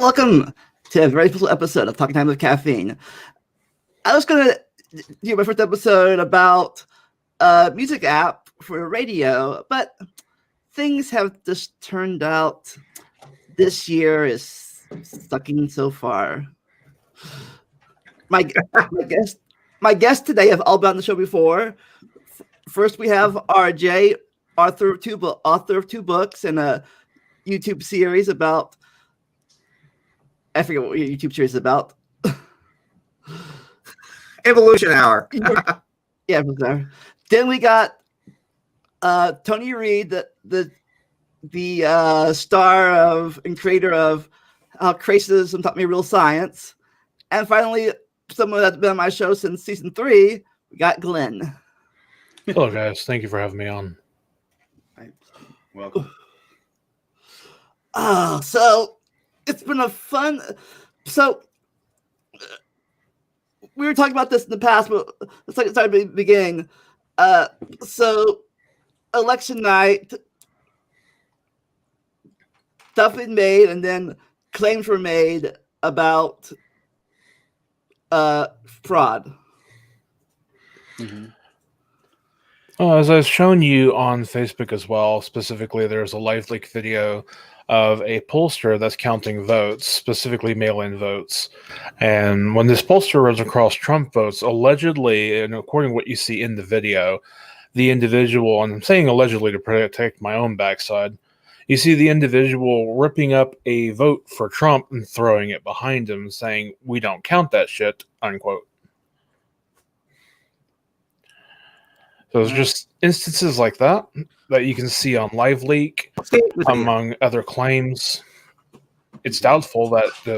Welcome to a very special episode of Talking Time with Caffeine. I was going to do my first episode about a music app for radio, but things have just turned out. This year is sucking so far. My guests today have all been on the show before. First, we have RJ, author of two books and a YouTube series about. I forget what your YouTube series is about. Evolution Hour. Yeah. Then we got Tony Reed, the star of and creator of How Cracism Taught Me Real Science. And finally, someone that's been on my show since season 3, we got Glenn. Hello, guys. Thank you for having me on. Welcome. So it's been a fun. So we were talking about this in the past, but let's start at the beginning. So election night, stuff was made, and then claims were made about fraud. Mm-hmm. As I've shown you on Facebook as well, specifically, there's a LiveLeak video of a pollster that's counting votes, specifically mail-in votes. And when this pollster runs across Trump votes, allegedly, and according to what you see in the video, the individual, and I'm saying allegedly to protect my own backside, you see the individual ripping up a vote for Trump and throwing it behind him, saying, "We don't count that shit," unquote. So it's just instances like that you can see on LiveLeak, among other claims. It's doubtful that the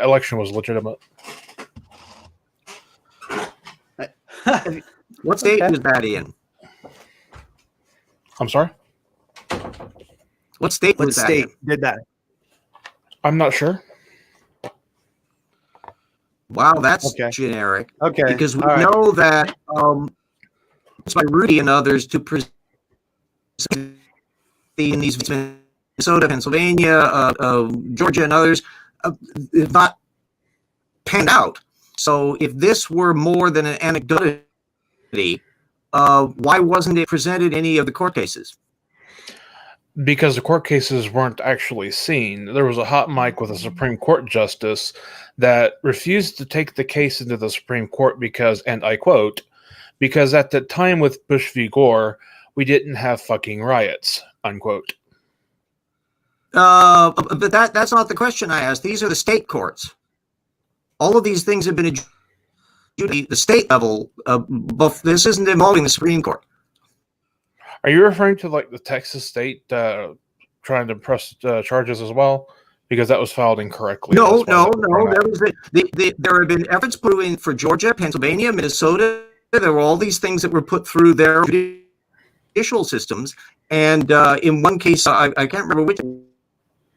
election was legitimate. What state was that in? I'm sorry? What state was that in? Did that? I'm not sure. Wow, that's generic. Okay. Because we know that it's by Rudy and others to present in these Minnesota, Pennsylvania, Georgia, and others have not panned out. So if this were more than an anecdote, why wasn't it presented in any of the court cases? Because the court cases weren't actually seen. There was a hot mic with a Supreme Court justice that refused to take the case into the Supreme Court because, and I quote, "because at the time with Bush v. Gore, we didn't have fucking riots," unquote. But that's not the question I asked. These are the state courts. All of these things have been adjudicated at the state level. This isn't involving the Supreme Court. Are you referring to like the Texas state trying to press charges as well? Because that was filed incorrectly. No. There have been efforts put in for Georgia, Pennsylvania, Minnesota. There were all these things that were put through their judicial systems. And in one case, I can't remember which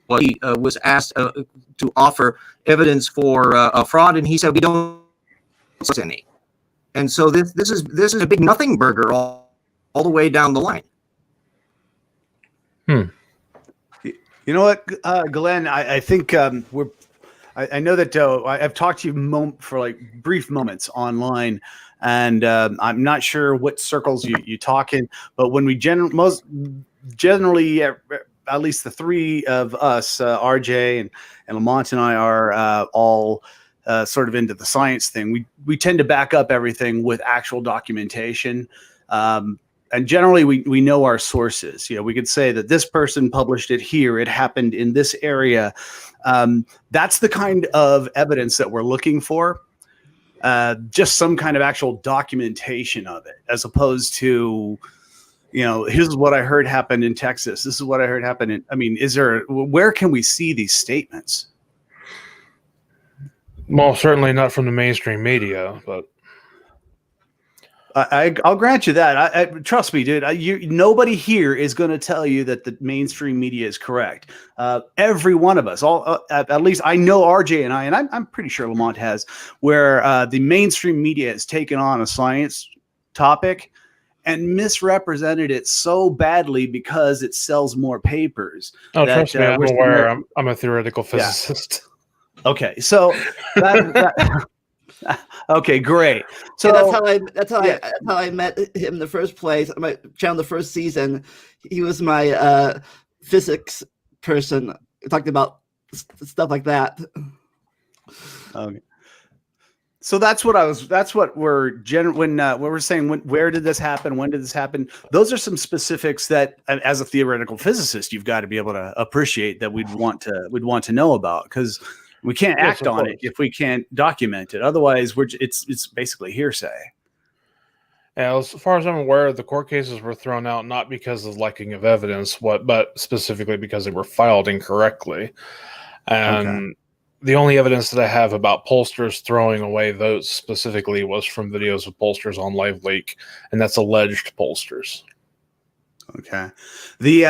one, he was asked to offer evidence for a fraud, and he said, "We don't see any." And so this is a big nothing burger all the way down the line. You know what, Glenn? I think I know that I've talked to you for like brief moments online, and I'm not sure what circles you talk in, but when we generally, at least the three of us, RJ and Lamont and I are all sort of into the science thing. We tend to back up everything with actual documentation. And generally, we know our sources. You know, we could say that this person published it here. It happened in this area. That's the kind of evidence that we're looking for. Just some kind of actual documentation of it, as opposed to, you know, here's what I heard happened in Texas. This is what I heard happen in. I mean, where can we see these statements? Well, certainly not from the mainstream media, but. I'll grant you that. Trust me, dude. Nobody here is going to tell you that the mainstream media is correct. Every one of us, at least I know RJ and I'm pretty sure Lamont has, where the mainstream media has taken on a science topic and misrepresented it so badly because it sells more papers. Oh, trust me, I'm we're aware. I'm a theoretical physicist. Okay, so okay, great. So that's how I met him in the first place. My channel, the first season, he was my physics person. We talked about stuff like that. Okay. So that's what we're when we're saying where did this happen? When did this happen? Those are some specifics that, as a theoretical physicist, you've got to be able to appreciate, that we'd want to know about, because we can't act on it if we can't document it. Otherwise, it's basically hearsay. Yeah, as far as I'm aware, the court cases were thrown out not because of lacking of evidence, but specifically because they were filed incorrectly. And the only evidence that I have about pollsters throwing away votes specifically was from videos of pollsters on LiveLeak, and that's alleged pollsters. Okay. The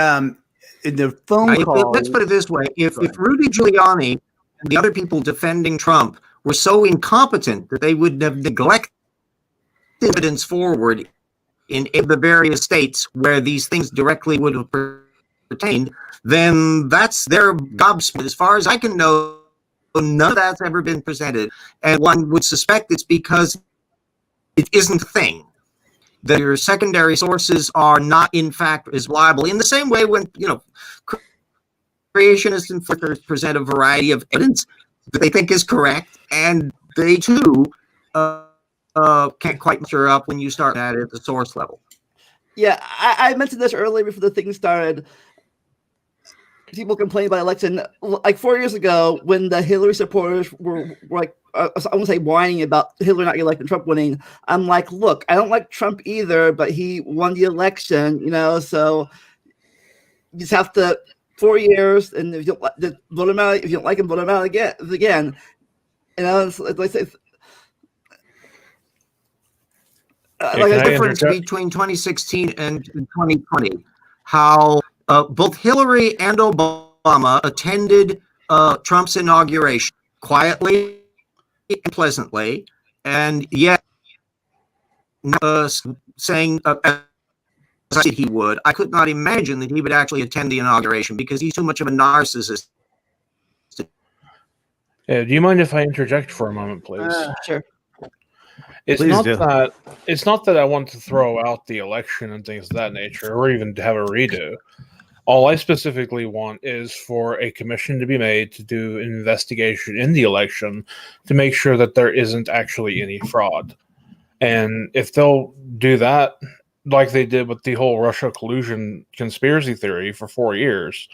phone call. Let's put it this way: if Rudy Giuliani and the other people defending Trump were so incompetent that they would have neglected evidence forward in the various states where these things directly would have pertained, then that's their gobsmacked. As far as I can know, none of that's ever been presented. And one would suspect it's because it isn't a thing. That your secondary sources are not, in fact, as reliable. In the same way when, creationists and flickers present a variety of evidence that they think is correct, and they too can't quite measure up when you start at the source level. Yeah, I mentioned this earlier before the thing started. People complain about election like 4 years ago when the Hillary supporters were like, I won't say whining about Hillary not electing, Trump winning. I'm like, look, I don't like Trump either, but he won the election, so you just have to 4 years, and if you don't vote him out, if you don't like him, vote him out again. It's like the difference between 2016 and 2020, how both Hillary and Obama attended Trump's inauguration quietly and pleasantly, and yet saying as I said he would. I could not imagine that he would actually attend the inauguration because he's too much of a narcissist. Do you mind if I interject for a moment, please? Sure. It's not that I want to throw out the election and things of that nature, or even to have a redo. All I specifically want is for a commission to be made to do an investigation in the election to make sure that there isn't actually any fraud. And if they'll do that, like they did with the whole Russia collusion conspiracy theory for 4 years,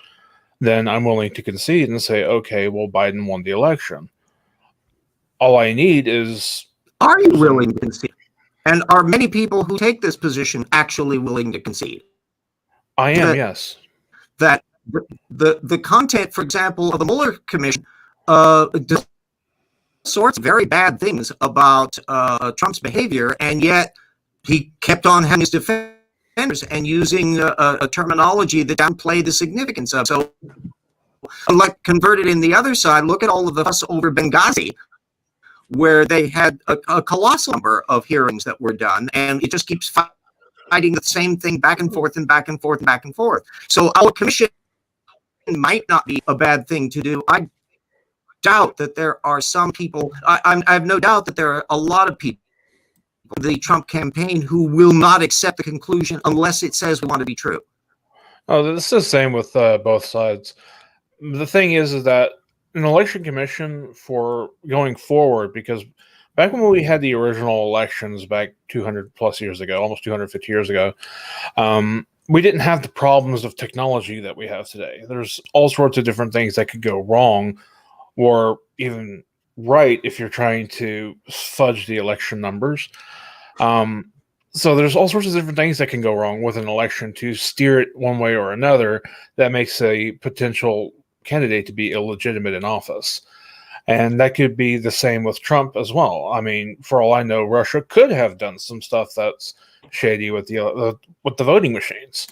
then I'm willing to concede and say, okay, well, Biden won the election. All I need is... Are you willing to concede? And are many people who take this position actually willing to concede? I am, yes. That the content, for example, of the Mueller Commission does sorts of very bad things about Trump's behavior, and yet he kept on having his defenders and using a terminology that downplayed the significance of. So, like converted in the other side, look at all of the fuss over Benghazi, where they had a colossal number of hearings that were done, and it just keeps fighting the same thing back and forth and back and forth and back and forth. So our commission might not be a bad thing to do. I doubt that there are some people, I have no doubt that there are a lot of people in the Trump campaign who will not accept the conclusion unless it says we want to be true. Oh, this is the same with both sides. The thing is that an election commission for going forward, because back when we had the original elections back 200 plus years ago, almost 250 years ago, we didn't have the problems of technology that we have today. There's all sorts of different things that could go wrong or even right if you're trying to fudge the election numbers. So there's all sorts of different things that can go wrong with an election to steer it one way or another that makes a potential candidate to be illegitimate in office. And that could be the same with Trump as well. I mean, for all I know, Russia could have done some stuff that's shady with the voting machines,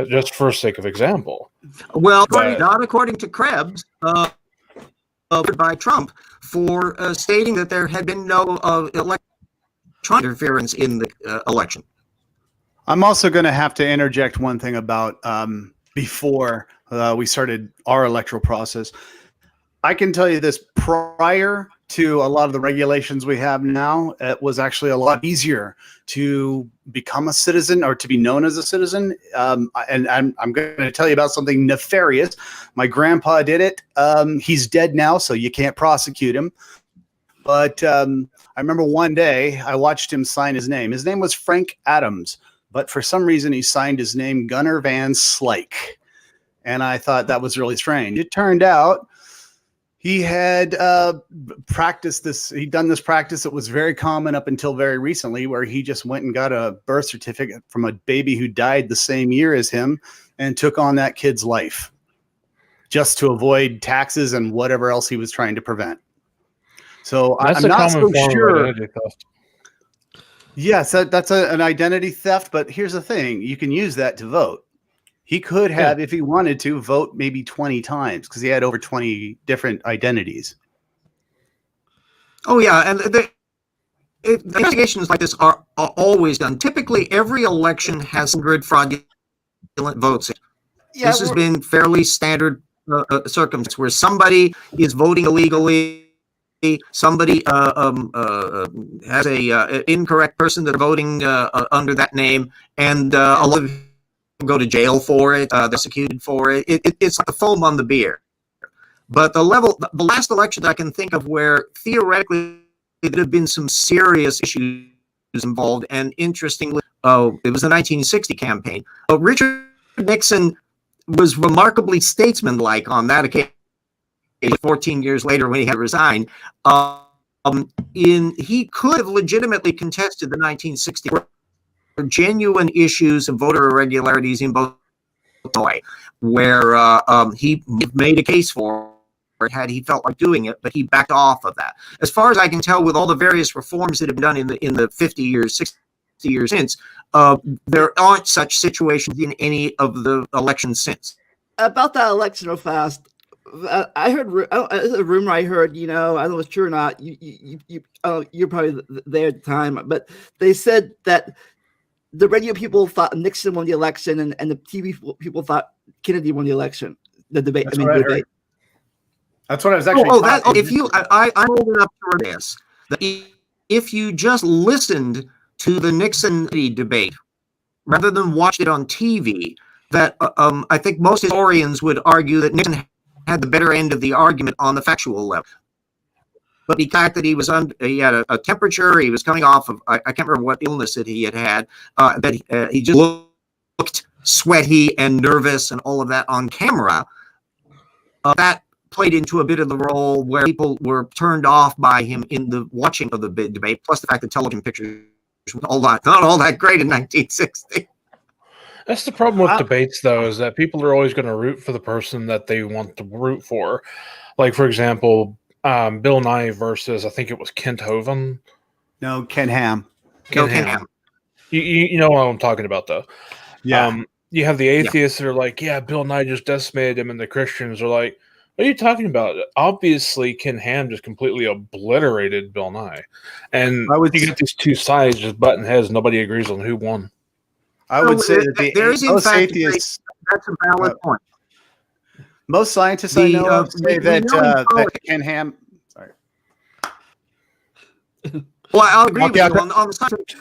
just for sake of example. Well, not according to Krebs, by Trump for stating that there had been no electronic interference in the election. I'm also going to have to interject one thing about before we started our electoral process. I can tell you this, prior to a lot of the regulations we have now, it was actually a lot easier to become a citizen or to be known as a citizen. And I'm going to tell you about something nefarious. My grandpa did it. He's dead now, so you can't prosecute him. But I remember one day I watched him sign his name. His name was Frank Adams, but for some reason he signed his name Gunnar Van Slyke. And I thought that was really strange. It turned out he had practiced this. He'd done this practice that was very common up until very recently, where he just went and got a birth certificate from a baby who died the same year as him and took on that kid's life just to avoid taxes and whatever else he was trying to prevent. So I'm not so sure. Yes, that's an identity theft. But here's the thing. You can use that to vote. He could have, if he wanted to, vote maybe 20 times because he had over 20 different identities. Oh, yeah. And the investigations like this are always done. Typically, every election has 100 fraudulent votes. Yeah, this has been fairly standard circumstance where somebody is voting illegally. Somebody has a incorrect person that are voting under that name, and a lot of go to jail for it, they're executed for it. It's like the foam on the beer. But the last election that I can think of where theoretically there have been some serious issues involved, and interestingly, it was the 1960 campaign. Richard Nixon was remarkably statesmanlike on that occasion. 14 years later, when he had resigned, he could have legitimately contested the 1960 genuine issues of voter irregularities in both ways, where he made a case for it had he felt like doing it, but he backed off of that. As far as I can tell, with all the various reforms that have been done in the 50 years, 60 years since, there aren't such situations in any of the elections since. About that election real fast, I heard a rumor. I heard, I don't know if it's true or not. You're probably there at the time, but they said that the radio people thought Nixon won the election, and the TV people thought Kennedy won the election. The debate. That's what I heard. That's what I was actually. I'm old enough to hear this. If you just listened to the Nixon debate rather than watched it on TV, that I think most historians would argue that Nixon had the better end of the argument on the factual level. But the fact that he had a temperature, he was coming off of, I can't remember what illness that he had, that he just looked sweaty and nervous and all of that on camera, that played into a bit of the role where people were turned off by him in the watching of the debate, plus the fact that television pictures were not all that great in 1960. That's the problem with debates, though, is that people are always going to root for the person that they want to root for. Like, for example, Bill Nye versus, I think it was Kent Hovind. No, Ken Ham. Ken Ham. You know what I'm talking about, though. Yeah. You have the atheists that are like, yeah, Bill Nye just decimated him, and the Christians are like, what are you talking about? Obviously, Ken Ham just completely obliterated Bill Nye. And you get these two sides just butting heads. Nobody agrees on who won. I would say that there is, in fact, atheists. That's a valid point. Most scientists I know of say that Ken Ham. Sorry. Well, I'll agree with you on the science.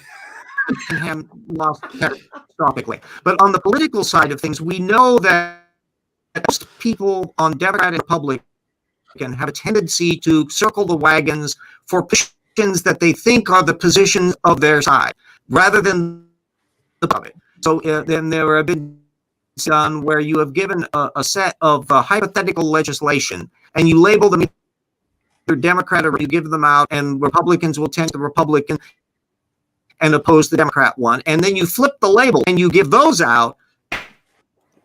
Ken Ham lost catastrophically, but on the political side of things, we know that most people on Democrat and Republican have a tendency to circle the wagons for positions that they think are the positions of their side, rather than the public. So then there have been done where you have given a set of hypothetical legislation and you label them either Democrat or you give them out, and Republicans will tend to the Republican and oppose the Democrat one. And then you flip the label and you give those out,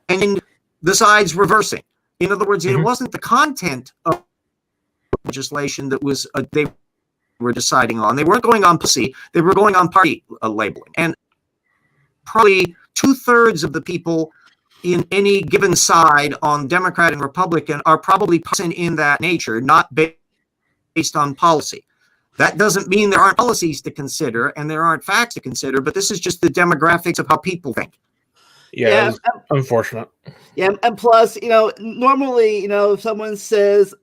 and then the sides reversing. In other words, it wasn't the content of legislation that was they were deciding on. They weren't going on policy. They were going on party labeling. And probably 2/3 of the people in any given side on Democrat and Republican are probably in that nature, not based on policy. That doesn't mean there aren't policies to consider and there aren't facts to consider, but this is just the demographics of how people think. Yeah, it's unfortunate. Yeah, and plus, normally, if someone says,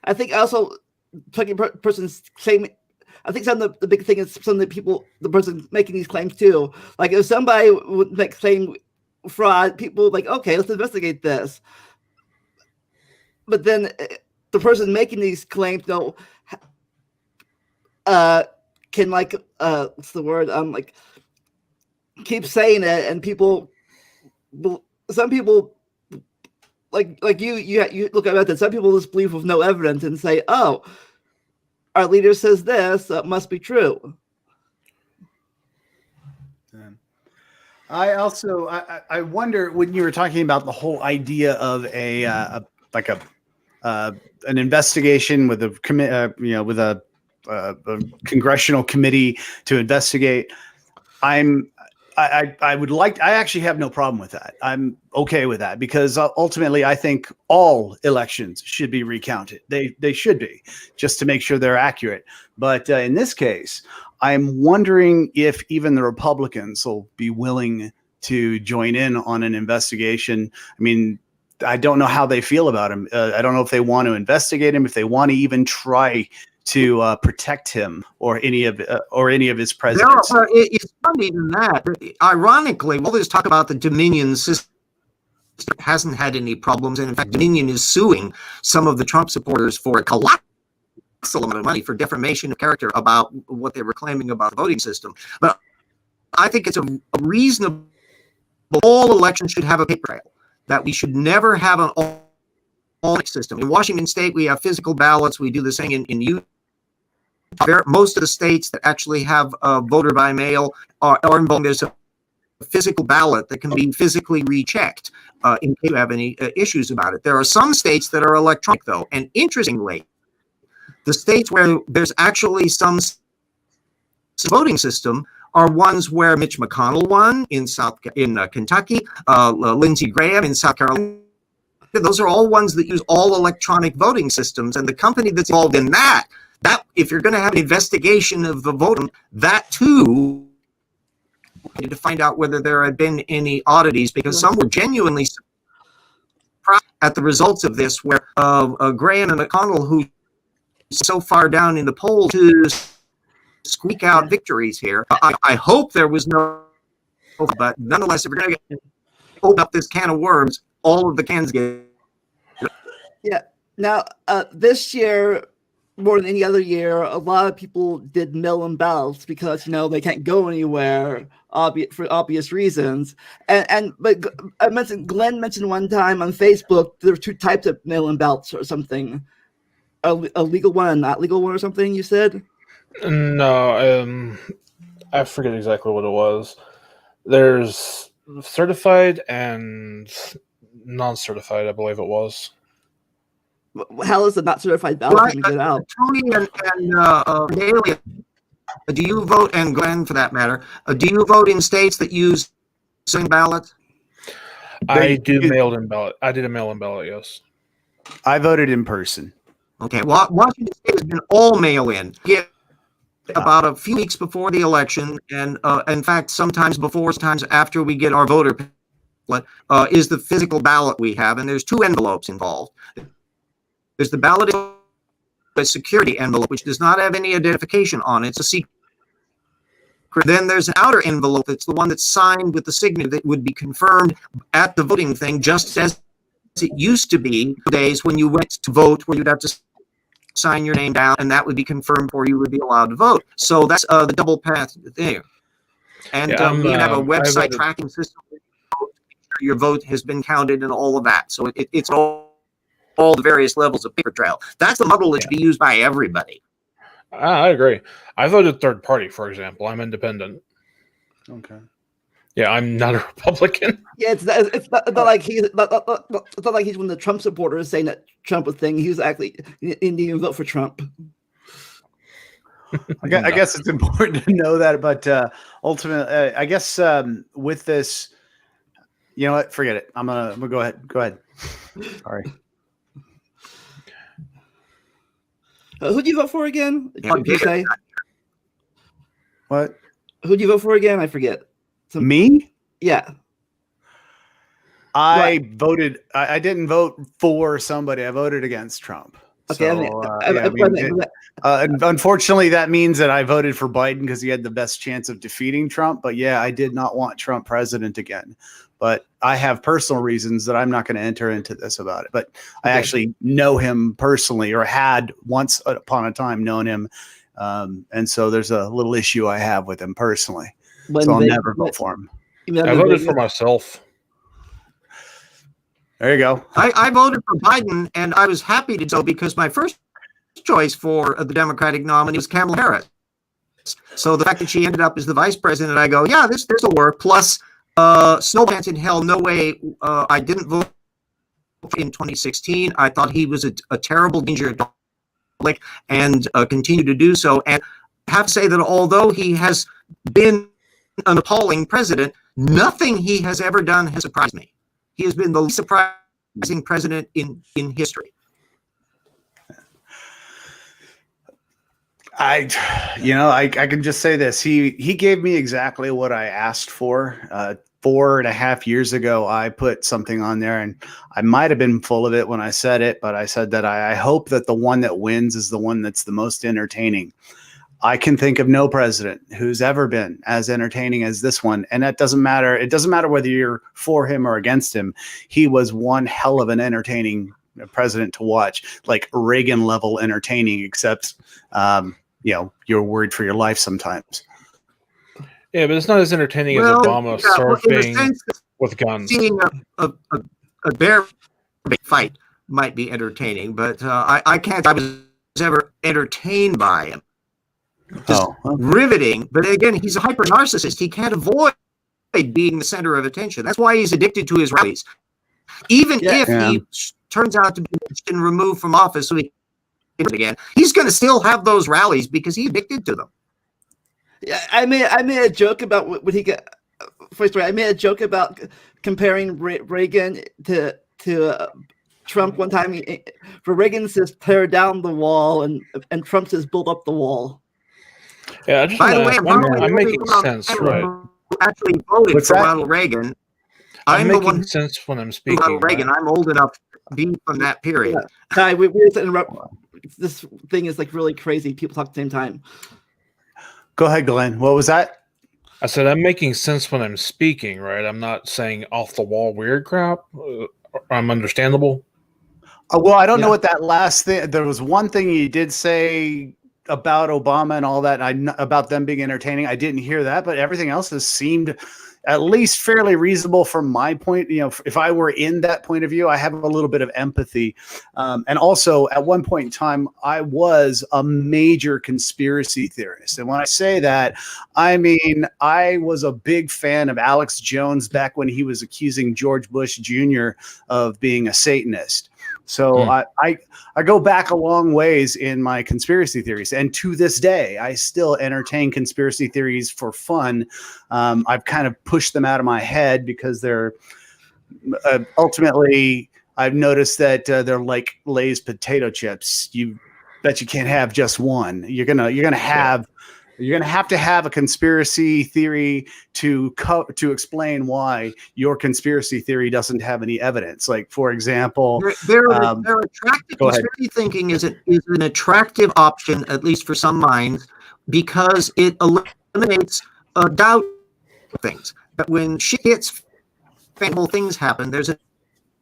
I think also taking person's claim. I think some of the big thing is some of the person making these claims too. Like if somebody would make claim fraud, people like, okay, let's investigate this. But then the person making these claims, can what's the word? Like keep saying it, and some people like you look at that. Some people just believe with no evidence and say, oh, our leader says this, that must be true. I also I wonder, when you were talking about the whole idea of an investigation with a congressional committee to investigate. I actually have no problem with that. I'm okay with that, because ultimately I think all elections should be recounted. They should be, just to make sure they're accurate. But in this case, I'm wondering if even the Republicans will be willing to join in on an investigation. I mean, I don't know how they feel about him. I don't know if they want to investigate him, if they want to even try to protect him or any of his presidents. It's funny than that. Ironically, all this talk about the Dominion system hasn't had any problems, and in fact, Dominion is suing some of the Trump supporters for a colossal amount of money for defamation of character about what they were claiming about the voting system. But I think it's a reasonable. All elections should have a paper trail. That we should never have an all system. In Washington State, we have physical ballots. We do the same in Utah. Most of the states that actually have voter by mail are involved. There's a physical ballot that can be physically rechecked in case you have any issues about it. There are some states that are electronic, though. And interestingly, the states where there's actually some voting system are ones where Mitch McConnell won in Kentucky, Lindsey Graham in South Carolina. Those are all ones that use all electronic voting systems, and the company that's involved in that if you're going to have an investigation of the voting, that too, to find out whether there had been any oddities, because some were genuinely surprised at the results of this, where Graham and McConnell, who so far down in the polls to squeak out victories here. I hope there was no, but nonetheless, if we're going to open up this can of worms, all of the cans get. Yeah. Now, this year, more than any other year, a lot of people did mail-in ballots because they can't go anywhere, for obvious reasons. But Glenn mentioned one time on Facebook there were two types of mail-in ballots or something, a legal one and not legal one or something. You said. No, I forget exactly what it was. There's certified and non-certified, I believe it was. How is the not certified ballot going to get out? Tony and Mailin, do you vote, and Glenn for that matter, do you vote in states that use same ballots? I do mail-in ballot. I did a mail-in ballot, yes. I voted in person. Okay, well, Washington State has been all mail-in. About a few weeks before the election, and in fact, sometimes before, sometimes after we get our voter ballot, is the physical ballot we have, and there's two envelopes involved. There's the ballot, a security envelope, which does not have any identification on it. It's a secret. Then there's an outer envelope. It's the one that's signed with the signature that would be confirmed at the voting thing, just as it used to be days when you went to vote, where you'd have to sign your name down, and that would be confirmed before you would be allowed to vote. So that's the double path there. And we have a website tracking system. Your vote has been counted and all of that. So it's all the various levels of paper trail. That's the model that should be used by everybody. I agree. I voted third party, for example. I'm independent. Okay. Yeah, I'm not a Republican. Yeah, it's not like he's not like he's one of the Trump supporters saying that Trump was thing. He was actually didn't even vote for Trump. I guess it's important to know that, but ultimately, I guess with this, you know what? Forget it. I'm gonna go ahead. Go ahead. Sorry. Who'd you vote for again? Did you say? What? Who'd you vote for again? I forget. Me? Yeah. I voted. I didn't vote for somebody. I voted against Trump. Okay. So, unfortunately, that means that I voted for Biden because he had the best chance of defeating Trump. But yeah, I did not want Trump president again. But I have personal reasons that I'm not going to enter into this about it. But I actually know him personally, or had once upon a time known him. And so there's a little issue I have with him personally. So I'll never vote for him. I voted for myself. There you go. I voted for Biden, and I was happy to do because my first choice for the Democratic nominee was Kamala Harris. So the fact that she ended up as the vice president, I go, yeah, this will work. Plus, snowpants in hell, no way. I didn't vote in 2016. I thought he was a terrible danger and continue to do so. And I have to say that although he has been an appalling president, nothing he has ever done has surprised me. He has been the least surprising president in history. I can just say this. He gave me exactly what I asked for. 4.5 years ago, I put something on there, and I might have been full of it when I said it, but I said that I hope that the one that wins is the one that's the most entertaining. I can think of no president who's ever been as entertaining as this one. And that doesn't matter. It doesn't matter whether you're for him or against him. He was one hell of an entertaining president to watch, like Reagan level entertaining, except, you're worried for your life sometimes. Yeah, but it's not as entertaining as Obama surfing with guns. Seeing a bear fight might be entertaining, but I can't. I was ever entertained by him. Riveting, but again, he's a hyper narcissist. He can't avoid being the center of attention. That's why he's addicted to his rallies. Even if he turns out to be removed from office, so he can again, he's going to still have those rallies because he's addicted to them. Yeah, I made a joke about when he got. First, I made a joke about comparing Reagan to Trump one time. For Reagan says tear down the wall, and Trump says build up the wall. Yeah, by the way, I'm making sense, right? Actually voted for Ronald Reagan. I'm making sense when I'm speaking. Ronald Reagan. I'm old enough to be from that period. Hi, we have to interrupt. This thing is like really crazy. People talk at the same time. Go ahead, Glenn. What was that? I said I'm making sense when I'm speaking, right? I'm not saying off the wall weird crap. I'm understandable. Well, I don't know what that last thing. There was one thing you did say about Obama and all that, about them being entertaining. I didn't hear that, but everything else has seemed at least fairly reasonable from my point. If I were in that point of view, I have a little bit of empathy. And also at one point in time, I was a major conspiracy theorist. And when I say that, I mean, I was a big fan of Alex Jones back when he was accusing George Bush Jr. of being a Satanist. So I go back a long ways in my conspiracy theories, and to this day, I still entertain conspiracy theories for fun. I've kind of pushed them out of my head because they're ultimately. I've noticed that they're like Lay's potato chips. You bet you can't have just one. You're gonna have to have a conspiracy theory to explain why your conspiracy theory doesn't have any evidence. Like, for example, they're attractive. Conspiracy thinking is an attractive option, at least for some minds, because it eliminates doubt of things. But when shit hits, fatal things happen. There's a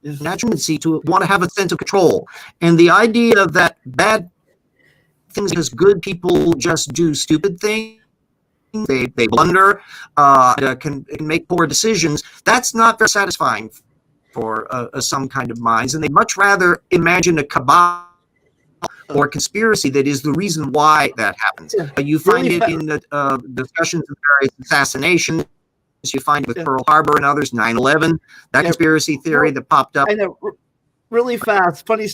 natural tendency to want to have a sense of control, and the idea that bad things because good people just do stupid things. They blunder, can make poor decisions. That's not very satisfying for some kind of minds, and they'd much rather imagine a cabal or conspiracy that is the reason why that happens. You find it in the discussions of various assassinations. You find it with Pearl Harbor and others, 9/11, that conspiracy theory that popped up. I know, really fast, funny.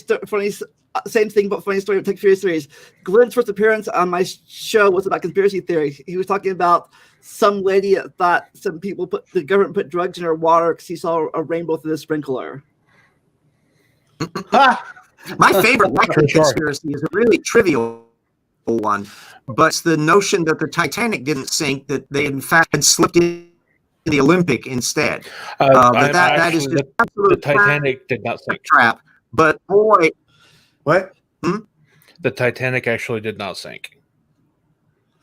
Same thing, but funny story of conspiracy theories. Glenn's first appearance on my show was about conspiracy theory. He was talking about some lady that thought the government put drugs in her water because he saw a rainbow through the sprinkler. My favorite For sure. conspiracy is a really trivial one, but it's the notion that the Titanic didn't sink, that they in fact had slipped in the Olympic instead. That is just the absolute Titanic did not sink. trap. But boy, What? The Titanic actually did not sink.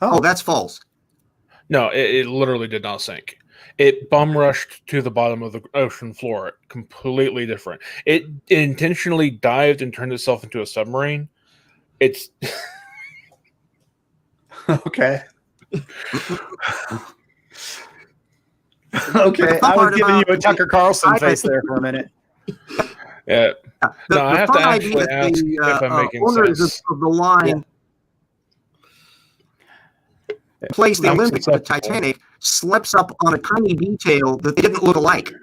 oh, that's false. No, it literally did not sink. It bum rushed to the bottom of the ocean floor. Completely different. It intentionally dived and turned itself into a submarine. It's Okay. Okay. I was giving you a Tucker Carlson face there for a minute. yeah. No, I have to fun idea actually ask if I'm making owners sense. of the line place the Makes Olympic, the acceptable. Titanic slips up on a tiny detail that they didn't look alike.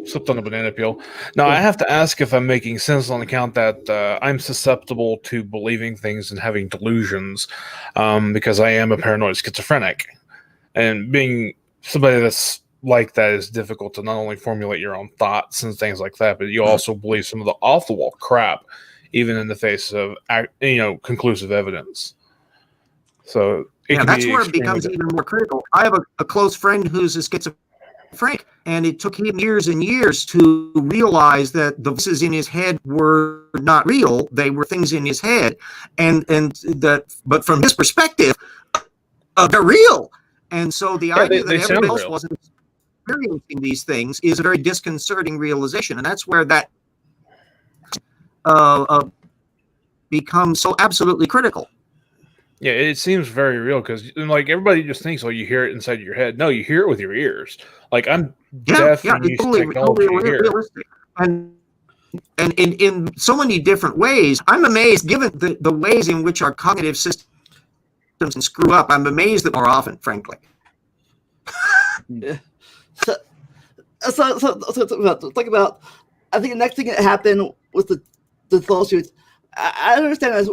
Slipped on a banana peel. Now, I have to ask if I'm making sense on account that I'm susceptible to believing things and having delusions because I am a paranoid schizophrenic. And being somebody that's like that is difficult to not only formulate your own thoughts and things like that, but you also believe some of the off-the-wall crap, even in the face of conclusive evidence. So That's where it becomes even more critical. I have a close friend who's a schizophrenic, and it took him years and years to realize that the voices in his head were not real; they were things in his head, but from his perspective, they're real. And so the idea that everybody else wasn't experiencing these things is a very disconcerting realization, and that's where that becomes so absolutely critical. Yeah, it seems very real because everybody just thinks, you hear it inside your head. No, you hear it with your ears. Like I'm deaf and use technology to hear. Realistic. And in so many different ways, I'm amazed, given the ways in which our cognitive systems can screw up, I'm amazed that more often, frankly. Yeah. So talk about. I think the next thing that happened was the lawsuits. I understand as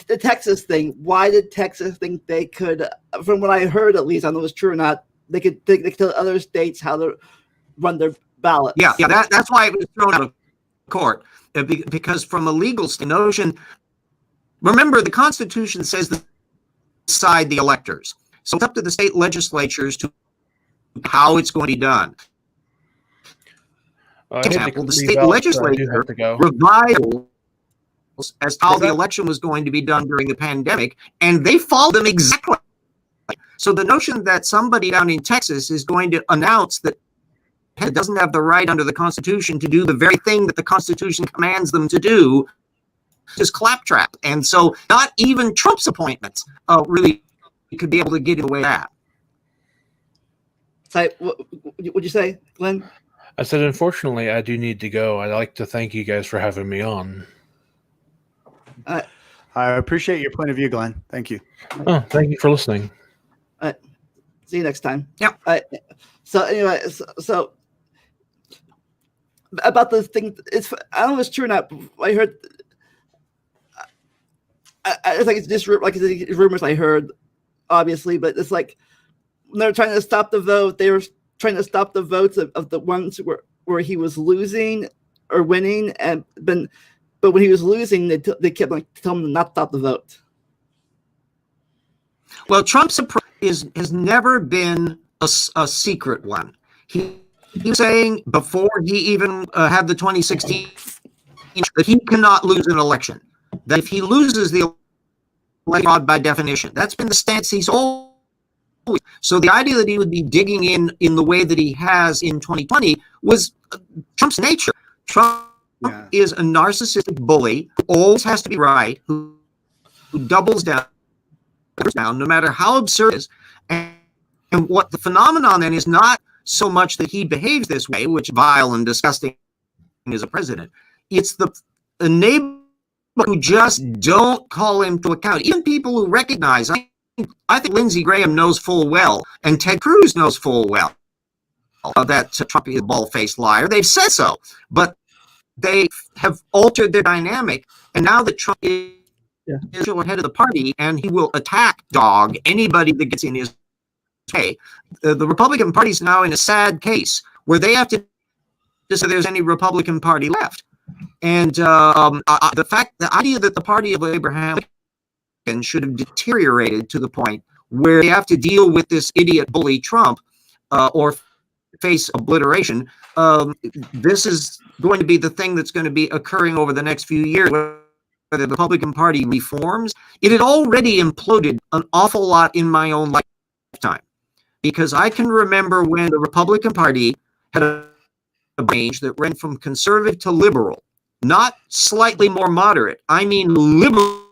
the Texas thing. Why did Texas think they could? From what I heard, at least, I don't know if it's true or not. They could tell other states how to run their ballots. Yeah. That's why it was thrown out of court, because from a legal notion, remember the Constitution says they decide the electors. So it's up to the state legislatures to how it's going to be done. For example, the state legislature revised as to how the election was going to be done during the pandemic, and they followed them exactly. So the notion that somebody down in Texas is going to announce that it doesn't have the right under the Constitution to do the very thing that the Constitution commands them to do is claptrap. And so not even Trump's appointments really could be able to get in the way of that. So, what would you say, Glenn? I said, unfortunately, I do need to go. I'd like to thank you guys for having me on. I appreciate your point of view, Glenn. Thank you. Oh, thank you for listening. See you next time. Yeah. So anyway, so about the thing, I don't know if it's true or not. I heard. I think it's just it's rumors I heard, obviously, but it's like when they're trying to stop the vote, they were trying to stop the votes of the ones where he was losing or winning, but when he was losing, they kept telling him to not stop the vote. Well, Trump's approach has never been a secret one. He was saying before he even had the 2016 that he cannot lose an election. That if he loses the election, fraud by definition. That's been the stance he's always. So the idea that he would be digging in the way that he has in 2020 was Trump's nature. Trump is a narcissistic bully who always has to be right, who doubles down no matter how absurd it is. And what the phenomenon then is not so much that he behaves this way, which vile and disgusting as a president. It's the neighbor who just don't call him to account. Even people who recognize, I think Lindsey Graham knows full well, and Ted Cruz knows full well that Trump is a bald-faced liar. They've said so, but they have altered their dynamic. And now that Trump is head of the party, and he will attack anybody that gets in his way, the Republican Party is now in a sad case where they have to decide if there's any Republican Party left. And the idea that the party of Abraham Lincoln should have deteriorated to the point where they have to deal with this idiot bully Trump or face obliteration. This is going to be the thing that's going to be occurring over the next few years, whether the Republican Party reforms. It had already imploded an awful lot in my own lifetime, because I can remember when the Republican Party had a range that ran from conservative to liberal, not slightly more moderate. I mean liberal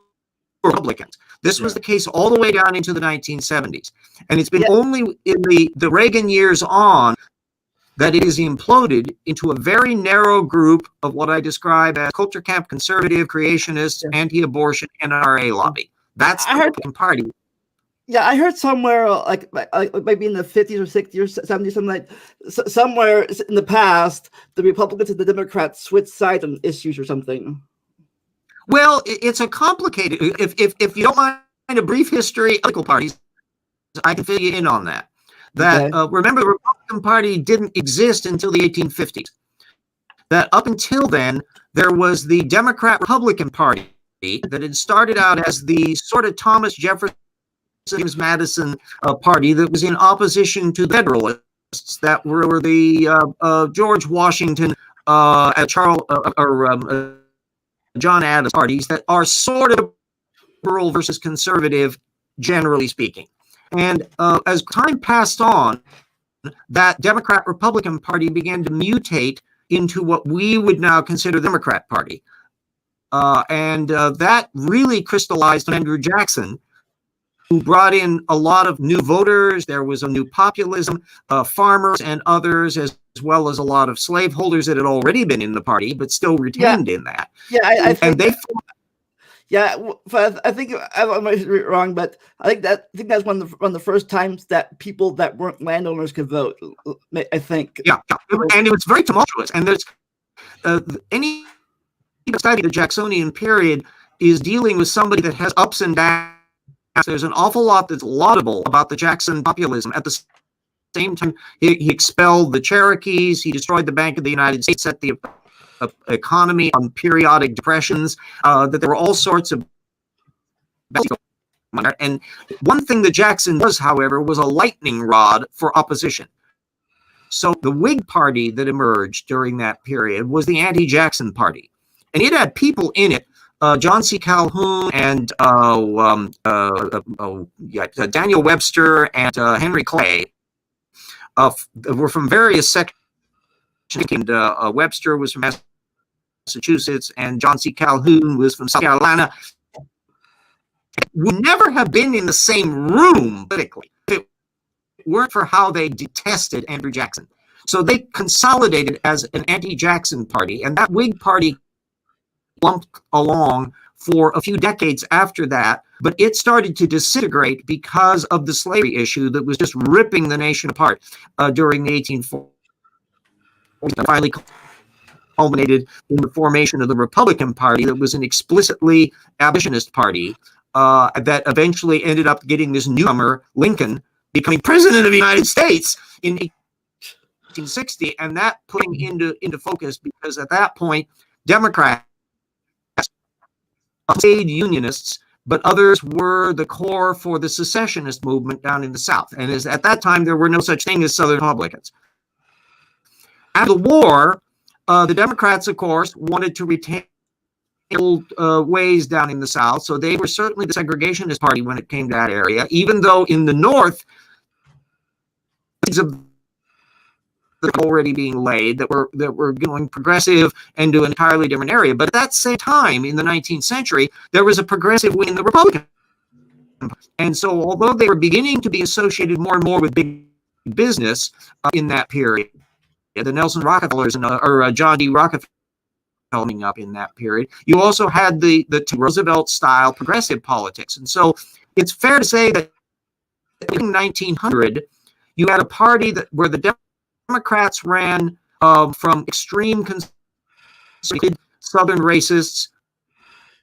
Republicans. This was the case all the way down into the 1970s. And it's been only in the Reagan years on that it has imploded into a very narrow group of what I describe as culture camp, conservative, creationists, anti-abortion, NRA lobby. That's the Republican Party. Yeah, I heard somewhere, like maybe in the 50s or 60s or 70s, something like somewhere in the past, the Republicans and the Democrats switched sides on issues or something. Well, it's a complicated. If you don't mind a brief history of political parties, I can fill you in on that. Remember, the Republican Party didn't exist until the 1850s. That up until then, there was the Democrat-Republican Party that had started out as the sort of Thomas Jefferson, James Madison party that was in opposition to the Federalists that were the George Washington, John Adams parties that are sort of liberal versus conservative, generally speaking. And as time passed on, that Democrat-Republican Party began to mutate into what we would now consider the Democrat Party. And that really crystallized Andrew Jackson, who brought in a lot of new voters. There was a new populism, farmers and others, as well as a lot of slaveholders that had already been in the party, but still retained in that. Yeah, I think and they. I think I might be wrong, but I think that's one of the first times that people that weren't landowners could vote. I think. Yeah, and it was very tumultuous. And there's any study the Jacksonian period is dealing with somebody that has ups and downs. There's an awful lot that's laudable about the Jackson populism. At the same time, he expelled the Cherokees, he destroyed the Bank of the United States, set the economy on periodic depressions, that there were all sorts of... And one thing that Jackson was, however, was a lightning rod for opposition. So the Whig Party that emerged during that period was the anti-Jackson Party. And it had people in it, John C. Calhoun and Daniel Webster and Henry Clay were from various sections. And Webster was from Massachusetts, and John C. Calhoun was from South Carolina. Would never have been in the same room politically if it weren't for how they detested Andrew Jackson. So they consolidated as an anti-Jackson party, and that Whig Party lumped along for a few decades after that, but it started to disintegrate because of the slavery issue that was just ripping the nation apart during the 1840s. Finally culminated in the formation of the Republican Party that was an explicitly abolitionist party that eventually ended up getting this newcomer, Lincoln, becoming president of the United States in 1860, and that putting into focus, because at that point, Democrats stayed Unionists, but others were the core for the secessionist movement down in the South. And at that time, there were no such thing as Southern Republicans. After the war, the Democrats, of course, wanted to retain old ways down in the South, so they were certainly the segregationist party when it came to that area, even though in the North, already being laid that were going progressive and to an entirely different area. But at that same time, in the 19th century, there was a progressive wing in the Republican. And so although they were beginning to be associated more and more with big business in that period, the Nelson Rockefellers or John D. Rockefeller coming up in that period, you also had the Roosevelt-style progressive politics. And so it's fair to say that in 1900, you had a party where the Democrats ran from extreme conservative Southern racists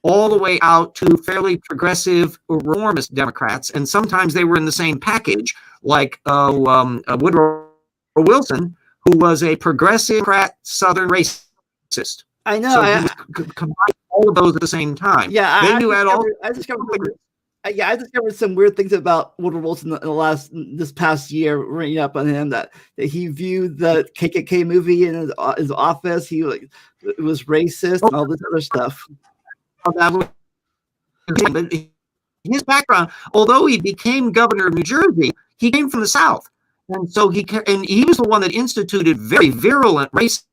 all the way out to fairly progressive reformist Democrats, and sometimes they were in the same package, like Woodrow Wilson, who was a progressive Southern racist. I know. So he was combined all of those at the same time. Yeah, Then you had all. I discovered some weird things about Woodrow Wilson this past year, reading up on him that he viewed the KKK movie in his office. He was racist and all this other stuff. But his background, although he became governor of New Jersey, he came from the South, and so he was the one that instituted very virulent racist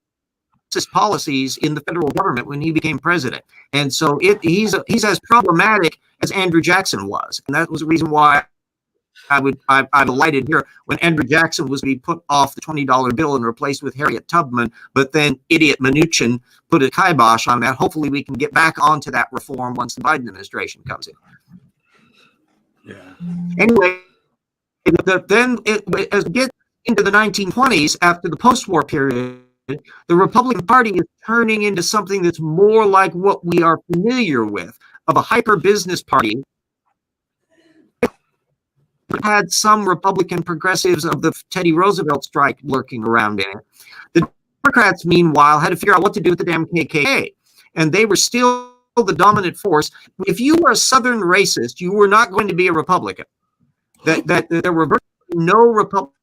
policies in the federal government when he became president. And so he's as problematic as Andrew Jackson was, and that was the reason why I'm delighted here when Andrew Jackson was to be put off the $20 bill and replaced with Harriet Tubman, but then idiot Mnuchin put a kibosh on that. Hopefully we can get back onto that reform once the Biden administration comes in. Yeah. Anyway, then as we get into the 1920s, after the post-war period, the Republican Party is turning into something that's more like what we are familiar with, of a hyper-business party. It had some Republican progressives of the Teddy Roosevelt strike lurking around in it. The Democrats, meanwhile, had to figure out what to do with the damn KKK, and they were still the dominant force. If you were a Southern racist, you were not going to be a Republican. That there were virtually no Republican.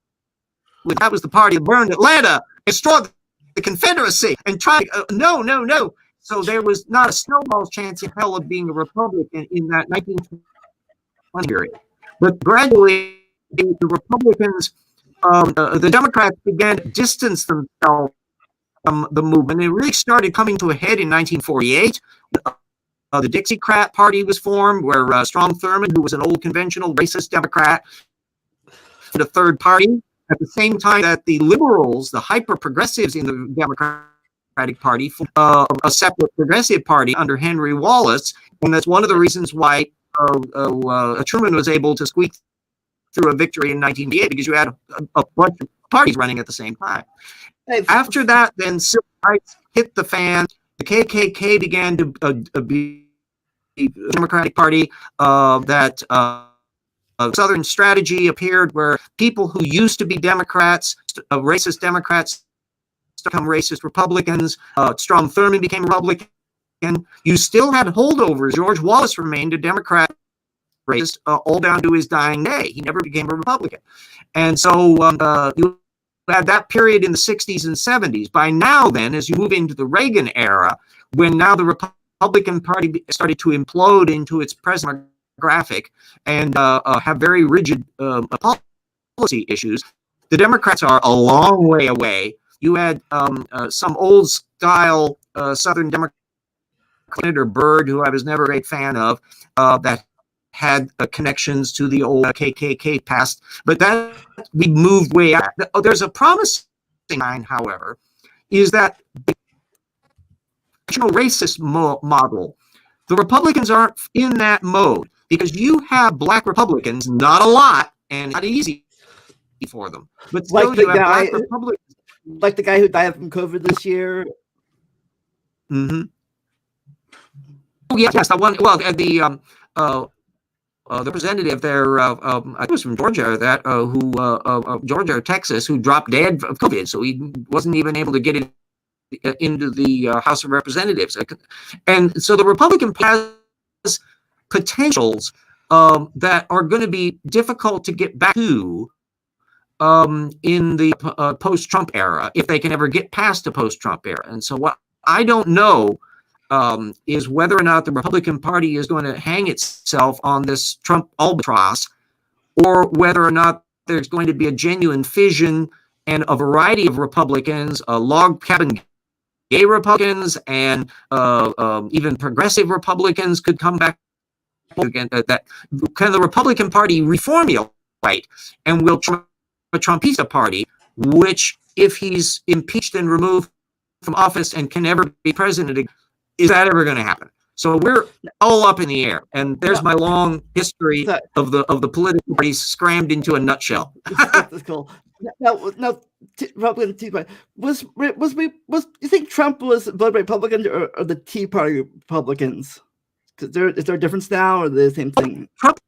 That was the party that burned Atlanta, destroyed the Confederacy, and tried. No. So there was not a snowball's chance in hell of being a Republican in that 1920 period. But gradually, the Republicans, the Democrats began to distance themselves from the movement. It really started coming to a head in 1948. The Dixiecrat Party was formed, where Strom Thurmond, who was an old conventional racist Democrat, the third party. At the same time that the liberals, the hyper-progressives in the Democratic Party, a separate progressive party under Henry Wallace, and that's one of the reasons why Truman was able to squeak through a victory in 1988, because you had a bunch of parties running at the same time. After that, then civil rights hit the fan. The KKK began to be a Democratic Party that Southern strategy appeared, where people who used to be Democrats, racist Democrats, become racist Republicans. Strom Thurmond became Republican. You still had holdovers. George Wallace remained a Democrat racist all down to his dying day. He never became a Republican. And so you had that period in the 60s and 70s. By now, then, as you move into the Reagan era, when now the Republican Party started to implode into its present graphic and have very rigid policy issues, the Democrats are a long way away. You had some old style Southern Democrat, Senator Byrd, who I was never a great fan of, that had connections to the old KKK past, but that we moved way out. There's a promising sign, however, is that the national racist model, the Republicans aren't in that mode, because you have black Republicans, not a lot, and not easy for them. But still, like you have black Republicans. Like the guy who died from COVID this year. Mm-hmm. Oh, yes, the one. Well, the representative there, I think it was from Georgia, Georgia or Texas, who dropped dead of COVID, so he wasn't even able to get it into the House of Representatives. And so the Republican has potentials that are going to be difficult to get back to in the post-Trump era, if they can ever get past the post-Trump era. And so what I don't know is whether or not the Republican Party is going to hang itself on this Trump albatross, or whether or not there's going to be a genuine fission and a variety of Republicans, log cabin gay Republicans, and even progressive Republicans could come back. That kind of the Republican Party reformulate and will Trump a Trumpista party, which, if he's impeached and removed from office and can never be president, is that ever going to happen? So we're all up in the air, and there's my long history of the political parties scrammed into a nutshell. That's cool. Now, Republican Tea Party was you think Trump was voted by Republicans or the Tea Party Republicans? Is there a difference now, or the same thing? Trump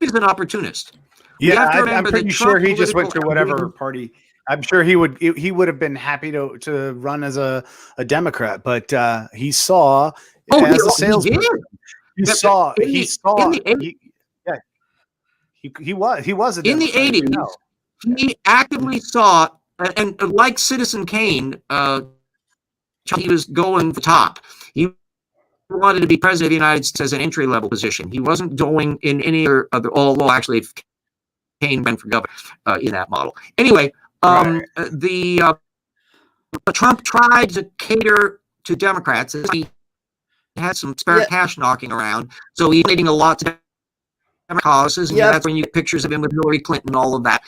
is an opportunist. Yeah, I'm pretty sure he just went to whatever party I'm sure he would have been happy to run as a Democrat, but he saw as a salesperson. He saw in the 80s, he was a in the Democrat, 80s. He actively sought, and like Citizen Kane, he was going for top. He wanted to be president of the United States as an entry-level position. He wasn't going in any other, although actually Kane ran for governor in that model. Anyway, Trump tried to cater to Democrats. He had some spare cash knocking around, so he's donating a lot to Democrat causes, and that's when you get pictures of him with Hillary Clinton and all of that.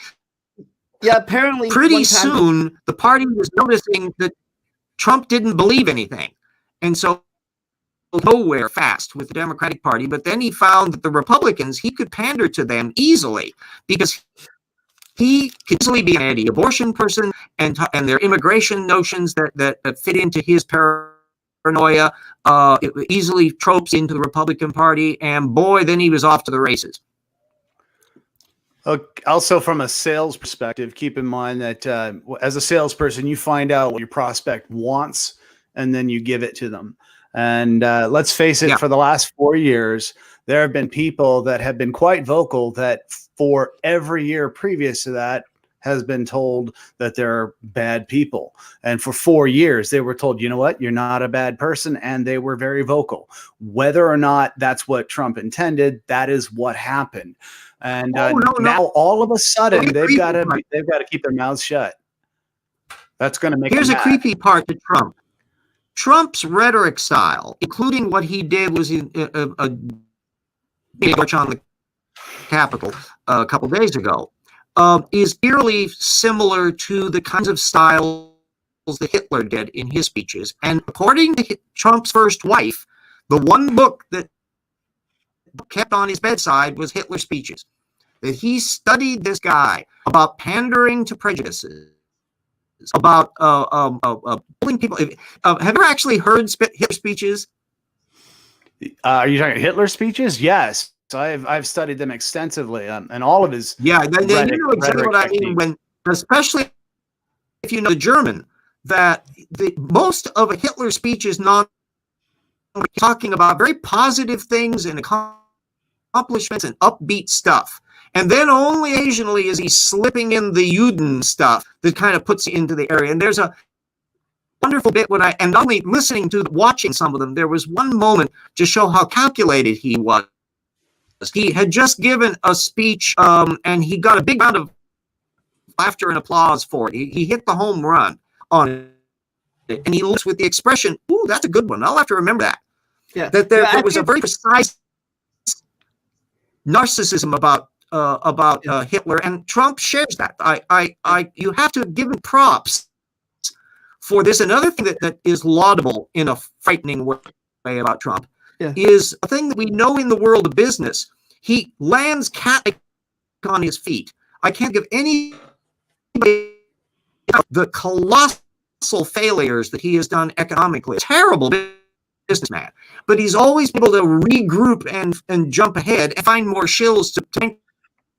Yeah, apparently pretty soon the party was noticing that Trump didn't believe anything, and so nowhere fast with the Democratic Party. But then he found that the Republicans, he could pander to them easily because he could easily be an anti-abortion person, and their immigration notions that fit into his paranoia it easily tropes into the Republican Party, and boy, then he was off to the races. Also, from a sales perspective, keep in mind that as a salesperson, you find out what your prospect wants, and then you give it to them. And let's face it, for the last 4 years, there have been people that have been quite vocal that for every year previous to that has been told that they're bad people. And for 4 years, they were told, you know what, you're not a bad person. And they were very vocal. Whether or not that's what Trump intended, that is what happened. And now all of a sudden they've got to keep their mouths shut. That's going to make. Here's a creepy part to Trump. Trump's rhetoric style, including what he did, was a march on the Capitol a couple days ago, is eerily similar to the kinds of styles that Hitler did in his speeches. And according to Trump's first wife, the one book that kept on his bedside was Hitler's speeches. That he studied this guy about pandering to prejudices, about pulling people. Have you ever actually heard Hitler speeches? Are you talking Hitler speeches? Yes, I've studied them extensively, and all of his. Yeah, then you know exactly what I mean when, especially if you know the German, that most of a Hitler speech is not talking about very positive things and accomplishments and upbeat stuff. And then only occasionally is he slipping in the Juden stuff that kind of puts you into the area. And there's a wonderful bit and only watching some of them, there was one moment to show how calculated he was. He had just given a speech and he got a big round of laughter and applause for it. He hit the home run on it. And he looks with the expression, ooh, that's a good one. I'll have to remember that. Yeah. That there was a very precise narcissism about Hitler, and Trump shares that. You have to give him props for this. Another thing that is laudable in a frightening way about Trump is a thing that we know in the world of business. He lands cat on his feet. I can't give any the colossal failures that he has done economically. Terrible businessman, but he's always able to regroup and jump ahead and find more shills to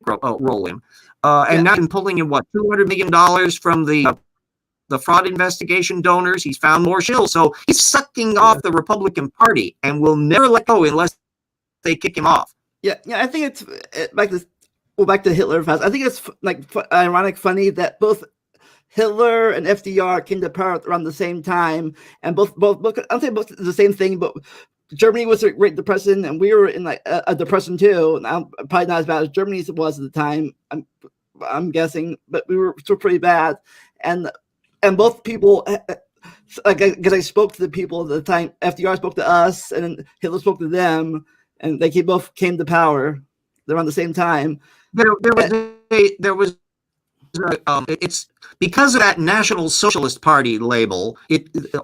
roll him. And now in pulling in $200 million from the fraud investigation donors. He's found more shills, so he's sucking off the Republican Party and will never let go unless they kick him off. Yeah, I think it's back to Hitler fast. I think it's ironic, funny that both Hitler and FDR came to power around the same time, and both I'll say both the same thing, but Germany was a Great Depression, and we were in a depression too. Now, probably not as bad as Germany was at the time, I'm guessing, but we were still pretty bad. And both people, because I spoke to the people at the time, FDR spoke to us, and Hitler spoke to them, and they both came to power around the same time. It's because of that National Socialist Party label.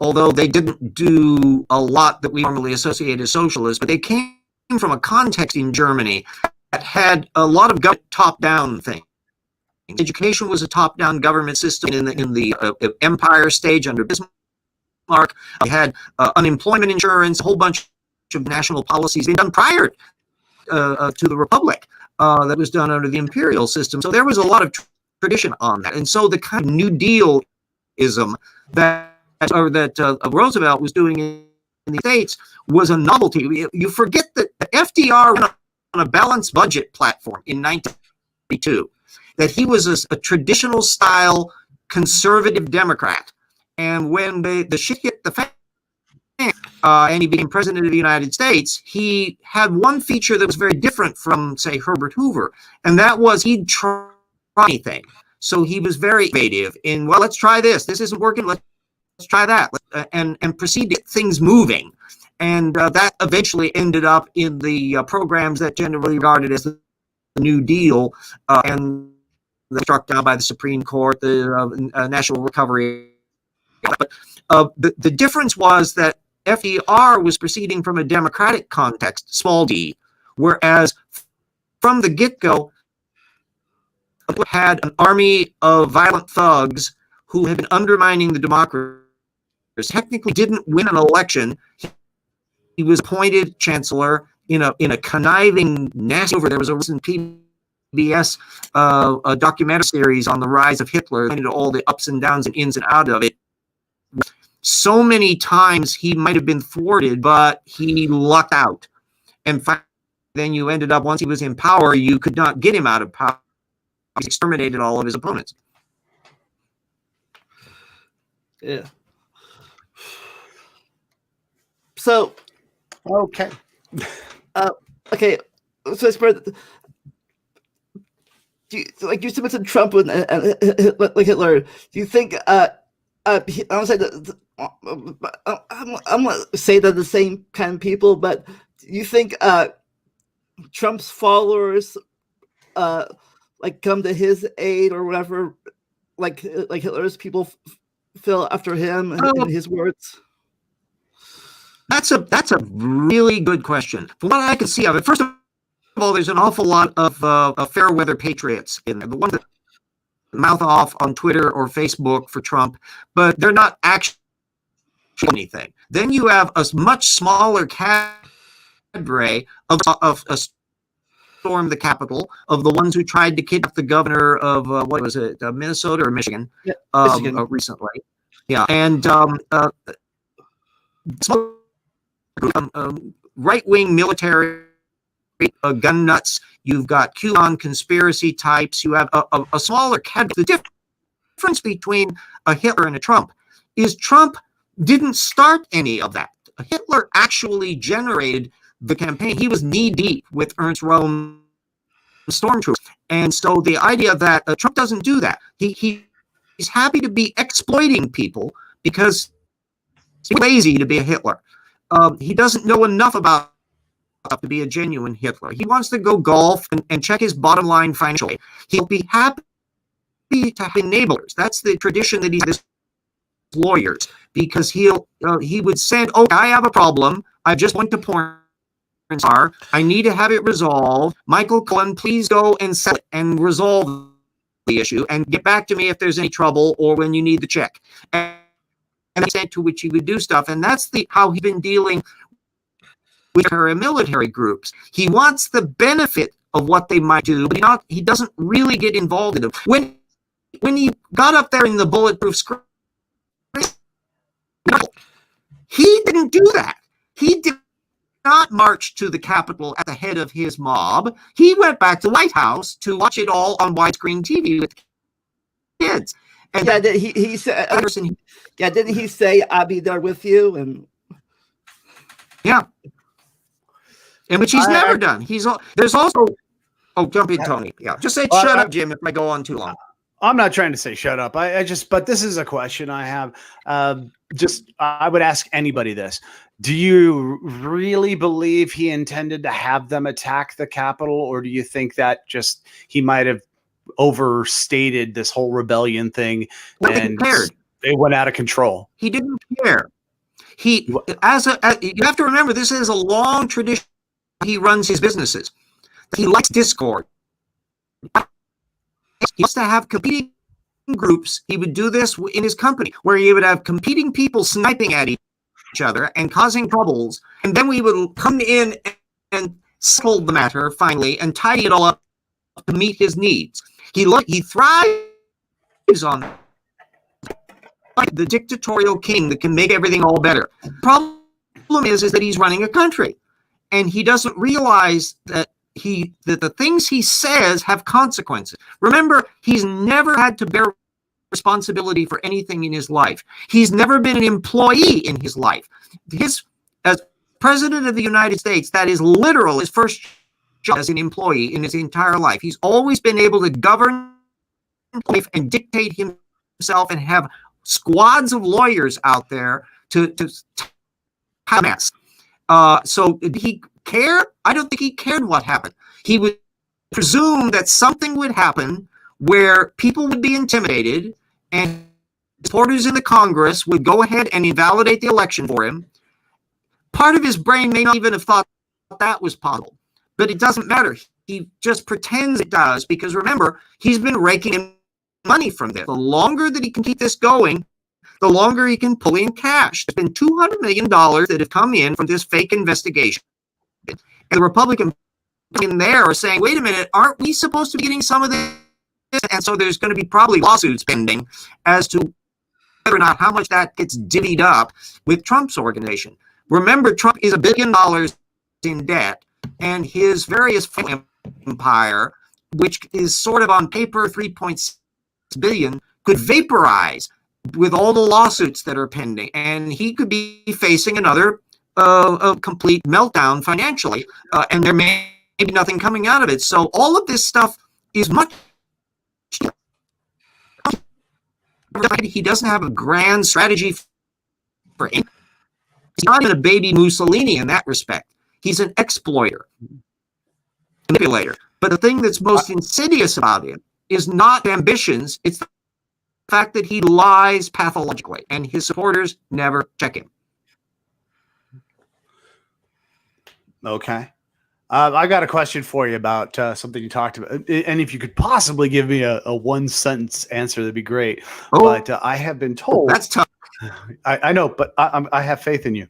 Although they didn't do a lot that we normally associate as socialist, but they came from a context in Germany that had a lot of top-down things. Education was a top-down government system in the empire stage under Bismarck. They had unemployment insurance, a whole bunch of national policies being done prior to the Republic that was done under the imperial system. So there was a lot of tradition on that. And so the kind of New Deal-ism that Roosevelt was doing in the States was a novelty. You forget that FDR went on a balanced budget platform in 1992, that he was a traditional style conservative Democrat. And when the shit hit the fan, and he became president of the United States, he had one feature that was very different from, say, Herbert Hoover, and that was he'd try anything. So he was very innovative in, well, let's try this. This isn't working. Let's try that, and proceed to get things moving. And that eventually ended up in the programs that generally regarded as the New Deal, and struck down by the Supreme Court, the National Recovery. But the difference was that FDR was proceeding from a democratic context, small d, whereas from the get-go had an army of violent thugs who had been undermining the democracy. Technically didn't win an election. He was appointed chancellor in a conniving, nasty over. There was a recent PBS a documentary series on the rise of Hitler, and all the ups and downs and ins and out of it. So many times he might have been thwarted, but he lucked out. And then you ended up, once he was in power, you could not get him out of power. He exterminated all of his opponents. Yeah. So, okay. Okay. So, like you mentioned Trump and like Hitler. Do you think? I don't say that. I'm gonna say they're the same kind of people, but do you think Trump's followers like come to his aid or whatever, like Hitler's people feel after him in his words? That's a really good question. From what I can see of it, first of all, there's an awful lot of fair weather patriots in there. The ones that mouth off on Twitter or Facebook for Trump, but they're not actually anything. Then you have a much smaller cadre of storm the Capitol, of the ones who tried to kidnap the governor of what was it, Minnesota or Michigan, Michigan. Recently. Yeah, and right-wing military gun nuts. You've got QAnon conspiracy types. You have a smaller cadre. The difference between a Hitler and a Trump is Trump didn't start any of that. Hitler actually generated the campaign. He was knee-deep with Ernst Röhm stormtroopers. And so the idea that Trump doesn't do that. He's happy to be exploiting people because he's lazy to be a Hitler. He doesn't know enough about to be a genuine Hitler. He wants to go golf and check his bottom line financially. He'll be happy to have enablers. That's the tradition that he has lawyers, because he would send, oh, I have a problem. I just went to porn star. I need to have it resolved. Michael Cohen, please go and settle it and resolve the issue and get back to me if there's any trouble or when you need the check. And the extent to which he would do stuff. And that's how he's been dealing with paramilitary groups. He wants the benefit of what they might do, but he doesn't really get involved in them. When he got up there in the bulletproof screen, he didn't do that. He did not march to the Capitol at the head of his mob. He went back to the White House to watch it all on widescreen TV with kids. And yeah, he said. Yeah, didn't he say, "I'll be there with you"? And yeah, and which he's never done. There's also. Oh, jump in, Tony. Yeah, just say shut up, Jim. If I go on too long. I'm not trying to say shut up. But this is a question I have. I would ask anybody this. Do you really believe he intended to have them attack the Capitol, or do you think that just he might have overstated this whole rebellion thing and it went out of control? He didn't care. You have to remember, this is a long tradition. He runs his businesses. He likes discord. He wants to have competing groups. He would do this in his company, where he would have competing people sniping at each other and causing troubles. And then we would come in and settle the matter finally and tidy it all up to meet his needs. He thrives on the dictatorial king that can make everything all better. Problem is that he's running a country, and he doesn't realize that the things he says have consequences. Remember, he's never had to bear responsibility for anything in his life. He's never been an employee in his life. As president of the United States, that is literal his first job as an employee in his entire life. He's always been able to govern life and dictate himself and have squads of lawyers out there to have a mess. So did he care? I don't think he cared what happened. He would presume that something would happen where people would be intimidated and supporters in the Congress would go ahead and invalidate the election for him. Part of his brain may not even have thought that was possible, but it doesn't matter. He just pretends it does, because remember, he's been raking in money from this. The longer that he can keep this going, the longer he can pull in cash. There's been $200 million that have come in from this fake investigation. And the Republican in there are saying, wait a minute, aren't we supposed to be getting some of this? And so there's going to be probably lawsuits pending as to whether or not how much that gets divvied up with Trump's organization. Remember, Trump is $1 billion in debt, and his various empire, which is sort of on paper 3.6 billion, could vaporize with all the lawsuits that are pending, and he could be facing another a complete meltdown financially, and there may be nothing coming out of it. So all of this stuff is much. He doesn't have a grand strategy for anything. He's not even a baby Mussolini in that respect. He's an exploiter, manipulator. But the thing that's most insidious about him is not ambitions. It's the fact that he lies pathologically, and his supporters never check him. Okay. I got a question for you about something you talked about. And if you could possibly give me a one-sentence answer, that'd be great. Oh, but I have been told... That's tough. I know, but I have faith in you.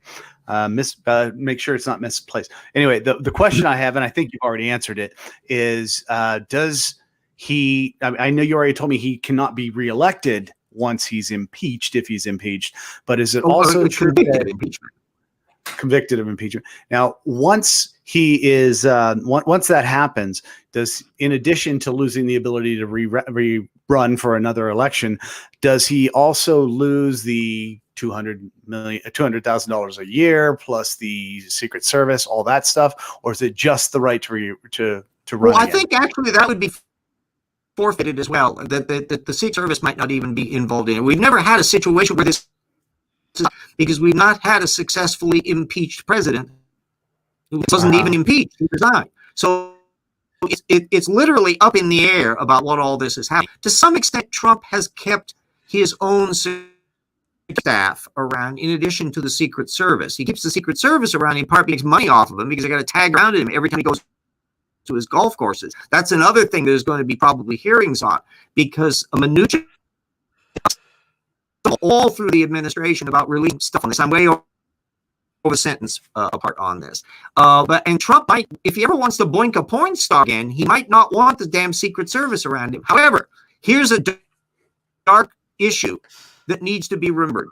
Make sure it's not misplaced. Anyway, the question I have, and I think you've already answered it, is does he... I know you already told me he cannot be reelected once he's impeached, if he's impeached. But is it also true that... Convicted of impeachment. Now, once he is, once that happens, does, in addition to losing the ability to rerun for another election, does he also lose the $200,000 a year plus the Secret Service, all that stuff, or is it just the right to run? Well, I think actually that would be forfeited as well. That the Secret Service might not even be involved in it. We've never had a situation where this. Because we've not had a successfully impeached president who wasn't even impeached, he resigned. So it's literally up in the air about what all this is happening. To some extent, Trump has kept his own staff around in addition to the Secret Service. He keeps the Secret Service around in part because he makes money off of them, because they got to tag around him every time he goes to his golf courses. That's another thing there's going to be probably hearings on, because Mnuchin all through the administration about releasing stuff on this. I'm way over the sentence apart on this. And Trump might, if he ever wants to boink a porn star again, he might not want the damn Secret Service around him. However, here's a dark issue that needs to be remembered.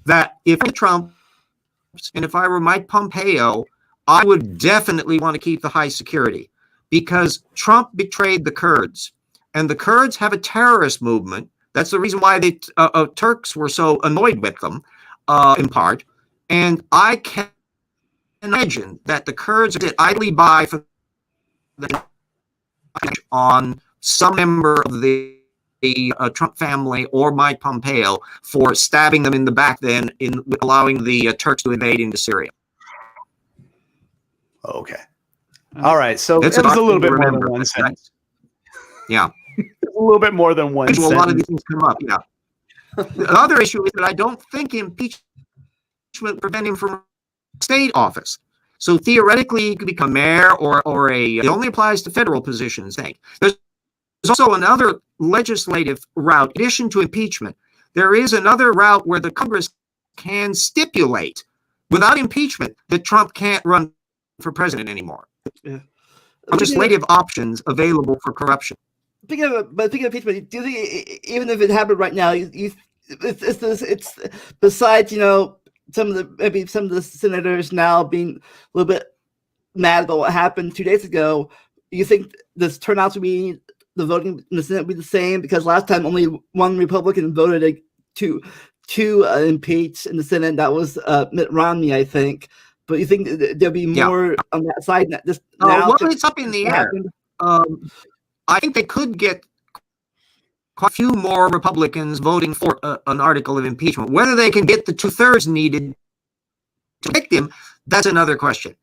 That if Trump, and if I were Mike Pompeo, I would definitely want to keep the high security, because Trump betrayed the Kurds, and the Kurds have a terrorist movement. That's the reason why the Turks were so annoyed with them, in part. And I can imagine that the Kurds did idly by for on some member of the Trump family or Mike Pompeo for stabbing them in the back, then in allowing the Turks to invade into Syria. Okay. All right. So it's a little bit more than one sentence. Yeah. A little bit more than one sentence. A lot of these things come up, yeah. The other issue is that I don't think impeachment would prevent him from state office. So theoretically, he could become mayor or it only applies to federal positions, I think. There's also another legislative route. In addition to impeachment, there is another route where the Congress can stipulate, without impeachment, that Trump can't run for president anymore. Legislative options available for corruption. speaking of impeachment, do you think even if it happened right now, it's besides some of the senators now being a little bit mad about what happened 2 days ago, you think this turnout to be the voting in the Senate will be the same? Because last time only one Republican voted to impeach in the Senate. That was Mitt Romney, I think. But you think there'll be more on that side now? Well, it's up in the air. I think they could get quite a few more Republicans voting for an article of impeachment. Whether they can get the 2/3 needed to pick him, that's another question.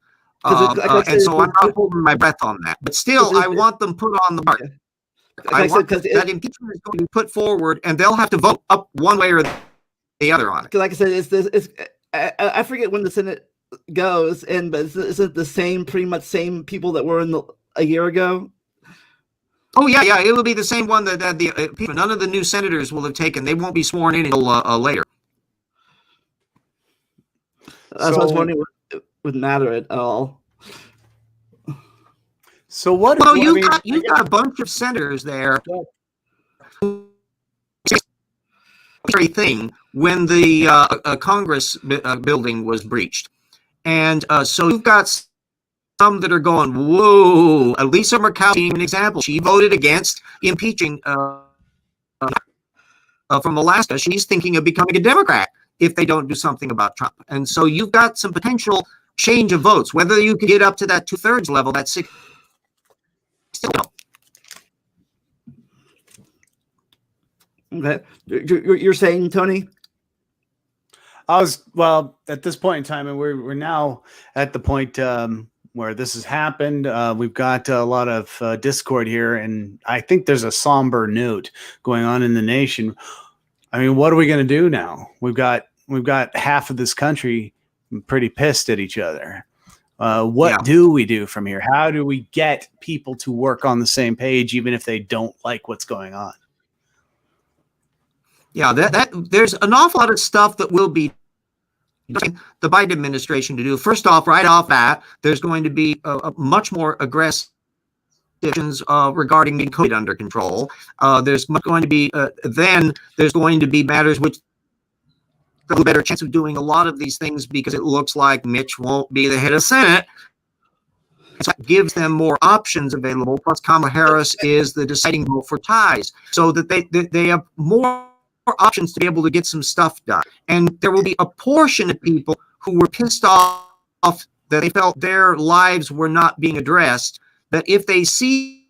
And so I'm not holding my breath on that. But still, I want them put on the mark. I want that impeachment is going to be put forward, and they'll have to vote up one way or the other on it. Because, like I said, I forget when the Senate goes, but isn't the pretty much same people that were in a year ago? Oh yeah, it will be the same one that none of the new senators will have taken. They won't be sworn in until later. That's what I was wondering. Would matter at all. So what? Well, you've got a bunch of senators there. Very thing when the Congress building was breached, and so you've got some that are going, whoa. Lisa Murkowski, an example, she voted against impeaching from Alaska. She's thinking of becoming a Democrat if they don't do something about Trump. And so you've got some potential change of votes. Whether you can get up to that 2/3 level, that's still no. Okay, you're saying, Tony? At this point in time, and we're now at the point where this has happened. We've got a lot of discord here, and I think there's a somber note going on in the nation. I mean, what are we going to do now? We've got half of this country pretty pissed at each other. What do we do from here? How do we get people to work on the same page, even if they don't like what's going on? Yeah, that there's an awful lot of stuff that will be the Biden administration to do. First off, right off bat, there's going to be a much more aggressive decisions regarding getting COVID under control. There's going to be there's going to be matters which have a better chance of doing a lot of these things because it looks like Mitch won't be the head of Senate. So it gives them more options available. Plus, Kamala Harris is the deciding vote for ties, so that they have more options to be able to get some stuff done. And there will be a portion of people who were pissed off that they felt their lives were not being addressed, that if they see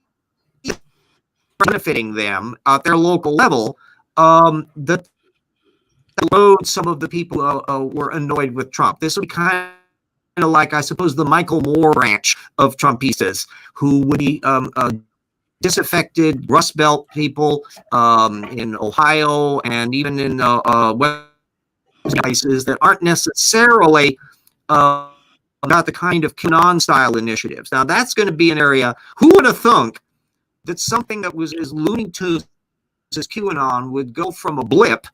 benefiting them at their local level, that load some of the people were annoyed with Trump. This would be kind of like, I suppose, the Michael Moore branch of Trumpistas, who would be disaffected Rust Belt people in Ohio and even in West places that aren't necessarily not the kind of QAnon-style initiatives. Now, that's going to be an area. Who would have thunk that something that was as Looney Tunes as QAnon would go from a blip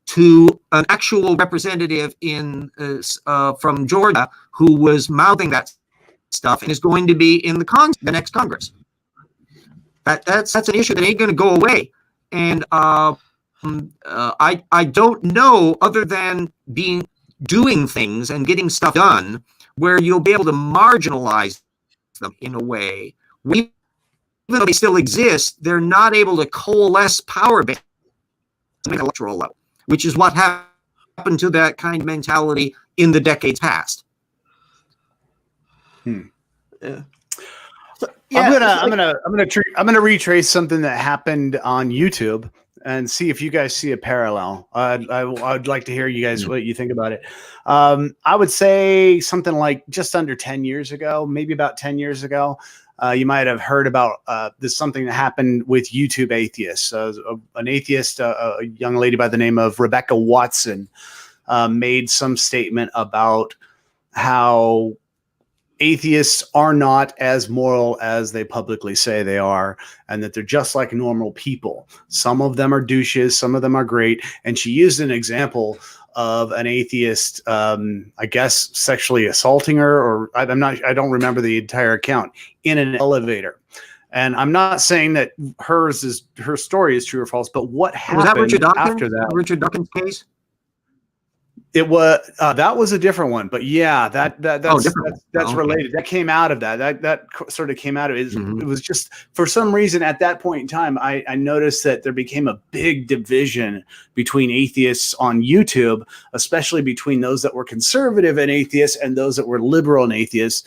to an actual representative from Georgia who was mouthing that stuff and is going to be in the next Congress? That's an issue that ain't going to go away. And I don't know, other than doing things and getting stuff done, where you'll be able to marginalize them in a way. Even though they still exist, they're not able to coalesce power base at an electoral level, which is what happened to that kind of mentality in the decades past. Yeah. I'm gonna retrace something that happened on YouTube and see if you guys see a parallel. I'd like to hear you guys what you think about it. I would say something like just under 10 years ago, maybe about 10 years ago, you might have heard about this something that happened with YouTube atheists. An atheist, a young lady by the name of Rebecca Watson, made some statement about how atheists are not as moral as they publicly say they are, and that they're just like normal people. Some of them are douches, some of them are great. And she used an example of an atheist, I guess, sexually assaulting her, or I don't remember the entire account, in an elevator. And I'm not saying that her story is true or false, but what Was that happened Richard Dawkins? after that? Richard Dawkins' case? It was that was a different one, but yeah, that's Okay. related. That came out of that sort of came out of it. Mhm. It was just for some reason at that point in time, I noticed that there became a big division between atheists on YouTube, especially between those that were conservative and atheists and those that were liberal and atheists.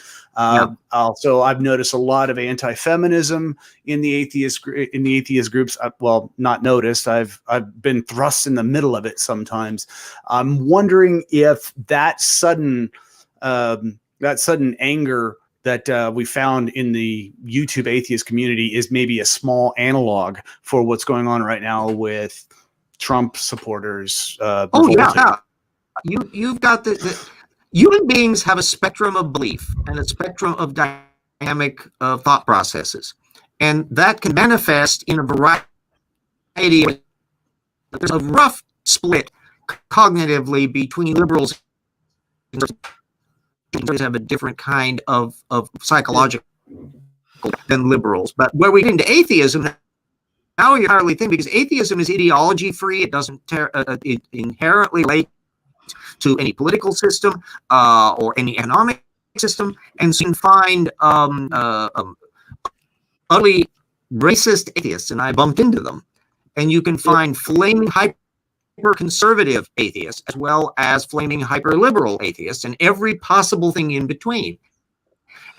Also, I've noticed a lot of anti-feminism in the atheist groups. Well, not noticed. I've been thrust in the middle of it sometimes. I'm wondering if that sudden anger that we found in the YouTube atheist community is maybe a small analog for what's going on right now with Trump supporters. You've got the human beings have a spectrum of belief and a spectrum of dynamic thought processes, and that can manifest in a variety of. There's a rough split cognitively between liberals and conservatives. Have a different kind of psychological than liberals, but where we get into atheism now, you're entirely thin because atheism is ideology free. It doesn't it inherently relate to any political system or any economic system, and so you can find utterly racist atheists, and I bumped into them, and you can find flaming hyper-conservative atheists as well as flaming hyper-liberal atheists and every possible thing in between.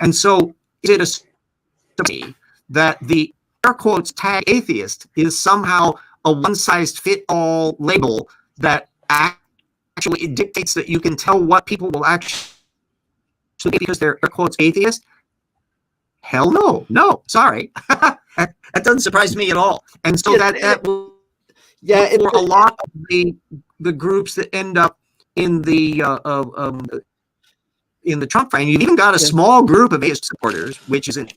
And so is it a me that the air quotes tag atheist is somehow a one-size-fit-all label that actually it dictates that you can tell what people will actually because they're air quotes atheist? Hell no, sorry. That doesn't surprise me at all. And so that will for a lot of the groups that end up in the Trump frame, you've even got a small group of atheist supporters, which is an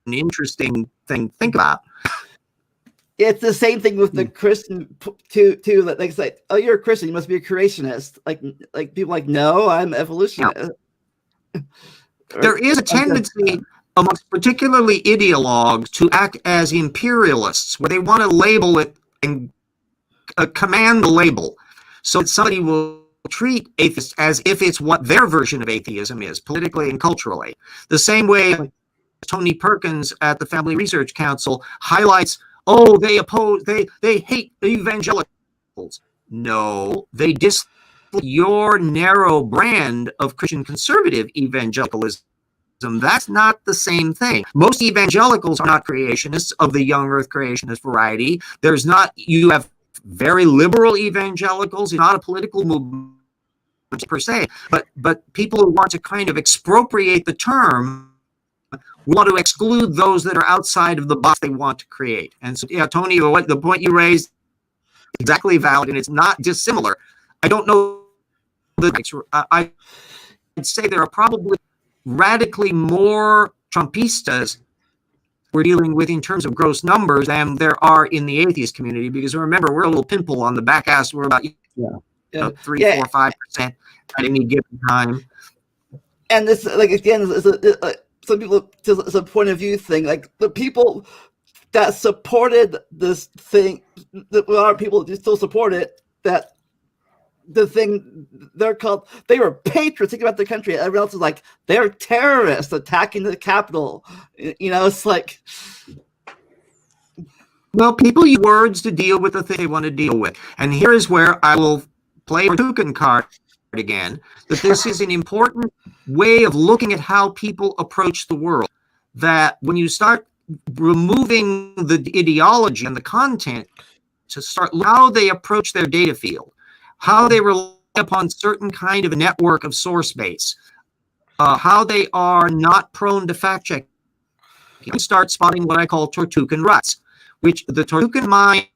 interesting thing to think about. It's the same thing with the Christian too. That they say, "Oh, you're a Christian. You must be a creationist." Like people like, "No, I'm evolutionist." Yeah. There is a tendency amongst particularly ideologues to act as imperialists, where they want to label it and command the label, so that somebody will treat atheists as if it's what their version of atheism is, politically and culturally. The same way Tony Perkins at the Family Research Council highlights, oh, they hate evangelicals. No, they dislike your narrow brand of Christian conservative evangelicalism. That's not the same thing. Most evangelicals are not creationists of the young earth creationist variety. You have very liberal evangelicals, not a political movement per se, but people who want to kind of expropriate the term want to exclude those that are outside of the box they want to create. And so, yeah, Tony, the point you raised is exactly valid, and it's not dissimilar. I don't know I'd say there are probably radically more Trumpistas we're dealing with in terms of gross numbers than there are in the atheist community, because remember, we're a little pimple on the back ass. We're about 3, 4, 5% at any given time. And this, like, again, some people, it's a point of view thing. Like the people that supported this thing, a lot of people still support it. That the thing they were patriots. Think about the country. Everyone else is like, they're terrorists attacking the Capitol. It's like, well, people use words to deal with the thing they want to deal with. And here is where I will play the token card again, that this is an important way of looking at how people approach the world. That when you start removing the ideology and the content, to start how they approach their data field, how they rely upon certain kind of a network of source base, how they are not prone to fact check. You start spotting what I call Tortukan ruts, which the Tortukan mind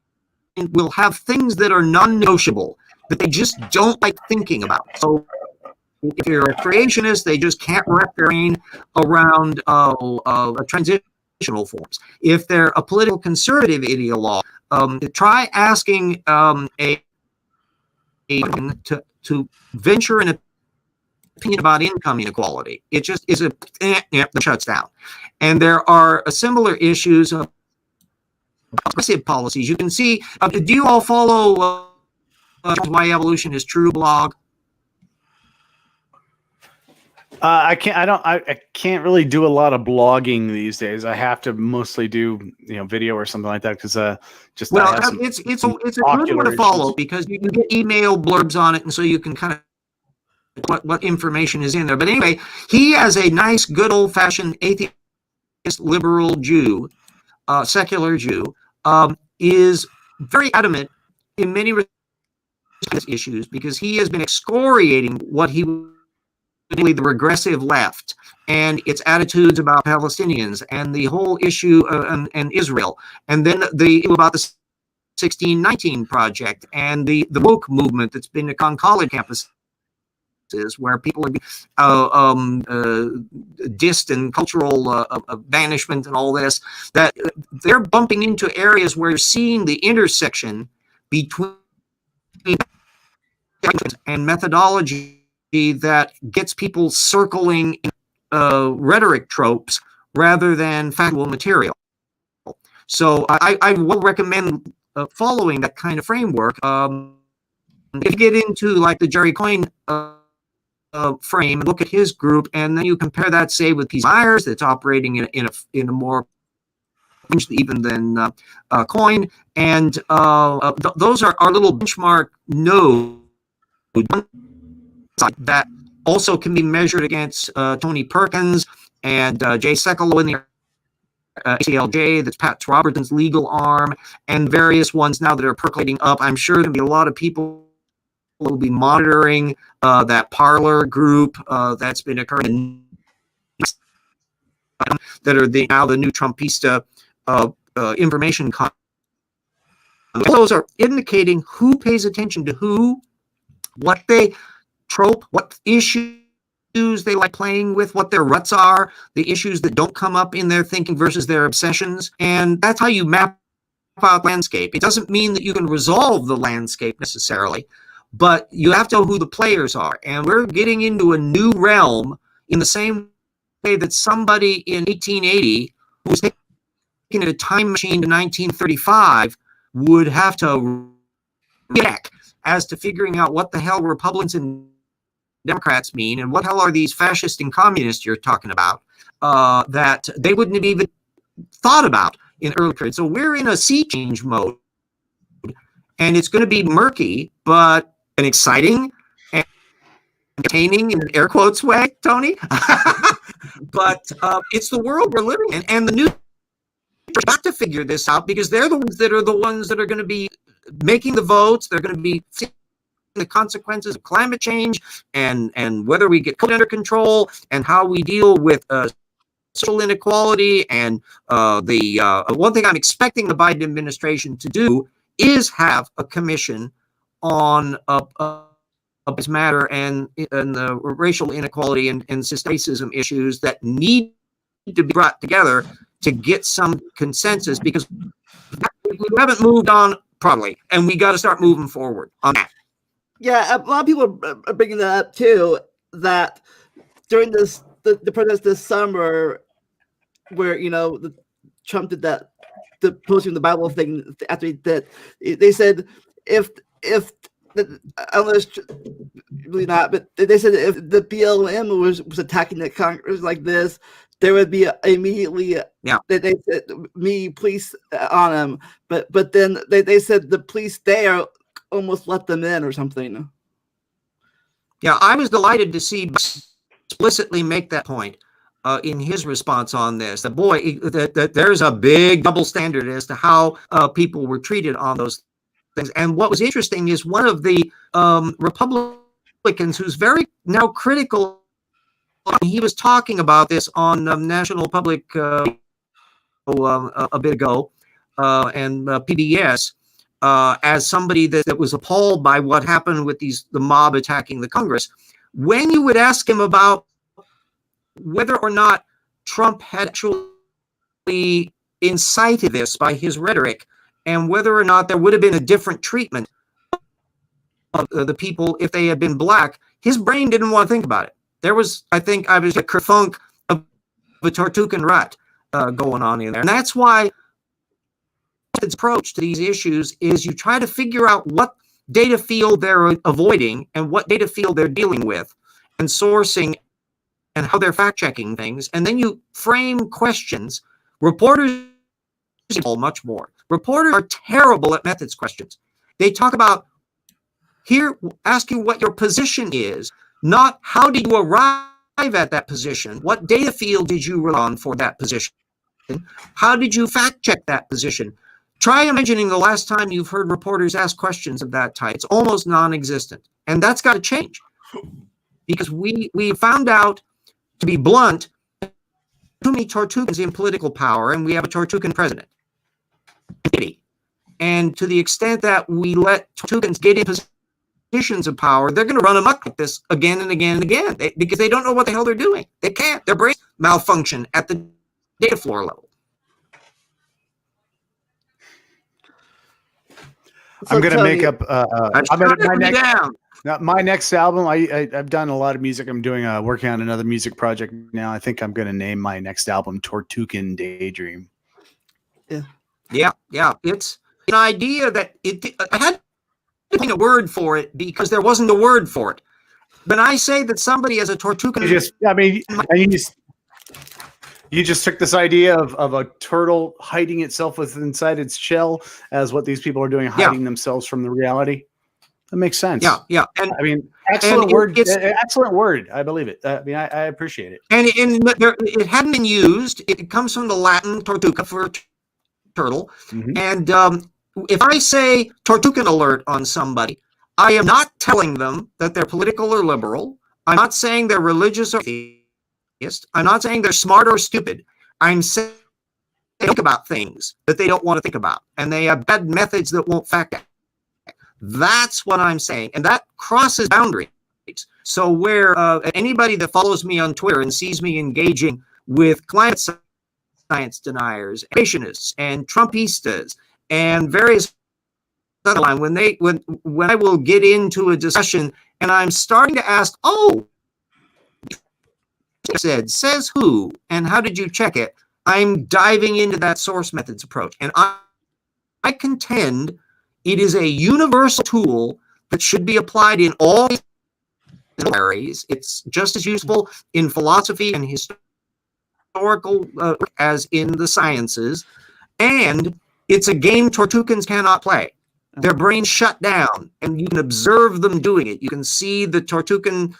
will have things that are non-negotiable, that they just don't like thinking about. So if you're a creationist, they just can't wrap their brain around transitional forms. If they're a political conservative ideologue, try asking to venture an opinion about income inequality. It just is that shuts down. And there are similar issues of aggressive policies. You can see, do you all follow Why Evolution is True blog? I can't. I can't really do a lot of blogging these days. I have to mostly do video or something like that because just well, I have some, it's a good ocular one to follow issues. because you can get email blurbs on it, and so you can kind of what information is in there. But anyway, he as a nice, good old-fashioned atheist, liberal Jew, secular Jew, is very adamant in many issues because he has been excoriating what he the regressive left and its attitudes about Palestinians and the whole issue and Israel, and then about the 1619 project and the woke movement that's been on college campuses where people are dissed and cultural banishment and all this, that they're bumping into areas where you're seeing the intersection between and methodology that gets people circling rhetoric tropes rather than factual material. So I will recommend following that kind of framework. If you get into like the Jerry Coyne frame, look at his group, and then you compare that, say, with P. Myers, that's operating in a more even than Coyne, and those are our little benchmark nodes that also can be measured against Tony Perkins and Jay Sekulow in the ACLJ, that's Pat Robertson's legal arm, and various ones now that are percolating up. I'm sure there'll be a lot of people who will be monitoring that Parler group that's been occurring that are now the new Trumpista information. Those are indicating who pays attention to who, what they trope, what issues they like playing with, what their ruts are, the issues that don't come up in their thinking versus their obsessions. And that's how you map out landscape. It doesn't mean that you can resolve the landscape necessarily, but you have to know who the players are. And we're getting into a new realm in the same way that somebody in 1880 who was taking a time machine to 1935 would have to react as to figuring out what the hell Republicans and Democrats mean and what the hell are these fascists and communists you're talking about that they wouldn't have even thought about in early periods. So we're in a sea change mode, and it's going to be murky, but an exciting and entertaining in an air quotes way, Tony. But it's the world we're living in, and the new got to figure this out because they're the ones that are going to be making the votes. They're going to be seeing the consequences of climate change and whether we get COVID under control and how we deal with social inequality. And the one thing I'm expecting the Biden administration to do is have a commission on this matter and the racial inequality and systemic racism issues that need to be brought together to get some consensus, because we haven't moved on properly, and we got to start moving forward on that. Yeah, a lot of people are bringing that up too, that during the protests this summer, where Trump did the posting the Bible thing after he did, they said if I don't know, it's really not, but they said if the BLM was attacking the Congress like this, there would be immediately they said me police on them, but then they said the police there almost let them in or something. Yeah, I was delighted to see explicitly make that point in his response on this. That there's a big double standard as to how people were treated on those things. And what was interesting is one of the Republicans who's very now critical. He was talking about this on National Public a bit ago and PBS as somebody that was appalled by what happened with the mob attacking the Congress. When you would ask him about whether or not Trump had actually incited this by his rhetoric and whether or not there would have been a different treatment of the people if they had been black, his brain didn't want to think about it. There was, I think, I was a kerfunk of a Tortugan rut. going on in there. And that's why its approach to these issues is you try to figure out what data field they're avoiding and what data field they're dealing with and sourcing and how they're fact-checking things. And then you frame questions. Reporters much more. Reporters are terrible at methods questions. They talk about ask you what your position is, not how did you arrive at that position? What data field did you rely on for that position? How did you fact check that position? Try imagining the last time you've heard reporters ask questions of that type. It's almost non-existent. And that's got to change. Because we found out, to be blunt, too many Tortukans in political power, and we have a Tortukan president. And to the extent that we let Tortukans get in positions of power, they're going to run amok with this again and again and again because they don't know what the hell they're doing. They can't. Their brains malfunction at the data floor level. I'm going to make up. My next album. I've done a lot of music. I'm doing working on another music project now. I think I'm going to name my next album "Tortukan Daydream." Yeah. It's an idea that I had to find a word for it because there wasn't a word for it. When I say that somebody has a Tortukan, you just took this idea of a turtle hiding itself inside its shell as what these people are doing, hiding themselves from the reality. That makes sense. Yeah. And I mean, excellent word. Excellent word. I believe it. I mean, I appreciate it. And it hadn't been used. It comes from the Latin tortuga for turtle. Mm-hmm. And if I say Tortukan alert on somebody, I am not telling them that they're political or liberal. I'm not saying they're religious or atheist. I'm not saying they're smart or stupid. I'm saying they think about things that they don't want to think about, and they have bad methods that won't fact check. That's what I'm saying, and that crosses boundaries. So where anybody that follows me on Twitter and sees me engaging with climate science deniers, creationists, and Trumpistas, and various other line, when I will get into a discussion and I'm starting to ask, says who, and how did you check it? I'm diving into that source methods approach, and I contend it is a universal tool that should be applied in all areas. It's just as useful in philosophy and historical as in the sciences, and it's a game Tortukans cannot play. Their brains shut down, and you can observe them doing it. You can see the Tortukan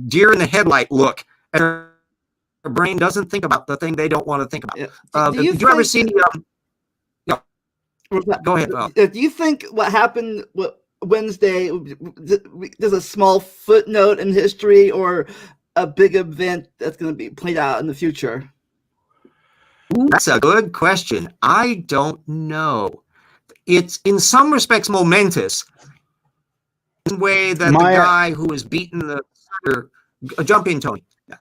deer in the headlight look, and their brain doesn't think about the thing they don't want to think about. Yeah. Did you ever see go ahead. Do you think what happened Wednesday, there's a small footnote in history or a big event that's going to be played out in the future? That's a good question. I don't know. It's in some respects momentous in the way that the guy who was beaten the jump in, Tony. Yeah.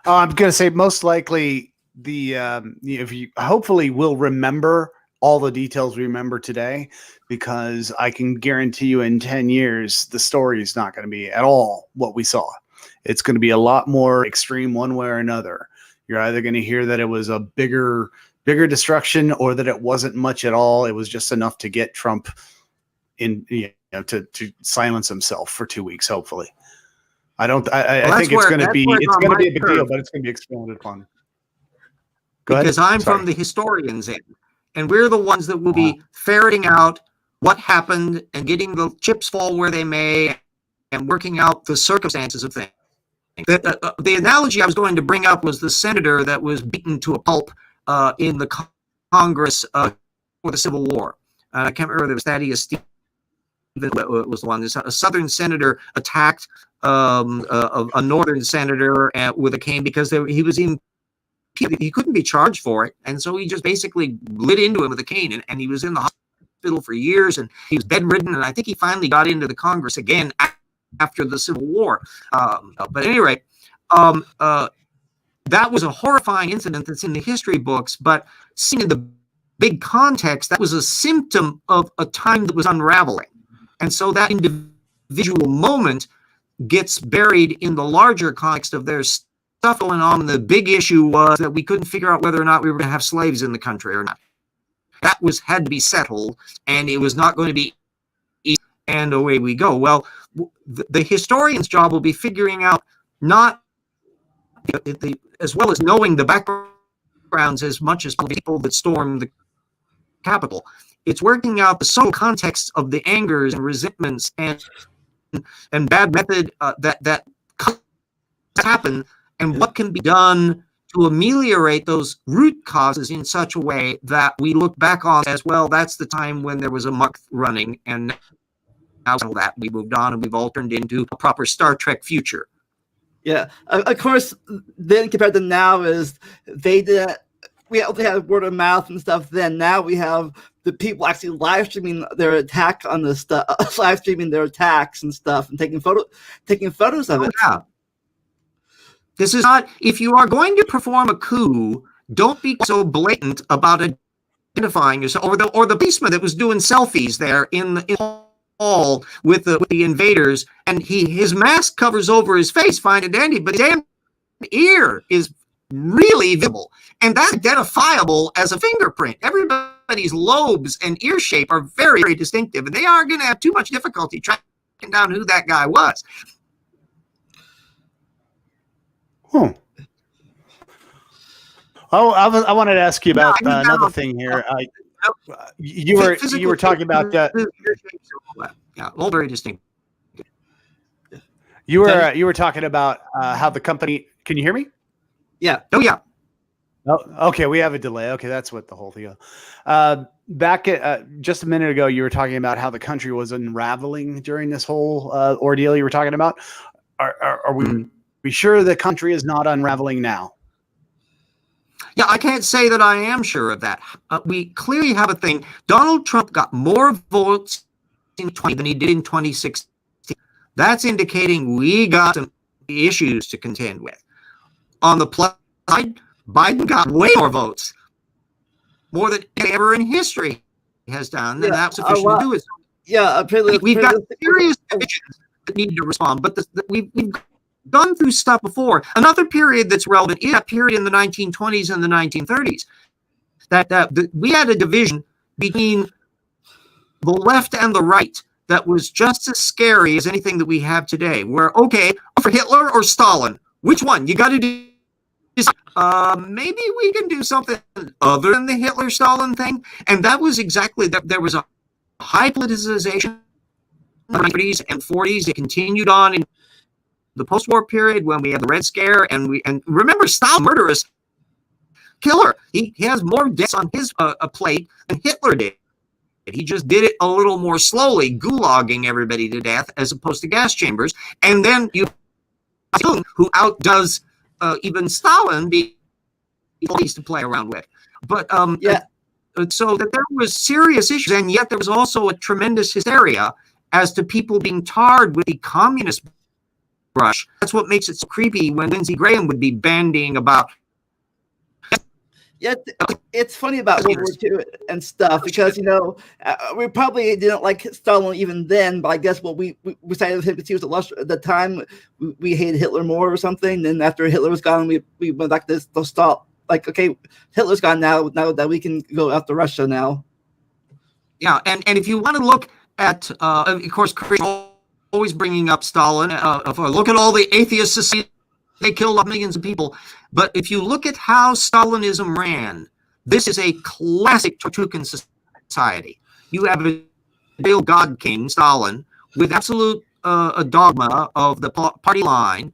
I'm going to say most likely if you hopefully will remember all the details we remember today, because I can guarantee you in 10 years, the story is not going to be at all what we saw. It's going to be a lot more extreme one way or another. You're either going to hear that it was a bigger destruction, or that it wasn't much at all. It was just enough to get Trump in, to silence himself for 2 weeks, hopefully. I think it's going to be a big deal, but it's going to be expounded upon. Because I'm from the historians' end. And we're the ones that will be ferreting out what happened and getting the chips fall where they may and working out the circumstances of things. The analogy I was going to bring up was the senator that was beaten to a pulp in the Congress for the Civil War. I can't remember if it was Thaddeus Stevens was the one. A Southern senator attacked a Northern senator with a cane because he couldn't be charged for it, and so he just basically lit into him with a cane, and he was in the hospital for years, and he was bedridden, and I think he finally got into the Congress again after the Civil War. But at any rate, that was a horrifying incident that's in the history books, but seen in the big context, that was a symptom of a time that was unraveling. And so that individual moment gets buried in the larger context of their stuff going on. The big issue was that we couldn't figure out whether or not we were going to have slaves in the country or not. That had to be settled, and it was not going to be easy, and away we go. Well, the historian's job will be figuring out not as well as knowing the backgrounds as much as the people that stormed the Capitol. It's working out the social context of the angers and resentments and bad method that happen, and what can be done to ameliorate those root causes in such a way that we look back on as, well, that's the time when there was a muck running, and now that we moved on and we've all turned into a proper Star Trek future. Yeah, of course, then compared to now is we only had word of mouth and stuff then. Now we have the people actually live streaming their attack on the stuff, live streaming their attacks and stuff, and taking photos of it. Yeah. This is not, if you are going to perform a coup, don't be so blatant about identifying yourself, or the policeman that was doing selfies there in the hall with the invaders, and his mask covers over his face, fine and dandy, but his damn ear is really visible, and that's identifiable as a fingerprint. Everybody's lobes and ear shape are very, very distinctive, and they are going to have too much difficulty tracking down who that guy was. Oh, I wanted to ask you about another thing here. You were talking about yeah, all very distinct. You were talking about how the company. Can you hear me? Yeah. Oh yeah. Oh, okay. We have a delay. Okay, that's what the whole thing is. Back at just a minute ago, you were talking about how the country was unraveling during this whole ordeal you were talking about. Are we sure the country is not unraveling now? Yeah, I can't say that I am sure of that. We clearly have a thing. Donald Trump got more votes in 2020 than he did in 2016. That's indicating we got some issues to contend with. On the plus side, Biden got way more votes, more than ever in history has done, and that's sufficient to do it. Yeah, we've got serious divisions that need to respond, but we've gone through stuff before. Another period that's relevant is that period in the 1920s and the 1930s. That we had a division between the left and the right that was just as scary as anything that we have today. Where, okay, for Hitler or Stalin, which one? You got to do. Maybe we can do something other than the Hitler-Stalin thing. And that was exactly that. There was a high politicization in the 30s and 40s. It continued on in the post-war period when we had the Red Scare. And remember, Stalin, murderous killer. He has more deaths on his plate than Hitler did. He just did it a little more slowly, gulagging everybody to death as opposed to gas chambers. And then you have who outdoes even Stalin being to play around with. But so that there was serious issues, and yet there was also a tremendous hysteria as to people being tarred with the communist brush. That's what makes it so creepy when Lindsey Graham would be bandying about. Yeah, it's funny about World War II and stuff because, we probably didn't like Stalin even then, but I guess we decided him because he was at the time we hated Hitler more or something. Then after Hitler was gone, we went back to Stalin. Like, okay, Hitler's gone now that we can go after Russia now. Yeah, and if you want to look at, of course, always bringing up Stalin. Look at all the atheists. They killed millions of people. But if you look at how Stalinism ran, this is a classic Tortugan society. You have a real god king, Stalin, with absolute a dogma of the party line,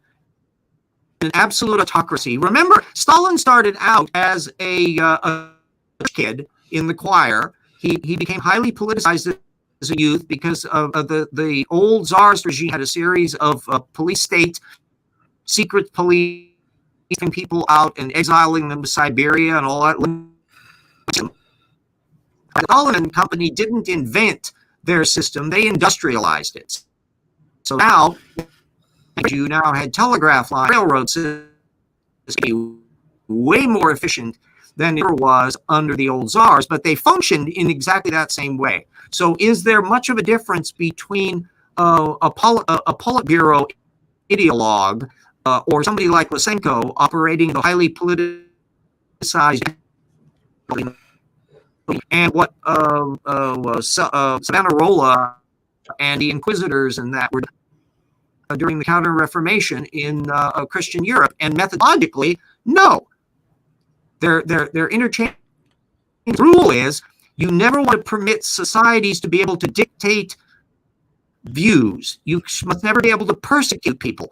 an absolute autocracy. Remember, Stalin started out as a kid in the choir. He became highly politicized as a youth because of the old Tsarist regime had a series of police state, secret police, people out and exiling them to Siberia and all that. Stalin and company didn't invent their system, they industrialized it. So now you had telegraph line, railroad system, way more efficient than it was under the old czars, but they functioned in exactly that same way. So is there much of a difference between a Politburo ideologue or somebody like Lysenko operating the highly politicized, and what Savonarola and the Inquisitors and that were during the Counter-Reformation in Christian Europe. And methodologically, no. They're interchangeable. The rule is you never want to permit societies to be able to dictate views. You must never be able to persecute people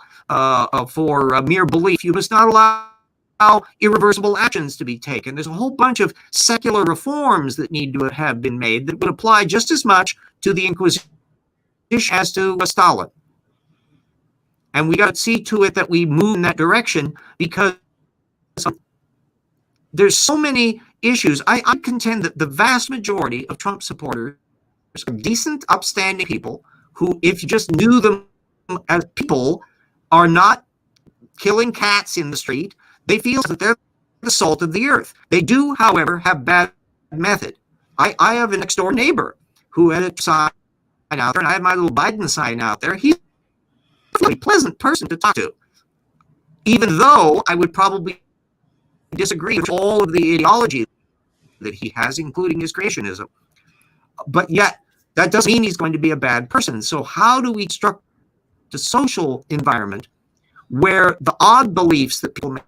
for mere belief. You must not allow irreversible actions to be taken. There's a whole bunch of secular reforms that need to have been made that would apply just as much to the Inquisition as to Stalin. And we got to see to it that we move in that direction, because there's so many issues. I contend that the vast majority of Trump supporters are decent, upstanding people who, if you just knew them as people, are not killing cats in the street. They feel that they're the salt of the earth. They do, however, have bad method. I have a next door neighbor who had a sign out there, and I have my little Biden sign out there. He's a really pleasant person to talk to, even though I would probably disagree with all of the ideology that he has, including his creationism. But yet, that doesn't mean he's going to be a bad person. So how do we construct a social environment where the odd beliefs that people may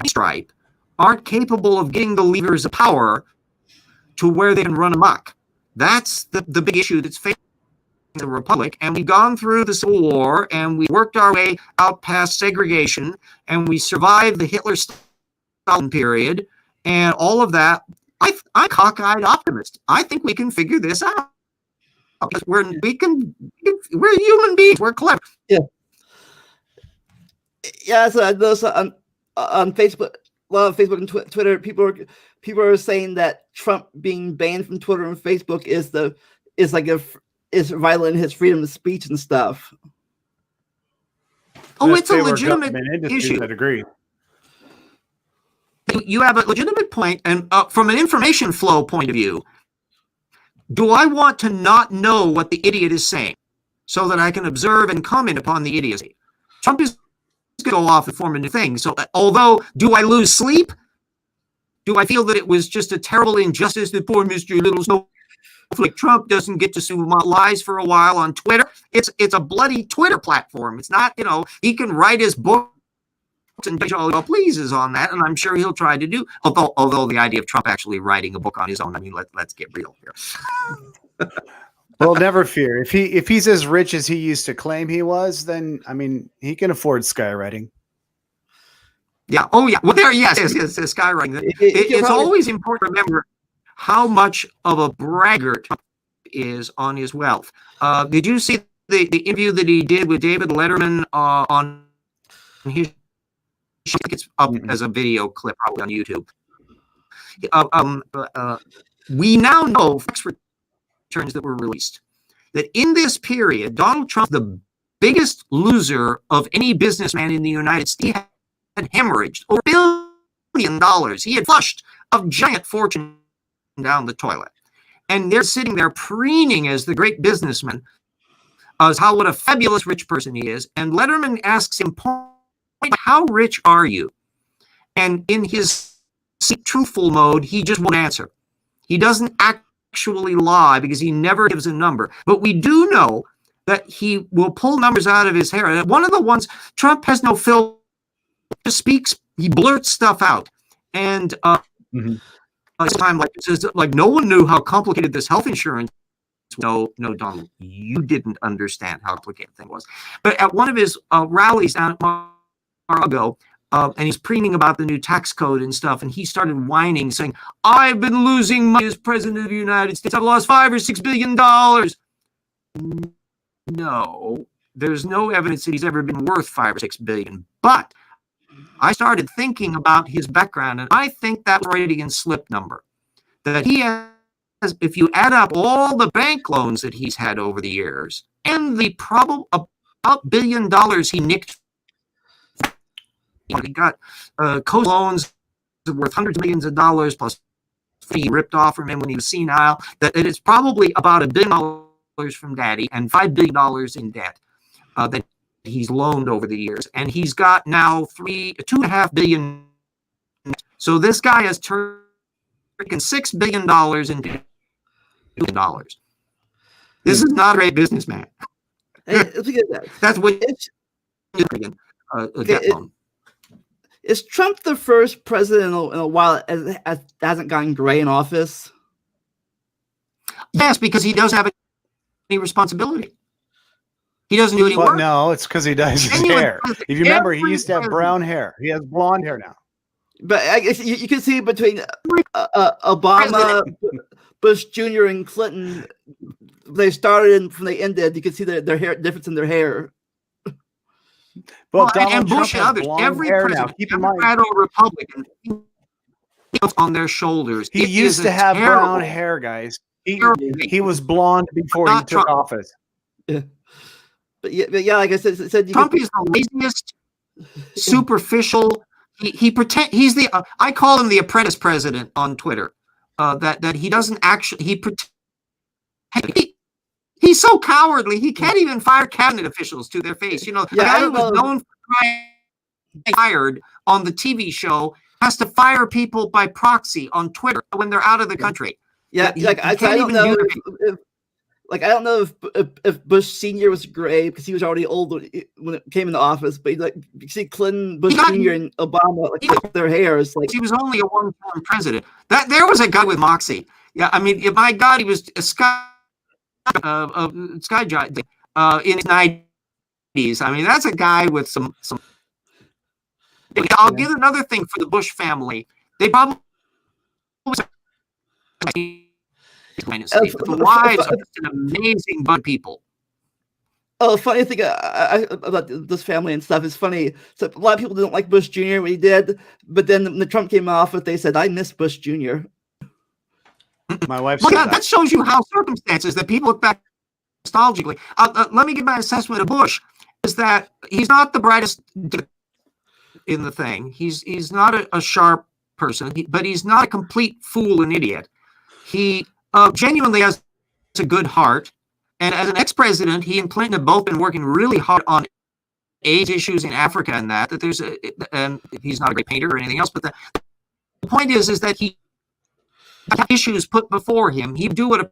stripe aren't capable of getting the levers of power to where they can run amok? That's the big issue that's facing the Republic. And we've gone through the Civil War, and we worked our way out past segregation, and we survived the Hitler-Stalin period, and all of that. I'm a cockeyed optimist. I think we can figure this out. Because we're human beings. We're clever. Yeah. Yeah. So those on Facebook, a lot of Facebook and Twitter, people are saying that Trump being banned from Twitter and Facebook is violating his freedom of speech and stuff. Oh, it's a legitimate issue. I'd agree. You have a legitimate point, and from an information flow point of view, do I want to not know what the idiot is saying so that I can observe and comment upon the idiocy? Trump is going to go off and form a new thing. So although, do I lose sleep? Do I feel that it was just a terrible injustice that poor Mr. Little Snowflake Trump doesn't get to sue lies for a while on Twitter? It's a bloody Twitter platform. It's not, he can write his book and all he pleases on that, and I'm sure he'll try to do. Although the idea of Trump actually writing a book on his own, I mean, let's get real here. Well, never fear. If he's as rich as he used to claim he was, then I mean, he can afford skywriting. Yeah. Oh, yeah. Well, yes, skywriting. It's always important to remember how much of a braggart Trump is on his wealth. Did you see the interview that he did with David Letterman on his? I think it's up as a video clip probably on YouTube. We now know from tax returns that were released that in this period, Donald Trump, the biggest loser of any businessman in the United States, had hemorrhaged over $1 billion. He had flushed a giant fortune down the toilet. And they're sitting there preening as the great businessman, as what a fabulous rich person he is. And Letterman asks him, how rich are you? And in his truthful mode, he just won't answer. He doesn't actually lie because he never gives a number. But we do know that he will pull numbers out of his hair. One of the ones, Trump has no filter, speaks, he blurts stuff out. And time like no one knew how complicated this health insurance. No, Donald, you didn't understand how complicated the thing was. But at one of his rallies down at ago, and he's preening about the new tax code and stuff, and he started whining, saying, "I've been losing money as president of the United States. I've lost $5 or $6 billion." No, there's no evidence that he's ever been worth $5 or $6 billion. But I started thinking about his background, and I think that Freudian slip number that he has. If you add up all the bank loans that he's had over the years and the probable about $1 billion he nicked. He got co-loans worth hundreds of millions of dollars plus he ripped off from him when he was senile. That it is probably about $1 billion from Daddy and $5 billion in debt that he's loaned over the years, and he's got now $2.5 billion. So this guy has taken $6 billion into $2 billion. This is not a great businessman. That's what is Trump the first president in a while that hasn't gotten gray in office? Yes, because he doesn't have any responsibility. He doesn't do any work. No, it's because he dyes his hair. If you remember, he used to have brown hair. He has blonde hair now. But I guess you can see between Obama, Bush Jr., and Clinton, they started and from they ended. You can see their hair difference in their hair. Well, and Bush and others, every president, Democrat or Republican, on their shoulders. He used to have brown hair, guys. He was blonde before he took office. Yeah. But yeah, like I said, Trump is the laziest, superficial. He pretend he's the. I call him the apprentice president on Twitter. That he doesn't actually. He's so cowardly. He can't even fire cabinet officials to their face. You know, the guy who was known for being fired on the TV show has to fire people by proxy on Twitter when they're out of the country. Yeah, I don't know. I don't know if Bush Senior was gray because he was already old when it came into office, but you see Clinton, Bush Senior, and Obama, their hair is like he was only a one-term president. There was a guy with moxie. Yeah, I mean, my God, he was a sky giant in his 90s. I mean, that's a guy with some. I'll give another thing for the Bush family. They probably. The wives are an amazing bunch of people. Oh, funny thing about this family and stuff is funny. So a lot of people didn't like Bush Jr. when he did, but then when the Trump came off, they said, "I miss Bush Jr." My wife. That shows you how circumstances that people look back nostalgically. Let me give my assessment of Bush: is that he's not the brightest in the thing. He's not a sharp person, but he's not a complete fool and idiot. He genuinely has a good heart. And as an ex-president, he and Clinton have both been working really hard on AIDS issues in Africa and that there's and he's not a great painter or anything else, but the point is that he had issues put before him. He'd do what a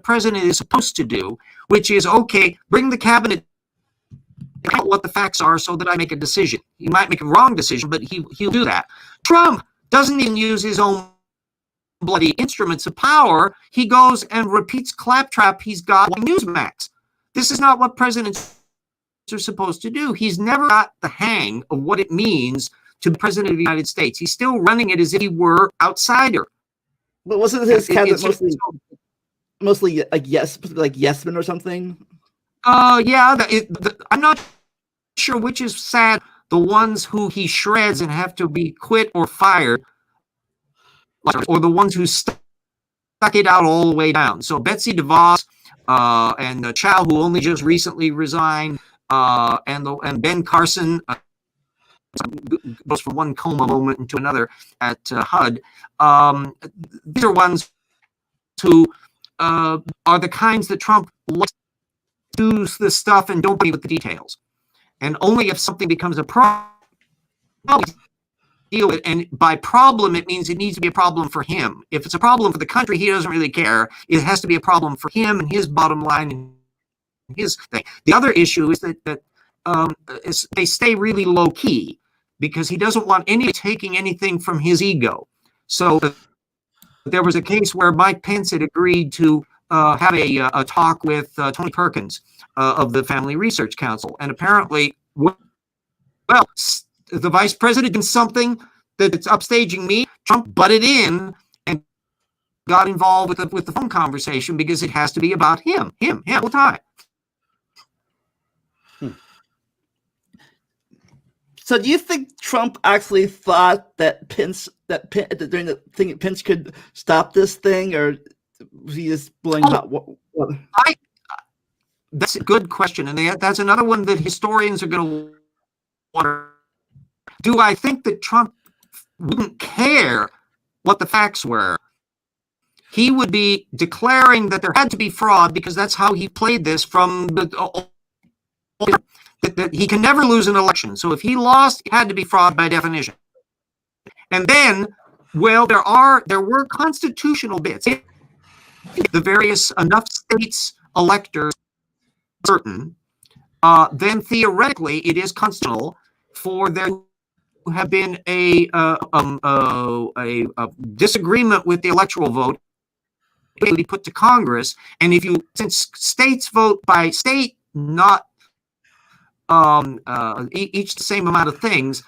president is supposed to do, which is, okay, bring the cabinet out what the facts are so that I make a decision. He might make a wrong decision, but he'll do that. Trump doesn't even use his own bloody instruments of power. He goes and repeats claptrap he's got on Newsmax. This is not what presidents are supposed to do. He's never got the hang of what it means to be president of the United States. He's still running it as if he were outsider. But wasn't his cabinet mostly like yes men or something? Yeah. I'm not sure which is sad. The ones who he shreds and have to be quit or fired, or the ones who stuck it out all the way down. So Betsy DeVos and Chow, who only just recently resigned, and Ben Carson goes from one coma moment into another at HUD. These are ones who are the kinds that Trump likes to do this stuff and don't believe with the details. And only if something becomes a problem, deal with it. And by problem, it means it needs to be a problem for him. If it's a problem for the country, he doesn't really care. It has to be a problem for him and his bottom line and his thing. The other issue is that they stay really low key because he doesn't want anybody taking anything from his ego. So there was a case where Mike Pence had agreed to have a talk with Tony Perkins of the Family Research Council. And apparently, the vice president did something that's upstaging me. Trump butted in and got involved with the phone conversation because it has to be about him all the time. So do you think Trump actually thought that during the thing Pence could stop this thing, or was he just blowing up? That's a good question, and that's another one that historians are going to wonder. Do I think that Trump wouldn't care what the facts were? He would be declaring that there had to be fraud because that's how he played this from the that he can never lose an election. So if he lost, it had to be fraud by definition. And then, well, there were constitutional bits. If the various enough states electors certain, then theoretically it is constitutional for there to have been a disagreement with the electoral vote be put to Congress. And since states vote by state, not each the same amount of things,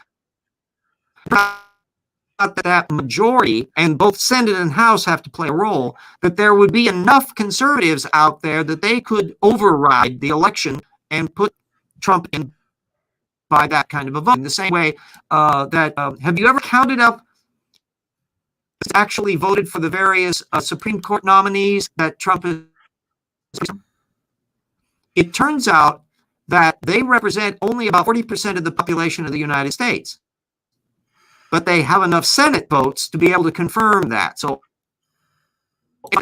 that majority, and both Senate and House have to play a role, that there would be enough conservatives out there that they could override the election and put Trump in by that kind of a vote. In the same way have you ever counted up actually voted for the various Supreme Court nominees that Trump is? It turns out that they represent only about 40% of the population of the United States. But they have enough Senate votes to be able to confirm that. So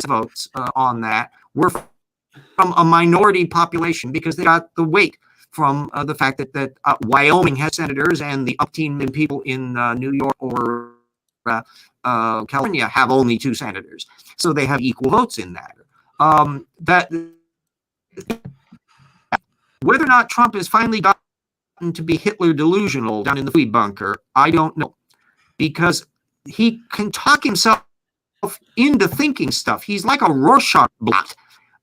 votes on that were from a minority population because they got the weight from the fact that Wyoming has senators and the upteen people in New York or California have only 2 senators. So they have equal votes in that. Whether or not Trump has finally gotten to be Hitler delusional down in the food bunker, I don't know. Because he can talk himself into thinking stuff. He's like a Rorschach blot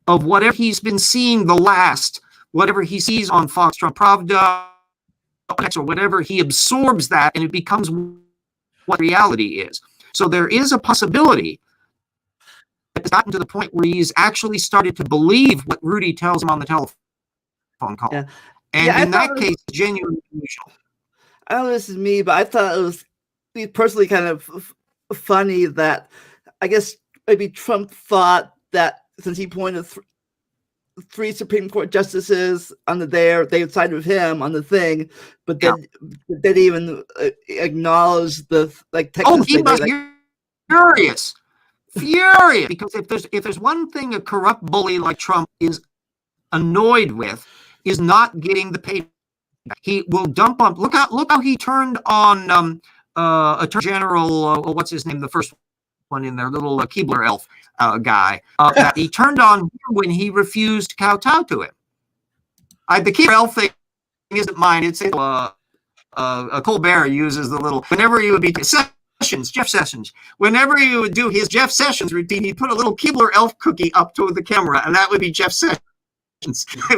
of whatever he's been seeing whatever he sees on Fox, Trump, Pravda, or whatever, he absorbs that and it becomes what reality is. So there is a possibility that it's gotten to the point where he's actually started to believe what Rudy tells him on the telephone call. Yeah. And in that case, genuinely delusional. I don't know if this is me, but I thought it was personally kind of funny that I guess maybe Trump thought that since he pointed 3 Supreme Court justices they sided with him on the thing, but then they didn't even acknowledge the Texas. Oh, he was furious, because if there's one thing a corrupt bully like Trump is annoyed with, is not getting the payback. He will dump on. Look how he turned on Attorney General, what's his name, the first one in there, little Keebler elf guy. That he turned on him when he refused to kowtow to him. The Keebler elf thing isn't mine. It's Colbert uses the little, whenever he would be Jeff Sessions, whenever he would do his Jeff Sessions routine, he'd put a little Keebler elf cookie up to the camera, and that would be Jeff Sessions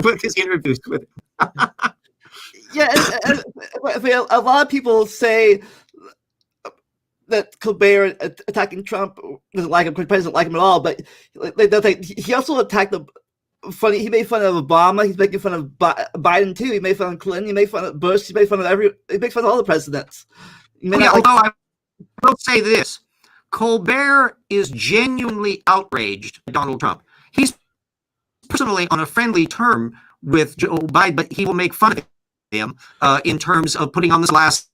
with his interviews with him. Yeah, and a lot of people say that Colbert attacking Trump doesn't like him, because the president doesn't like him at all. But he also attacked he made fun of Obama. He's making fun of Biden too. He made fun of Clinton. He made fun of Bush. He makes fun of all the presidents. Although I will say this, Colbert is genuinely outraged by Donald Trump. He's personally on a friendly term with Joe Biden, but he will make fun of him in terms of putting on the glasses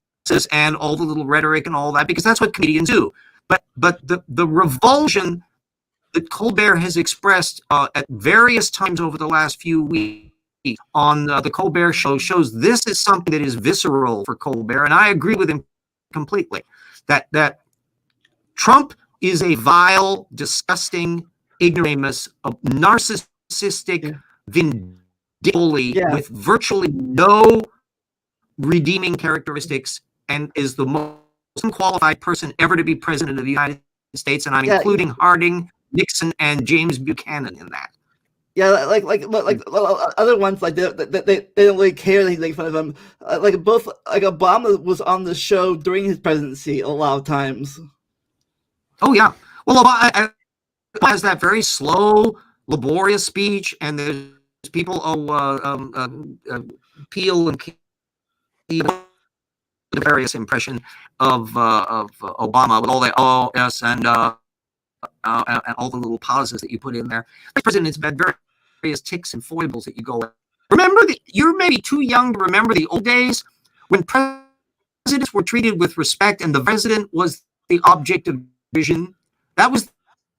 and all the little rhetoric and all that, because that's what comedians do. But the revulsion that Colbert has expressed at various times over the last few weeks on the Colbert Show shows this is something that is visceral for Colbert, and I agree with him completely. That Trump is a vile, disgusting, ignoramus, narcissistic, vindictive bully with virtually no redeeming characteristics, and is the most unqualified person ever to be president of the United States, and I'm including Harding, Nixon, and James Buchanan in that. Yeah, like other ones, like they don't really care that he make fun of him. Obama was on the show during his presidency a lot of times. Oh yeah, well, Obama has that very slow, laborious speech, and there's people Peel and the various impression of Obama with all the yes and all the little pauses that you put in there. The president's had various ticks and foibles that you go. Remember you're maybe too young to remember the old days when presidents were treated with respect and the president was the object of vision. That was the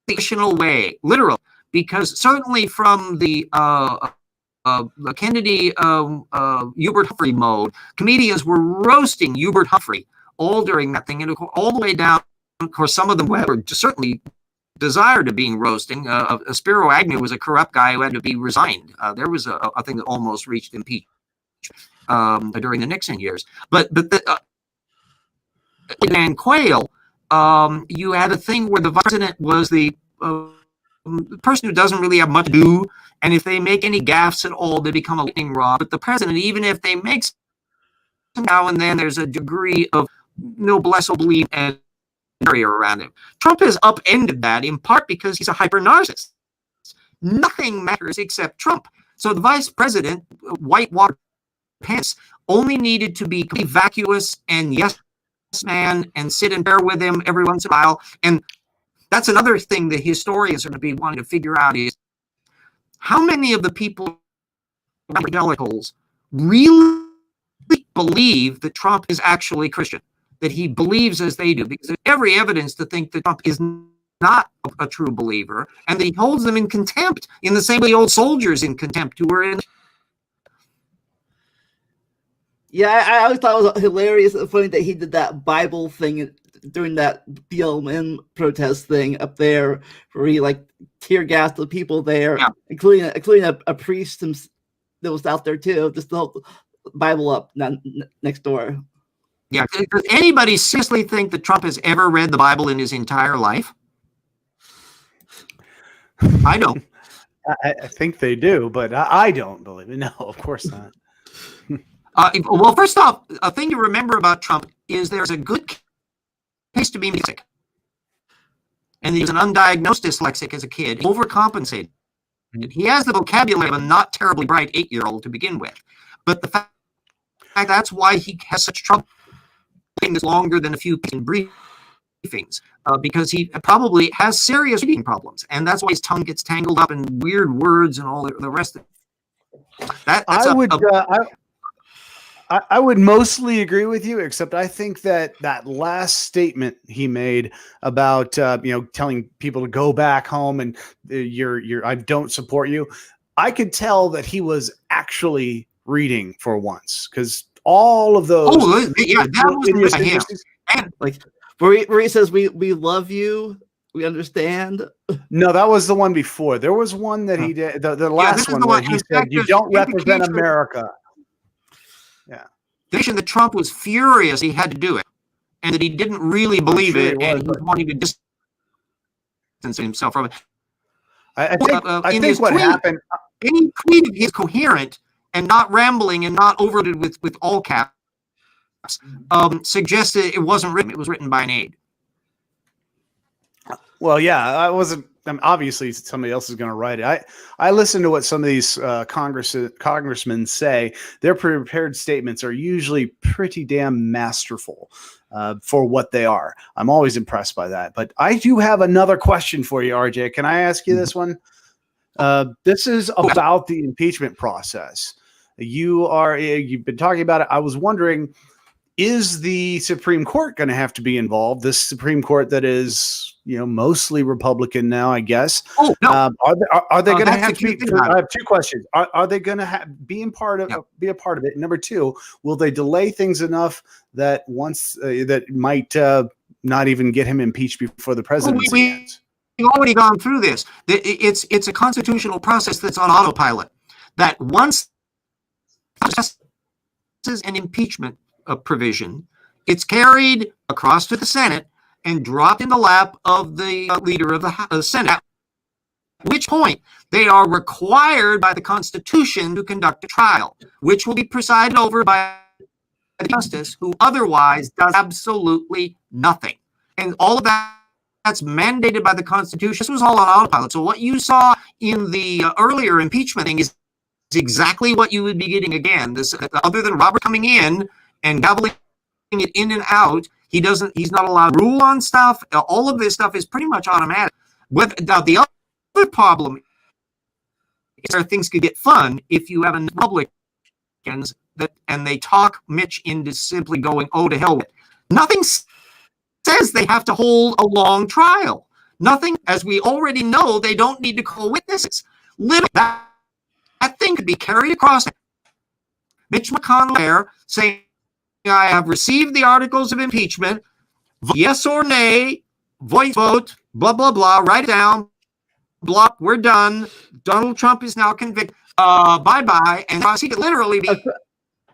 traditional way, literal, because certainly from the the Kennedy Hubert Humphrey mode, comedians were roasting Hubert Humphrey all during that thing, and all the way down. Of course, some of them were certainly desired to being roasting. Spiro Agnew was a corrupt guy who had to be resigned. There was a thing that almost reached impeachment during the Nixon years. But in Quayle, you had a thing where the vice president was the person who doesn't really have much to do, and if they make any gaffes at all, they become a lightning rod. But the president, even if they make some now and then, there's a degree of noblesse oblige and area around him. Trump has upended that in part because he's a hyper narcissist. Nothing matters except Trump. So the vice president, whitewater pants, only needed to be vacuous and yes man and sit and bear with him every once in a while. And that's another thing that historians are going to be wanting to figure out is how many of the people evangelicals really believe that Trump is actually Christian, that he believes as they do, because there's every evidence to think that Trump is not a true believer, and that he holds them in contempt in the same way old soldiers in contempt who were in. Yeah, I always thought it was hilarious and funny that he did that Bible thing during that BLM protest thing up there, where he like tear gassed the people there, yeah, including a priest that was out there too, just to hold the Bible up next door. Yeah, does anybody seriously think that Trump has ever read the Bible in his entire life? I don't. I think they do, but I don't believe it. No, of course not. Well, first off, a thing to remember about Trump is there's a good case to be dyslexic. And he was an undiagnosed dyslexic as a kid, overcompensated. He has the vocabulary of a not terribly bright 8-year-old to begin with. But the fact that's why he has such trouble things longer than a few briefings, because he probably has serious reading problems. And that's why his tongue gets tangled up in weird words and all the rest of it. I would mostly agree with you, except I think that last statement he made about telling people to go back home and I don't support you. I could tell that he was actually reading for once, because all of those. Oh yeah, that was him. And like where he says we love you, we understand. No, that was the one before. There was one that he did. The last one where he said you don't represent America. Yeah. That Trump was furious he had to do it, and that he didn't really believe it, and he was wanting to distance himself from it. I think what happened. Any tweet of his coherent and not rambling and not overloaded with all caps suggested it wasn't written. It was written by an aide. Well, yeah, I wasn't. Obviously, somebody else is going to write it. I listen to what some of these congressmen say. Their prepared statements are usually pretty damn masterful for what they are. I'm always impressed by that. But I do have another question for you, RJ. Can I ask you this one? This is about the impeachment process. You've been talking about it. I was wondering, is the Supreme Court going to have to be involved? This Supreme Court that is, mostly Republican now, I guess. Oh, no. Are they going to have to be? I have two questions. Are they going to be a part of it? Number two, will they delay things enough that that might not even get him impeached before the presidency ends? We've already gone through this. It's a constitutional process that's on autopilot. That once an impeachment provision, it's carried across to the Senate and dropped in the lap of the leader of the Senate, at which point they are required by the Constitution to conduct a trial, which will be presided over by the justice who otherwise does absolutely nothing. And all of that's mandated by the Constitution. This was all on autopilot. So what you saw in the earlier impeachment thing is exactly what you would be getting again. This, other than Robert coming in and gobbling it in and out, he's not allowed to rule on stuff. All of this stuff is pretty much automatic. Now, the other problem is that things could get fun if you have Republicans and they talk Mitch into simply going, oh, to hell with it. Nothing says they have to hold a long trial. Nothing, as we already know, they don't need to call witnesses. Limit that that thing could be carried across. Mitch McConnell there saying, I have received the articles of impeachment, yes or nay, voice vote, blah, blah, blah, write it down, blah, we're done. Donald Trump is now convicted. Bye-bye. And he could literally be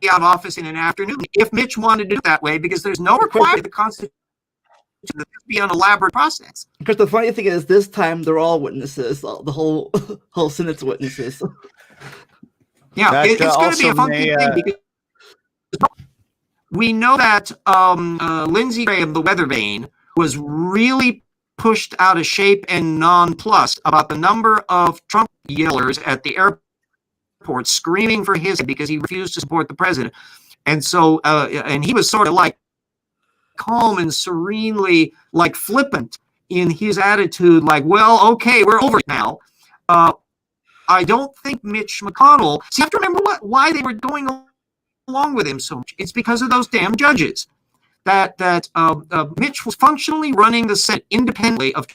out of office in an afternoon if Mitch wanted to do it that way, because there's no requirement in the Constitution that this be an elaborate process. Because the funny thing is, this time they're all witnesses. The whole Senate's witnesses. Yeah, it's going to be a funky thing because we know that Lindsey Graham, the weather vane, was really pushed out of shape and nonplussed about the number of Trump yellers at the airport screaming for his head because he refused to support the president. And so, and he was sort of like calm and serenely like flippant in his attitude, like, well, okay, we're over it now. I don't think Mitch McConnell, see, you have to remember why they were going along with him so much. It's because of those damn judges. That Mitch was functionally running the Senate independently of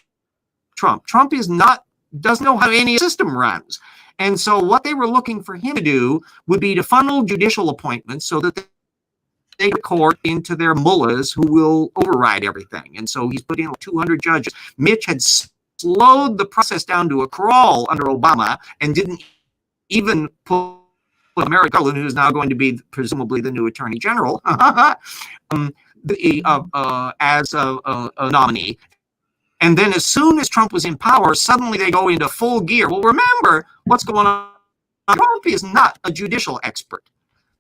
Trump. Trump doesn't know how any system runs. And so what they were looking for him to do would be to funnel judicial appointments so that they court into their mullahs who will override everything. And so he's put in 200 judges. Mitch had slowed the process down to a crawl under Obama and didn't even put Merrick Garland, who is now going to be presumably the new attorney general, as a nominee. And then as soon as Trump was in power, suddenly they go into full gear. Well, remember what's going on. Trump is not a judicial expert.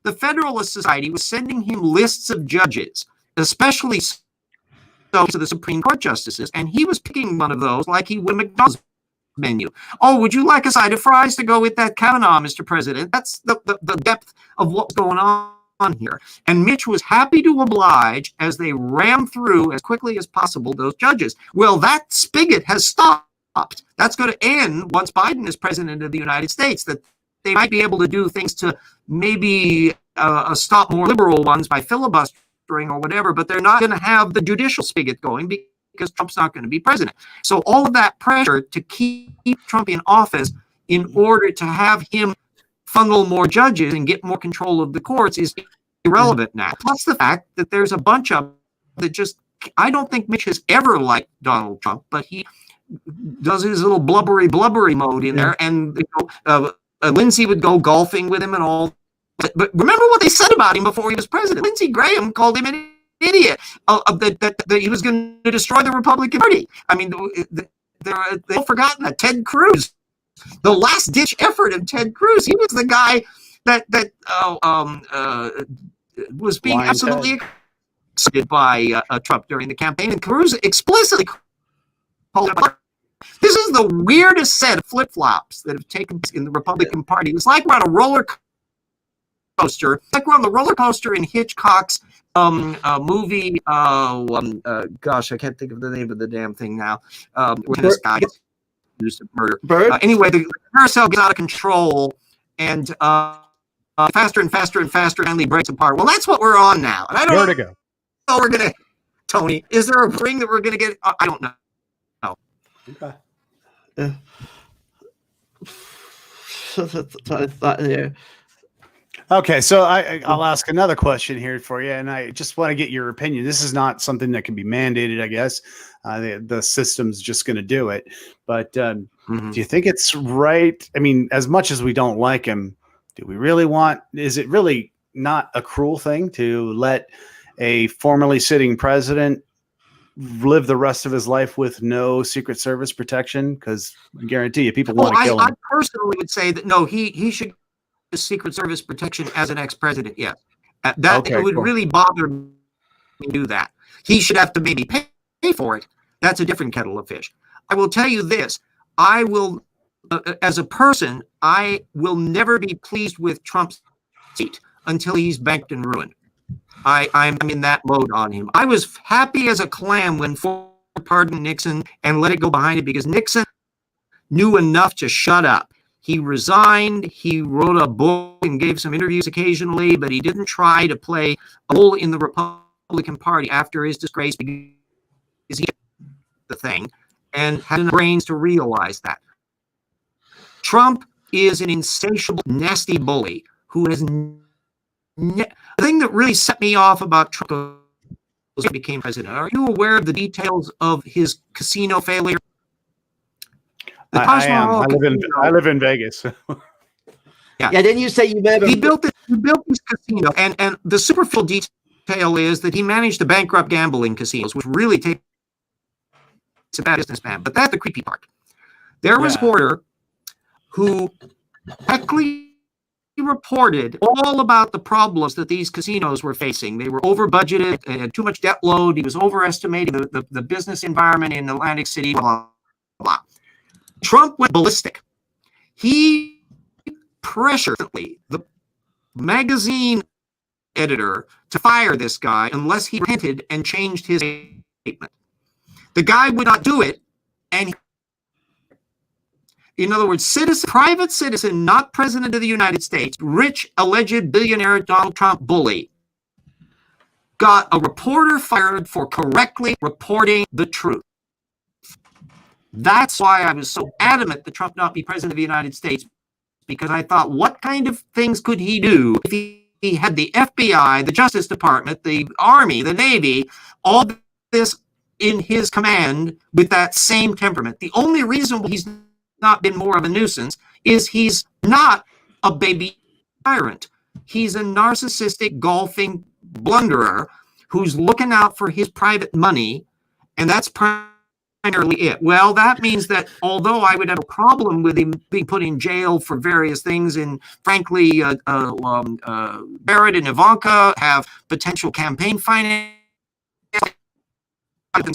The Federalist Society was sending him lists of judges, especially so to the Supreme Court justices, and he was picking one of those like he would McDonald's menu. Oh, would you like a side of fries to go with that Kavanaugh, Mr. President? That's the depth of what's going on here. And Mitch was happy to oblige as they ram through as quickly as possible those judges. Well, that spigot has stopped. That's going to end once Biden is president of the United States, that they might be able to do things to maybe stop more liberal ones by filibustering or whatever, but they're not going to have the judicial spigot going because Trump's not going to be president. So all of that pressure to keep Trump in office in order to have him funnel more judges and get more control of the courts is irrelevant now. Plus the fact that there's a bunch of that just, I don't think Mitch has ever liked Donald Trump, but he does his little blubbery mode in there. And Lindsey would go golfing with him and all. But remember what they said about him before he was president. Lindsey Graham called him an idiot, that he was going to destroy the Republican Party. I mean, they've forgotten that Ted Cruz, the last-ditch effort of Ted Cruz, he was the guy that was being absolutely excited by Trump during the campaign, and Cruz explicitly called him. This is the weirdest set of flip-flops that have taken place in the Republican Party. It's like we're on a roller coaster. It's like we're on the roller coaster in Hitchcock's movie. Gosh, I can't think of the name of the damn thing now. Where this guy gets accused of murder. Anyway, the carousel gets out of control, and faster and faster and faster, finally breaks apart. Well, that's what we're on now. And I don't know. Oh, we're gonna. Tony, is there a ring that we're gonna get? I don't know. Okay. That's what I thought there. Okay, so I'll ask another question here for you, and I just want to get your opinion. This is not something that can be mandated, I guess. The system's just going to do it. But do you think it's right? I mean, as much as we don't like him, do we really is it really not a cruel thing to let a formerly sitting president live the rest of his life with no Secret Service protection? Because I guarantee you, people want to kill him. I personally would say that no, he should get Secret Service protection as an ex-president. Yes, it would really bother me to do that. He should have to maybe pay for it. That's a different kettle of fish. I will tell you this: I will, as a person, I will never be pleased with Trump's seat until he's banked and ruined. I'm in that mode on him. I was happy as a clam when Ford pardoned Nixon and let it go behind it because Nixon knew enough to shut up. He resigned. He wrote a book and gave some interviews occasionally, but he didn't try to play a role in the Republican Party after his disgrace because he did the thing and had the brains to realize that. Trump is an insatiable, nasty bully who has. The thing that really set me off about Trump was he became president. Are you aware of the details of his casino failure? I am. I live in Vegas. Yeah, didn't you say you met him? He built this casino, and the superficial detail is that he managed to bankrupt gambling casinos, which really takes a bad businessman. But that's the creepy part. There was a reporter who actually reported all about the problems that these casinos were facing. They were over budgeted, they had too much debt load, he was overestimating the business environment in Atlantic City, blah, blah, blah. Trump went ballistic. He pressured the magazine editor to fire this guy unless he repented and changed his statement. The guy would not do it, and in other words, private citizen, not president of the United States, rich, alleged billionaire Donald Trump bully, got a reporter fired for correctly reporting the truth. That's why I was so adamant that Trump not be president of the United States, because I thought, what kind of things could he do if he had the FBI, the Justice Department, the Army, the Navy, all this in his command with that same temperament? The only reason he's not been more of a nuisance is he's not a baby tyrant. He's a narcissistic golfing blunderer who's looking out for his private money, and that's primarily it. Well, that means that although I would have a problem with him being put in jail for various things, and frankly, Barrett and Ivanka have potential campaign finance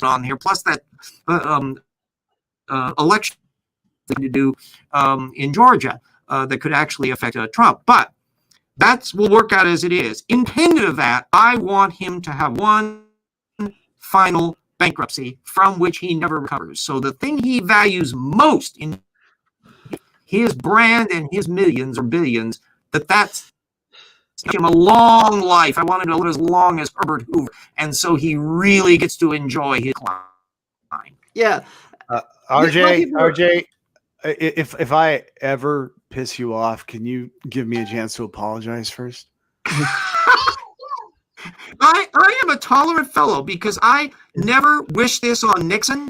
on here, plus that election to do in Georgia that could actually affect Trump. But will work out as it is. Independent of that, I want him to have one final bankruptcy from which he never recovers. So the thing he values most in his brand and his millions or billions, that's him a long life. I wanted to live as long as Herbert Hoover. And so he really gets to enjoy his climb. Yeah. RJ, if I ever piss you off, can you give me a chance to apologize first? I am a tolerant fellow because I never wished this on Nixon.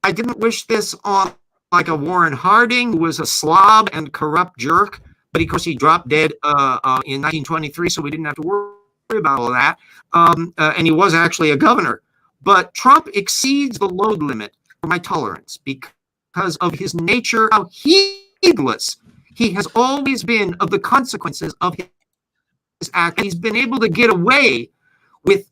I didn't wish this on like a Warren Harding, who was a slob and corrupt jerk. But of course, he dropped dead in 1923, so we didn't have to worry about all that. And he was actually a governor. But Trump exceeds the load limit for my tolerance because of his nature, how heedless he has always been of the consequences of his act. He's been able to get away with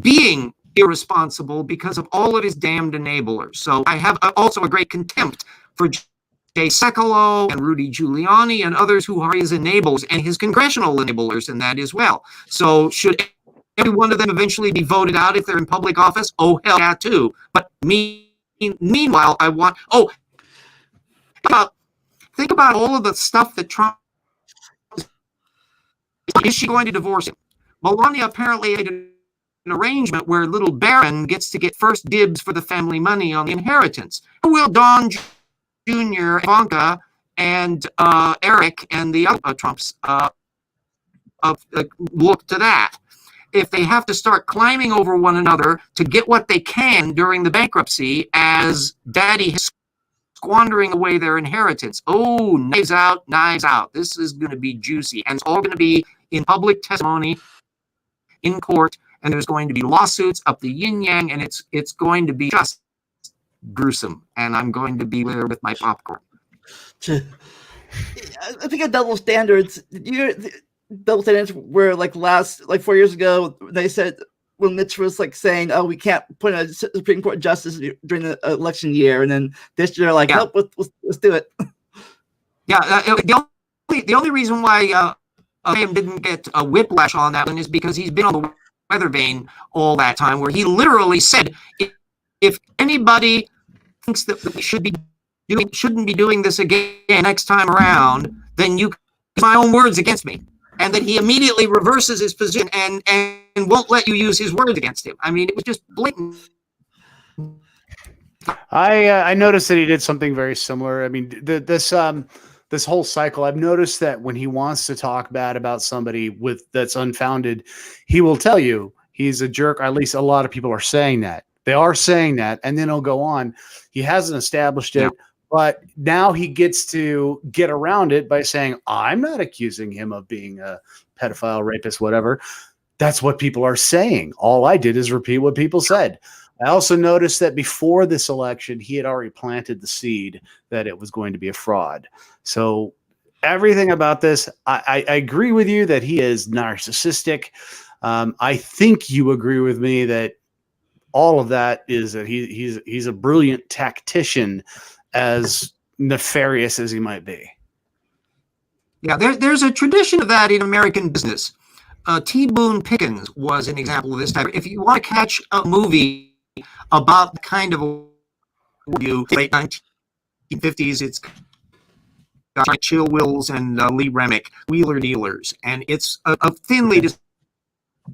being irresponsible because of all of his damned enablers. So I have also a great contempt for Jay Sekulow and Rudy Giuliani and others who are his enablers and his congressional enablers in that as well. So should every one of them eventually be voted out if they're in public office? Oh, hell yeah, too. But meanwhile, I want... think about all of the stuff that Trump... Is she going to divorce him? Melania apparently had an arrangement where little Barron gets to get first dibs for the family money on the inheritance. Will Don Jr., Ivanka, and Eric and the other Trumps look to that? If they have to start climbing over one another to get what they can during the bankruptcy as daddy is squandering away their inheritance. Oh, knives out, knives out. This is going to be juicy. And it's all going to be in public testimony in court. And there's going to be lawsuits up the yin-yang. And it's going to be just gruesome. And I'm going to be there with my popcorn. I think of double standards. Double standards were like 4 years ago, they said when Mitch was like saying, "Oh, we can't put a Supreme Court justice during the election year," and then this year, like, "Nope, let's do it." Yeah, the only reason why Graham didn't get a whiplash on that one is because he's been on the weather vane all that time, where he literally said, "If anybody thinks that we shouldn't be doing this again next time around, then you use my own words against me." And then he immediately reverses his position and won't let you use his words against him. I mean, it was just blatant. I noticed that he did something very similar. I mean, this this whole cycle, I've noticed that when he wants to talk bad about somebody that's unfounded, he will tell you he's a jerk. Or at least a lot of people are saying that. They are saying that, and then he'll go on. He hasn't established it, but now he gets to get around it by saying, I'm not accusing him of being a pedophile, rapist, whatever. That's what people are saying. All I did is repeat what people said. I also noticed that before this election, he had already planted the seed that it was going to be a fraud. So everything about this, I agree with you that he is narcissistic. I think you agree with me that all of that is that he's a brilliant tactician, as nefarious as he might be. Yeah, there's a tradition of that in American business. T. Boone Pickens was an example of this type. If you want to catch a movie about the kind of view, late 1950s, it's got Chill Wills and Lee Remick, Wheeler Dealers, and it's a thinly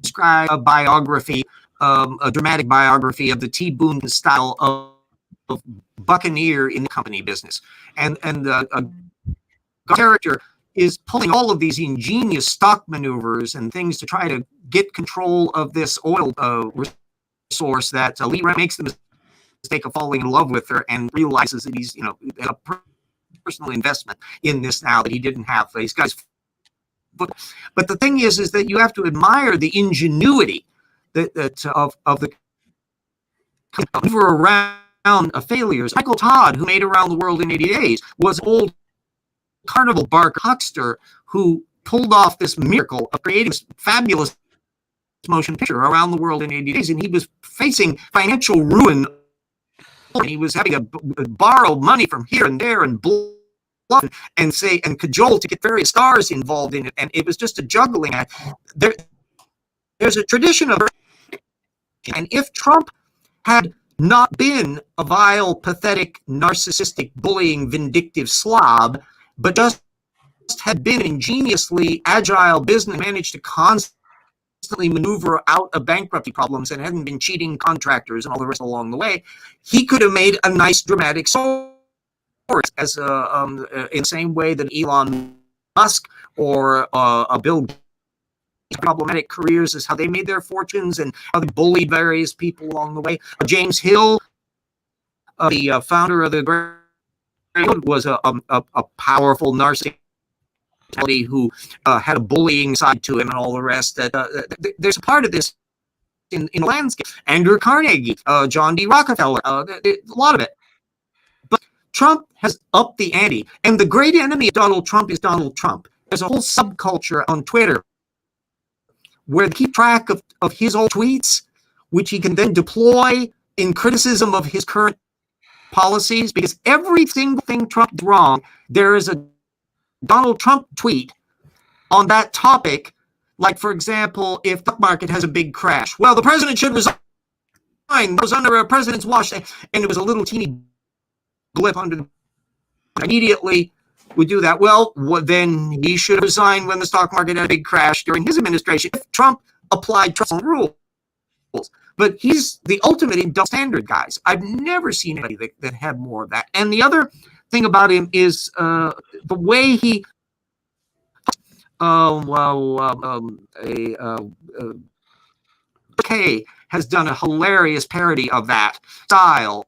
described biography, a dramatic biography of the T. Boone style of buccaneer in the company business, and the character is pulling all of these ingenious stock maneuvers and things to try to get control of this oil resource that Lee makes the mistake of falling in love with her and realizes that he's a personal investment in this now that he didn't have. These guys, but the thing is that you have to admire the ingenuity of the around failures. Michael Todd, who made Around the World in 80 Days, was old carnival bark huckster who pulled off this miracle of creating this fabulous motion picture, Around the World in 80 Days, and he was facing financial ruin, and he was having to borrow money from here and there and bluff and say and cajole to get various stars involved in it, and it was just a juggling act. There's a tradition of, and if Trump had not been a vile, pathetic, narcissistic, bullying, vindictive slob, but just had been an ingeniously agile business, managed to constantly maneuver out of bankruptcy problems and hadn't been cheating contractors and all the rest along the way, he could have made a nice dramatic story as in the same way that Elon Musk or a Bill Gates' problematic careers is how they made their fortunes and how they bullied various people along the way. James Hill, the founder of the was a powerful narcissist who had a bullying side to him and all the rest. There's a part of this in the landscape. Andrew Carnegie, John D. Rockefeller, a lot of it. But Trump has upped the ante, and the great enemy of Donald Trump is Donald Trump. There's a whole subculture on Twitter where they keep track of his old tweets, which he can then deploy in criticism of his current policies, because every single thing Trump did wrong, there is a Donald Trump tweet on that topic. Like, for example, if the stock market has a big crash, well, the president should resign. It was under a president's watch, and it was a little teeny blip under the immediately would do that. Well, then he should resign when the stock market had a big crash during his administration if Trump applied Trump's own rules. But he's the ultimate in double standard, guys. I've never seen anybody that had more of that. And the other thing about him is the way he has done a hilarious parody of that style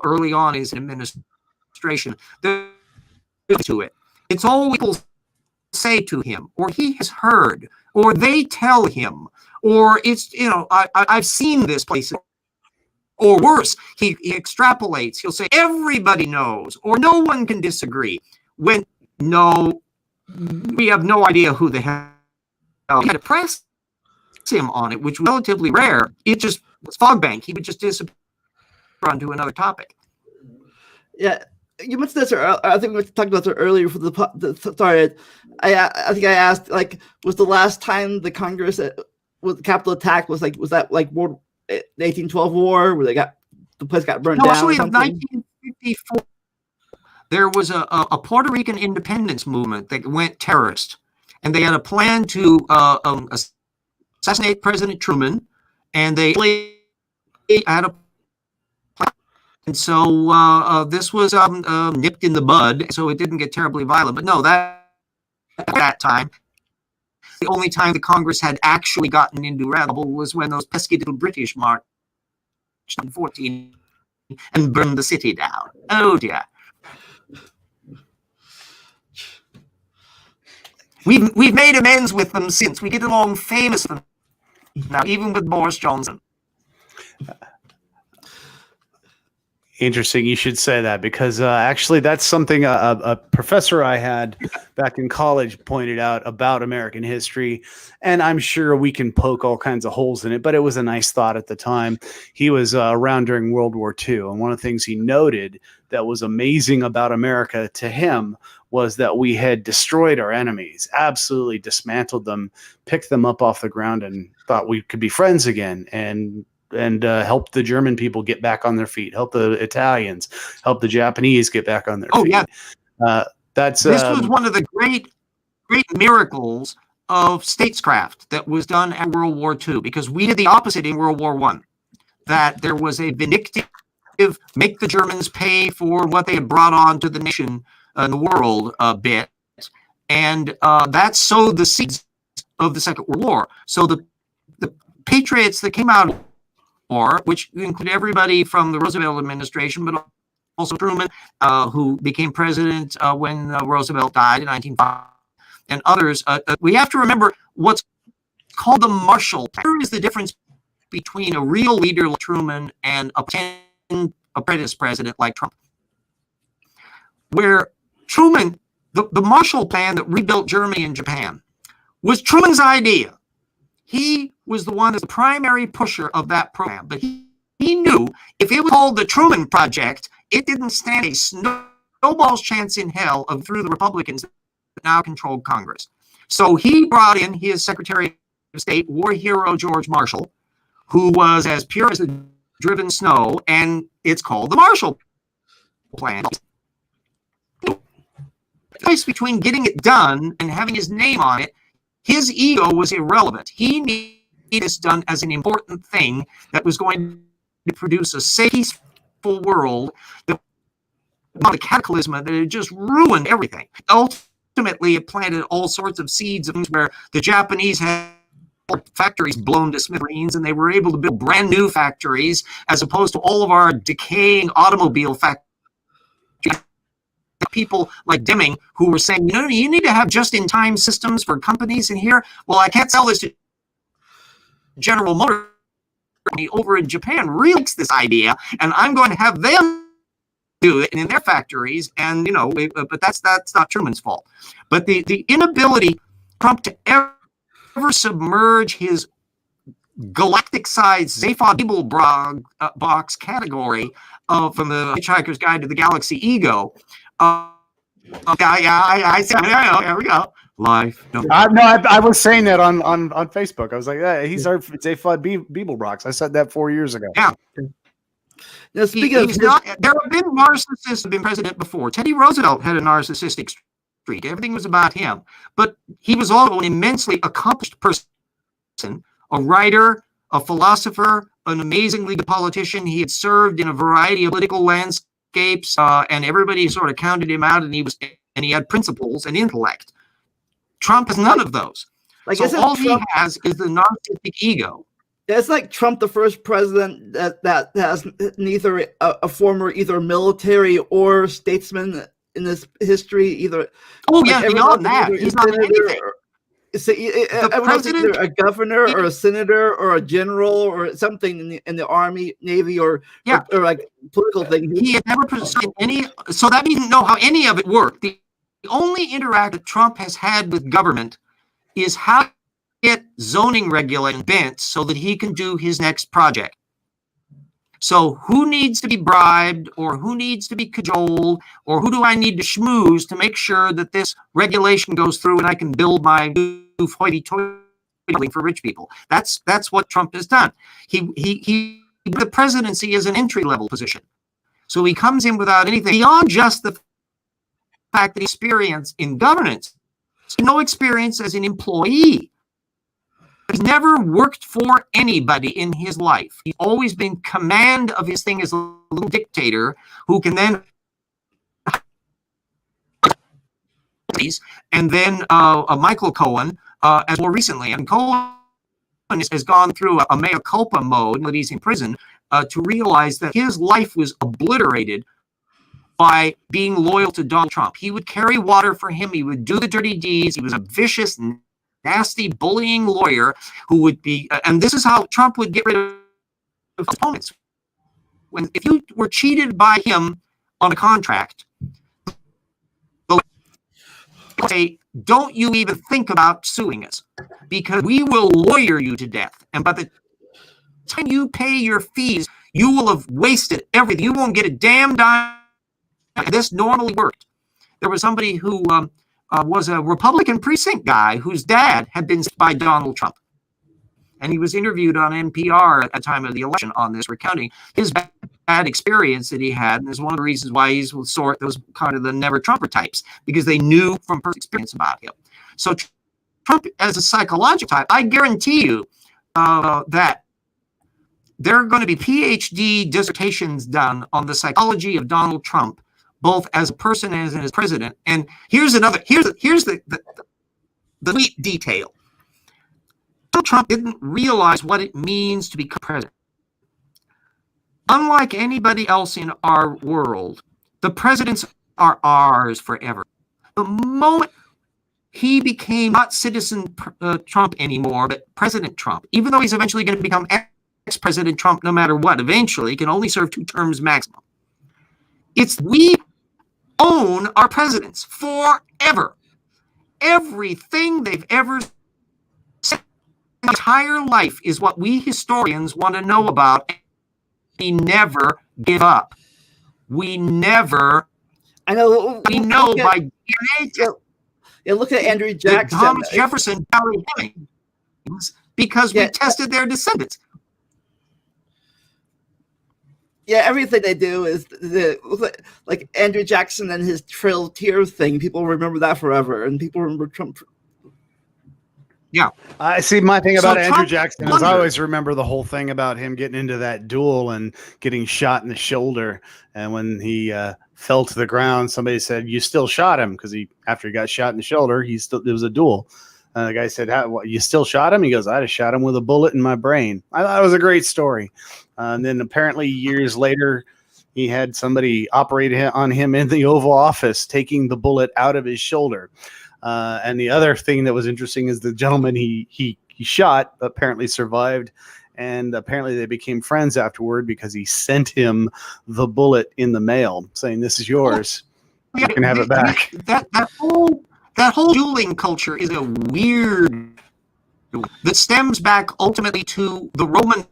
early on in his administration. To it, it's all people say to him, or he has heard, or they tell him, or it's I've seen this place, or worse, he extrapolates. He'll say everybody knows, or no one can disagree. When no, we have no idea who the hell he had to press him on it, which was relatively rare. It just was fog bank. He would just disappear onto another topic. Yeah. You mentioned this, I think we talked about this earlier for the started. I think I asked, like, was the last time the Congress was the Capitol attack was that the 1812 war where the place got burned down? Actually, in 1954, there was a Puerto Rican independence movement that went terrorist, and they had a plan to assassinate President Truman, and they had a plan so this was nipped in the bud, so it didn't get terribly violent. But no, at that time, the only time the Congress had actually gotten into trouble was when those pesky little British marched in 14 and burned the city down. Oh dear. We've made amends with them since. We get along famously now, even with Boris Johnson. Interesting you should say that, because actually that's something a professor I had back in college pointed out about American history, and I'm sure we can poke all kinds of holes in it, but it was a nice thought at the time. He was around during World War II, and one of the things he noted that was amazing about America to him was that we had destroyed our enemies, absolutely dismantled them, picked them up off the ground, and thought we could be friends again, and help the German people get back on their feet, help the Italians, help the Japanese get back on their feet. Yeah. This was one of the great miracles of statescraft that was done at World War II, because we did the opposite in World War I, that there was a vindictive, make the Germans pay for what they had brought on to the nation and the world bit, and that sowed the seeds of the Second World War. So the patriots that came out of war, which include everybody from the Roosevelt administration, but also Truman, who became president when Roosevelt died in 1905, and others. We have to remember what's called the Marshall Plan. Here is the difference between a real leader like Truman and a pretend apprentice president like Trump. Where Truman, the Marshall Plan that rebuilt Germany and Japan, was Truman's idea. He was the one as the primary pusher of that program. But he knew if it was called the Truman Project, it didn't stand a snowball's chance in hell of through the Republicans that now controlled Congress. So he brought in his Secretary of State, war hero George Marshall, who was as pure as the driven snow, and it's called the Marshall Plan. The choice between getting it done and having his name on it, his ego was irrelevant. He needed this done as an important thing that was going to produce a safe, peaceful world, that the cataclysm that had just ruined everything. Ultimately, it planted all sorts of seeds of things where the Japanese had factories blown to smithereens, and they were able to build brand new factories as opposed to all of our decaying automobile factories. People like Deming who were saying, you need to have just-in-time systems for companies in here. Well, I can't sell this to General Motors over in Japan really likes this idea, and I'm going to have them do it in their factories. And but that's not Truman's fault. But the inability of Trump to ever submerge his galactic-sized Zaphod Beeble box category from the Hitchhiker's Guide to the Galaxy ego. I said, there we go. Life. I was saying that on Facebook. I was like, yeah, he's our Zaphod Beeblebrox. I said that 4 years ago. Yeah. Now, there have been narcissists who have been president before. Teddy Roosevelt had a narcissistic streak. Everything was about him. But he was also an immensely accomplished person, a writer, a philosopher, an amazingly good politician. He had served in a variety of political landscapes, and everybody sort of counted him out, and he had principles and intellect. Trump has none of those. So all he has is the narcissistic ego. It's like Trump, the first president that has neither a former either military or statesman in his history either. Oh yeah, beyond that, he's not anything. Everyone's either a governor or a senator or a general or something in the army, navy, or like political thing. He had never presented any. So that means know how any of it worked. The only interaction that Trump has had with government is how to get zoning regulation bent so that he can do his next project. So who needs to be bribed, or who needs to be cajoled, or who do I need to schmooze to make sure that this regulation goes through and I can build my new hoity-toity building for rich people? That's what Trump has done. The presidency is an entry-level position. So he comes in without anything beyond just the fact that he experience in governance, no experience as an employee. He's never worked for anybody in his life. He's always been command of his thing as a little dictator who can then and then Michael Cohen, as more recently, and Cohen has gone through a mea culpa mode that he's in prison to realize that his life was obliterated by being loyal to Donald Trump. He would carry water for him. He would do the dirty deeds. He was a vicious, nasty, bullying lawyer who would be, and this is how Trump would get rid of opponents. If you were cheated by him on a contract, say, don't you even think about suing us because we will lawyer you to death. And by the time you pay your fees, you will have wasted everything. You won't get a damn dime. This normally worked. There was somebody who was a Republican precinct guy whose dad had been sued by Donald Trump. And he was interviewed on NPR at the time of the election on this, recounting his bad experience that he had. And it's one of the reasons why he's sort those kind of the never Trumper types, because they knew from personal experience about him. So Trump, as a psychological type, I guarantee you that there are going to be PhD dissertations done on the psychology of Donald Trump, both as a person and as president. And here's the neat detail. Donald Trump didn't realize what it means to become president. Unlike anybody else in our world, the presidents are ours forever. The moment he became not citizen Trump anymore, but President Trump, even though he's eventually going to become ex-President Trump no matter what, eventually he can only serve 2 terms maximum. We own our presidents forever. Everything they've ever said their entire life is what we historians want to know about. We never give up. We never. I know. We know by DNA. Yeah, look at Andrew Jackson. Thomas Jefferson married Hemings because we tested their descendants. Yeah, everything they do is like Andrew Jackson and his Trail of Tears thing. People remember that forever, and people remember Trump. Yeah, I see. My thing about Andrew Trump Jackson is I always remember the whole thing about him getting into that duel and getting shot in the shoulder. And when he fell to the ground, somebody said, "You still shot him," because after he got shot in the shoulder, there was a duel. The guy said, "You still shot him?" He goes, "I just shot him with a bullet in my brain." I thought it was a great story. And then apparently years later, he had somebody operate on him in the Oval Office, taking the bullet out of his shoulder. And the other thing that was interesting is the gentleman he shot apparently survived, and apparently they became friends afterward because he sent him the bullet in the mail saying, "This is yours. You can have it back." That whole dueling culture is a weird that stems back ultimately to the Roman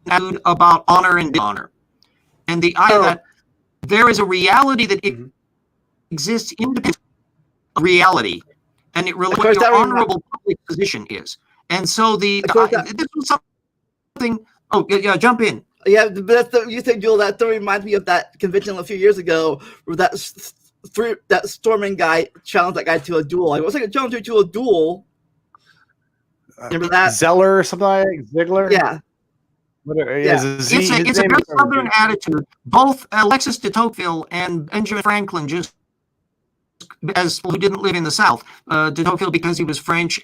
attitude about honor and dishonor, and the idea that there is a reality that exists independent of reality, and it relates to what your honorable public position is. And so this was something. Oh yeah, jump in. Yeah, you say, Joel, that reminds me of that convention a few years ago where that storming guy challenged that guy to a duel. Like, it was like a challenge to a duel. Remember that? Zeller or something like that? Ziegler? Yeah. It's a very Southern attitude. Both Alexis de Tocqueville and Benjamin Franklin, just as who didn't live in the South, de Tocqueville because he was French,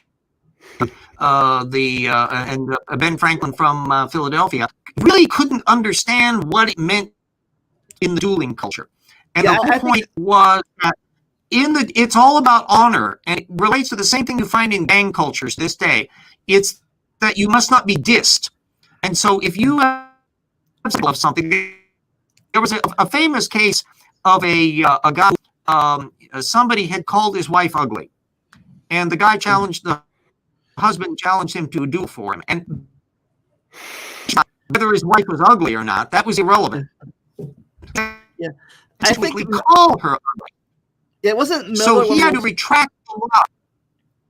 and Ben Franklin from Philadelphia, really couldn't understand what it meant in the dueling culture. And the whole point was that it's all about honor, and it relates to the same thing you find in gang cultures this day. It's that you must not be dissed. And so if you love something, there was a famous case of a guy, somebody had called his wife ugly, and the guy the husband challenged him to a duel for him. And whether his wife was ugly or not, that was irrelevant. Yeah. I think we called her ugly. It wasn't Miller. So he had to retract the law.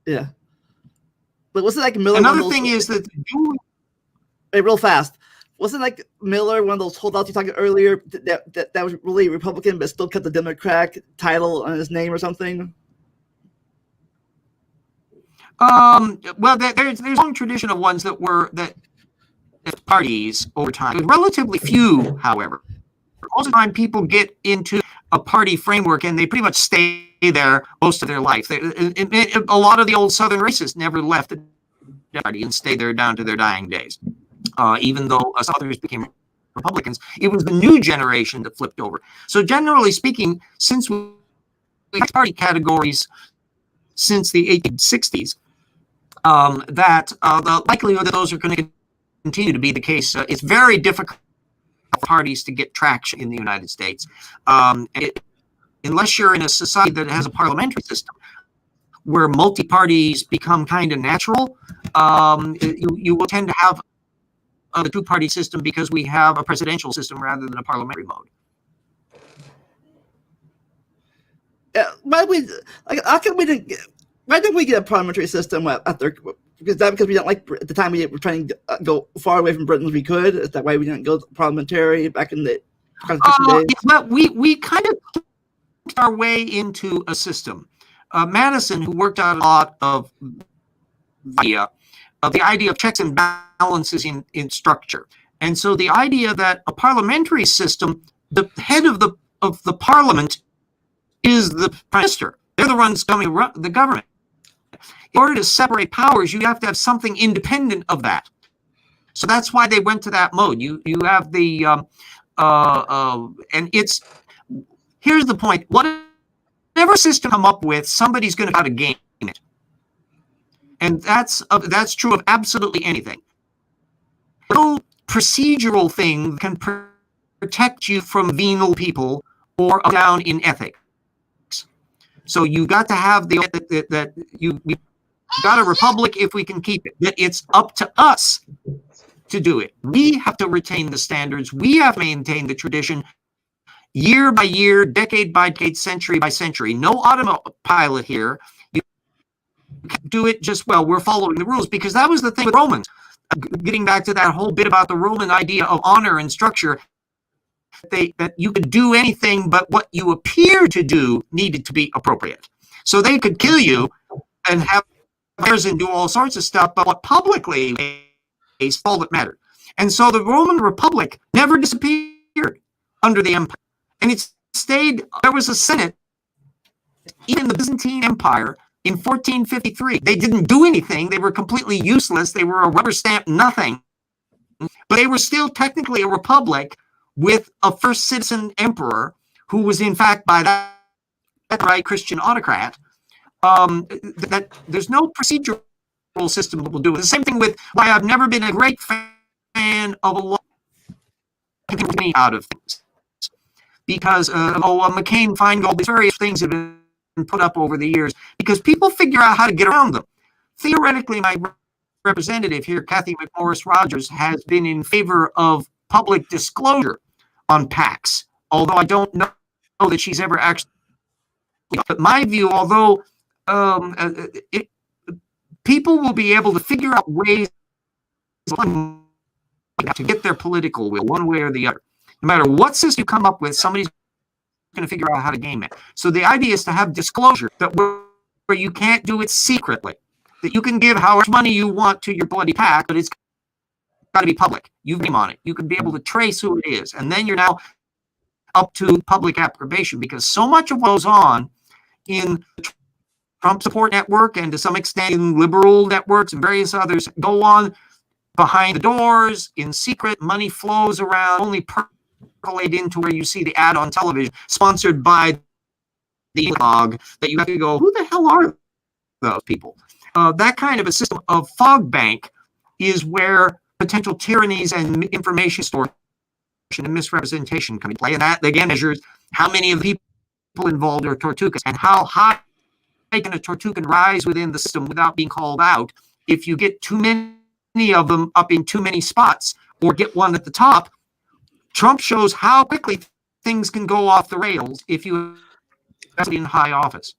Yeah. But wasn't like Miller? Another thing is that real fast. Wasn't like Miller one of those holdouts you talked about earlier that was really Republican but still kept the Democrat title on his name or something? Well, there's a long tradition of ones that parties over time. Relatively few, however. Most of the time, people get into a party framework and they pretty much stay there most of their life. A lot of the old Southern racists never left the party and stayed there down to their dying days. Even though Southerners became Republicans, it was the new generation that flipped over. So generally speaking, since we have party categories since the 1860s, that the likelihood that those are going to continue to be the case, it's very difficult for parties to get traction in the United States. Unless you're in a society that has a parliamentary system where multi-parties become kind of natural, you will tend to have the two-party system because we have a presidential system rather than a parliamentary mode. Why didn't we get a parliamentary system after? Because we don't like, at the time we were trying to go far away from Britain as we could. Is that why we didn't go parliamentary back in the Constitution days? But we kind of took our way into a system. Madison, who worked out a lot of the idea of checks and balances in structure. And so the idea that a parliamentary system, the head of the parliament is the prime minister. They're the ones coming the government. In order to separate powers, you have to have something independent of that. So that's why they went to that mode. You have the and it's, here's the point. Whatever system come up with, somebody's going to try to game it. And that's true of absolutely anything. No procedural thing can protect you from venal people or down in ethics. So you got to have we got a republic if we can keep it. That it's up to us to do it. We have to retain the standards. We have to maintain the tradition year by year, decade by decade, century by century. No autopilot here. You do it just, well, we're following the rules, because that was the thing with Romans. Getting back to that whole bit about the Roman idea of honor and structure, that you could do anything but what you appear to do needed to be appropriate. So they could kill you and have affairs and do all sorts of stuff, but what publicly is all that mattered. And so the Roman Republic never disappeared under the empire. And it stayed, there was a Senate, even in the Byzantine Empire in 1453. They didn't do anything. They were completely useless. They were a rubber stamp nothing. But they were still technically a republic with a first citizen emperor who was in fact by that right Christian autocrat. That there's no procedural system that will do it. The same thing with why I've never been a great fan of a law out of things. Because McCain-Feingold, these various things have been put up over the years because people figure out how to get around them. Theoretically, my representative here, Kathy McMorris Rogers, has been in favor of public disclosure on PACs, although I don't know that she's ever actually. But my view, although people will be able to figure out ways to get their political will, one way or the other. No matter what system you come up with, somebody's going to figure out how to game it. So the idea is to have disclosure, that where you can't do it secretly, that you can give how much money you want to your bloody PAC, but it's got to be public. You name on it. You can be able to trace who it is. And then you're now up to public approbation, because so much of what goes on in the Trump support network and to some extent in liberal networks and various others go on behind the doors, in secret. Money flows around, only percolate into where you see the ad on television, sponsored by the blog, that you have to go, who the hell are those people? That kind of a system of fog bank is where potential tyrannies and information storage and misrepresentation come into play. And that, again, measures how many of the people involved are Tortugas and how high can a Tortugan rise within the system without being called out. If you get too many of them up in too many spots or get one at the top, Trump shows how quickly things can go off the rails if you are in high office.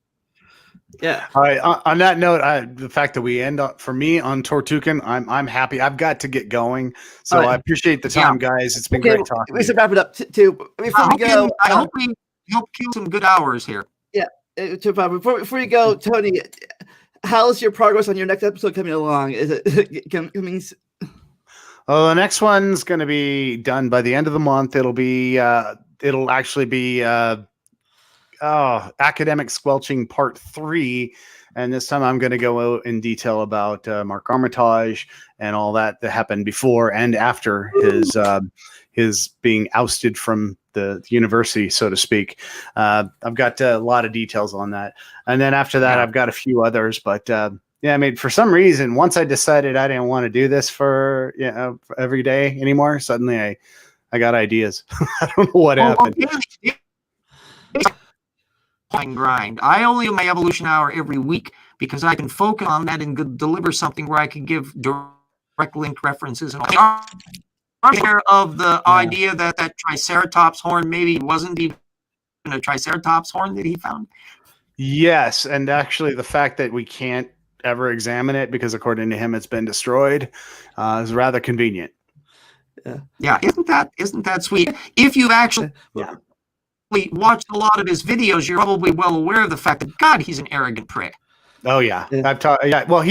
Yeah. All right. On that note, the fact that we end up, for me on Tortugan, I'm happy. I've got to get going, so I appreciate the time, guys. It's been great talking. We should wrap it up too. Before we go, I hope we help kill some good hours here. Yeah. Before you go, Tony, how's your progress on your next episode coming along? Is it coming? Oh, the next one's going to be done by the end of the month. It'll actually be Academic Squelching Part 3. And this time I'm going to go out in detail about Mark Armitage and all that happened before and after his being ousted from the university, so to speak. I've got a lot of details on that. And then after that, I've got a few others. But yeah, I mean, for some reason, once I decided I didn't want to do this for every day anymore, suddenly I got ideas. I don't know what happened. Grind. I only do my evolution hour every week because I can focus on that and deliver something where I can give direct link references and all. Aware of the idea that Triceratops horn maybe wasn't even a Triceratops horn that he found. Yes, and actually the fact that we can't ever examine it because according to him it's been destroyed is rather convenient. Yeah, isn't that sweet? If you've actually watched a lot of his videos, you're probably well aware of the fact that God, he's an arrogant prick. Oh yeah, I've talked. Yeah, well,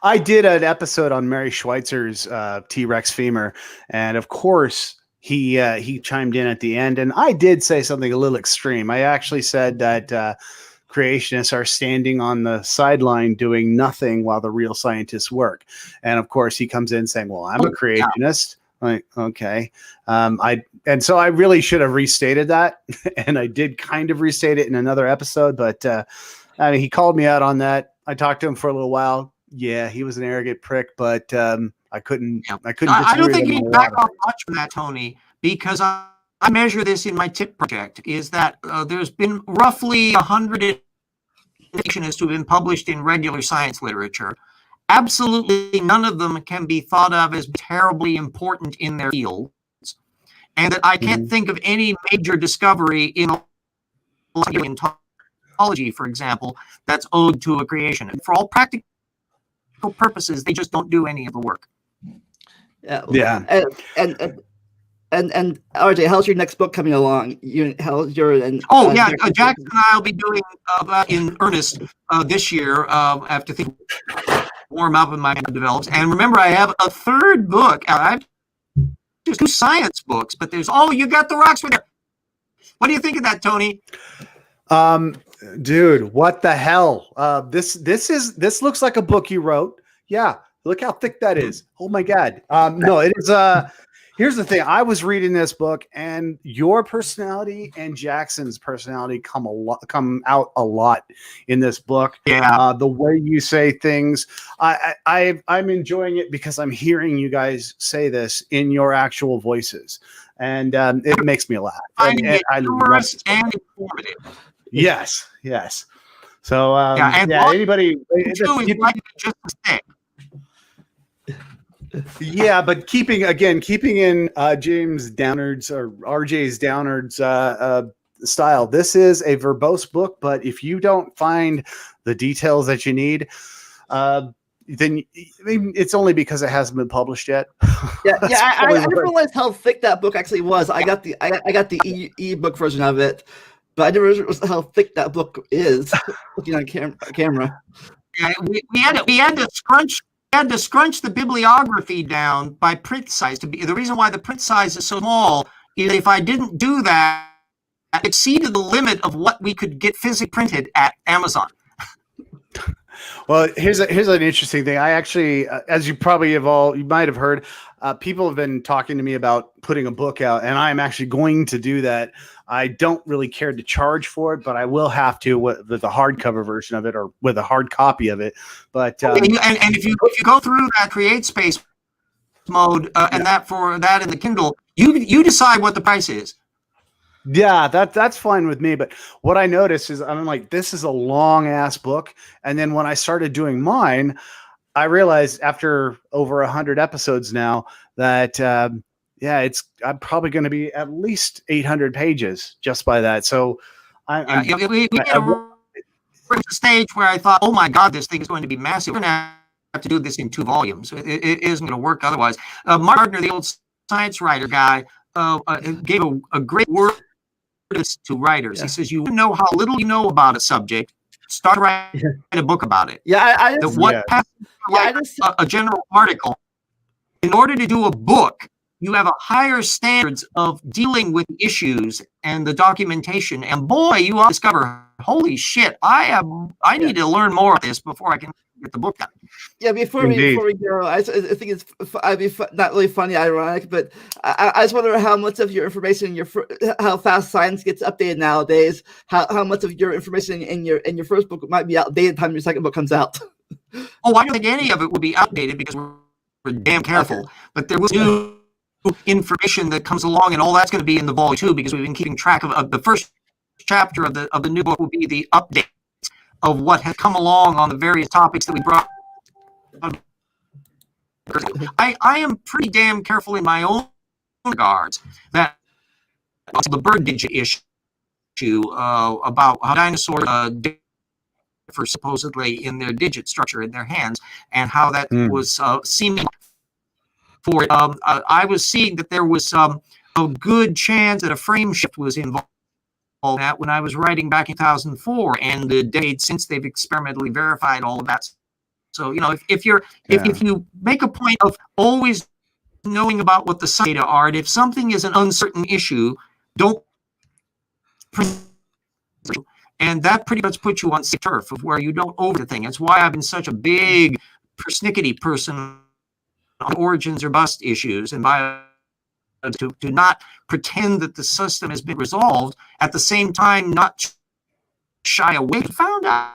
I did an episode on Mary Schweitzer's T-Rex femur, and of course he chimed in at the end, and I did say something a little extreme. I actually said that creationists are standing on the sideline doing nothing while the real scientists work, and of course he comes in saying, "Well, I'm a creationist." Like, okay. So I really should have restated that. And I did kind of restate it in another episode, but I mean, he called me out on that. I talked to him for a little while. Yeah, he was an arrogant prick, but I couldn't. I don't think you back off much from that, Tony, because I measure this in my TIP project. Is that there's been roughly 100 creationists who have been published in regular science literature. Absolutely none of them can be thought of as terribly important in their fields, and that I can't think of any major discovery in ontology, for example, that's owed to a creation. And for all practical purposes, they just don't do any of the work. Yeah. And RJ, how's your next book coming along? Jackson and I will be doing in earnest this year after things warm up and my mind develops. And remember, I have a third book. I have just 2 science books, but there's you got the rocks for there. What do you think of that, Tony? Dude, what the hell? This looks like a book you wrote. Yeah, look how thick that is. Oh my God. No, it is. Here's the thing. I was reading this book, and your personality and Jackson's personality come out a lot in this book. Yeah. The way you say things, I'm enjoying it because I'm hearing you guys say this in your actual voices, and it makes me laugh. I love it. And informative. Yes. So anybody just a stick. Yeah, but keeping in James Downard's or RJ's Downard's style, this is a verbose book. But if you don't find the details that you need, then it's only because it hasn't been published yet. I didn't realize how thick that book actually was. I got the e-book version of it, but I never realized how thick that book is. Looking on camera. Yeah, we had to scrunch the bibliography down by print size. The reason why the print size is so small is if I didn't do that, it exceeded the limit of what we could get physically printed at Amazon. Well, here's an interesting thing. I actually, as you might have heard, people have been talking to me about putting a book out, and I'm actually going to do that. I don't really care to charge for it, but I will have to with the hardcover version of it or with a hard copy of it. But and if you go through that create space mode and that in the Kindle, you decide what the price is. Yeah, that's fine with me. But what I noticed is I'm like, this is a long ass book. And then when I started doing mine, I realized after over 100 episodes now that, I'm probably going to be at least 800 pages just by that. So we hit a stage where I thought, oh my God, this thing is going to be massive. We're going to have to do this in 2 volumes. It isn't going to work otherwise. Mark Gardner, the old science writer guy, gave a great word to writers. He says, you know how little you know about a subject start writing a book about it. Yeah, I That just, what Yeah. passes for yeah, I like just, a general article. In order to do a book, you have a higher standards of dealing with issues and the documentation. And boy, you will discover, holy shit, I need to learn more of this before I can get the book done. yeah. Before Indeed. we go, I think it's I'd be not really funny, ironic, but I just wonder how much of your information, how fast science gets updated nowadays. How much of your information in your first book might be outdated by the time your second book comes out. Oh, I don't think any of it would be outdated because we're damn careful. Okay. But there will be new information that comes along, and all that's going to be in the volume too, because we've been keeping track of the first chapter of the new book will be the update of what has come along on the various topics that we brought. I am pretty damn careful in my own regards that the bird digit issue about how dinosaurs differ supposedly in their digit structure in their hands, and how that was seeming for it. I was seeing that there was a good chance that a frame shift was involved in that when I was writing back in 2004, and the decade since they've experimentally verified all of that. So, you know, if you make a point of always knowing about what the data are, and if something is an uncertain issue, don't. And that pretty much puts you on safe turf of where you don't over the thing. That's why I've been such a big persnickety person on origins or bust issues, and to not pretend that the system has been resolved, at the same time not shy away. We found out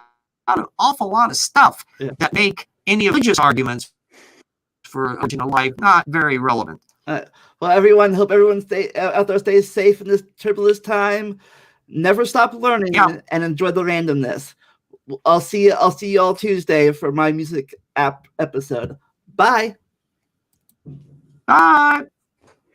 an awful lot of stuff that make any religious arguments for original life not very relevant. Well, everyone, hope everyone out there stays safe in this turbulent time. Never stop learning and enjoy the randomness. I'll see you all Tuesday for my music app episode. Bye. Bye.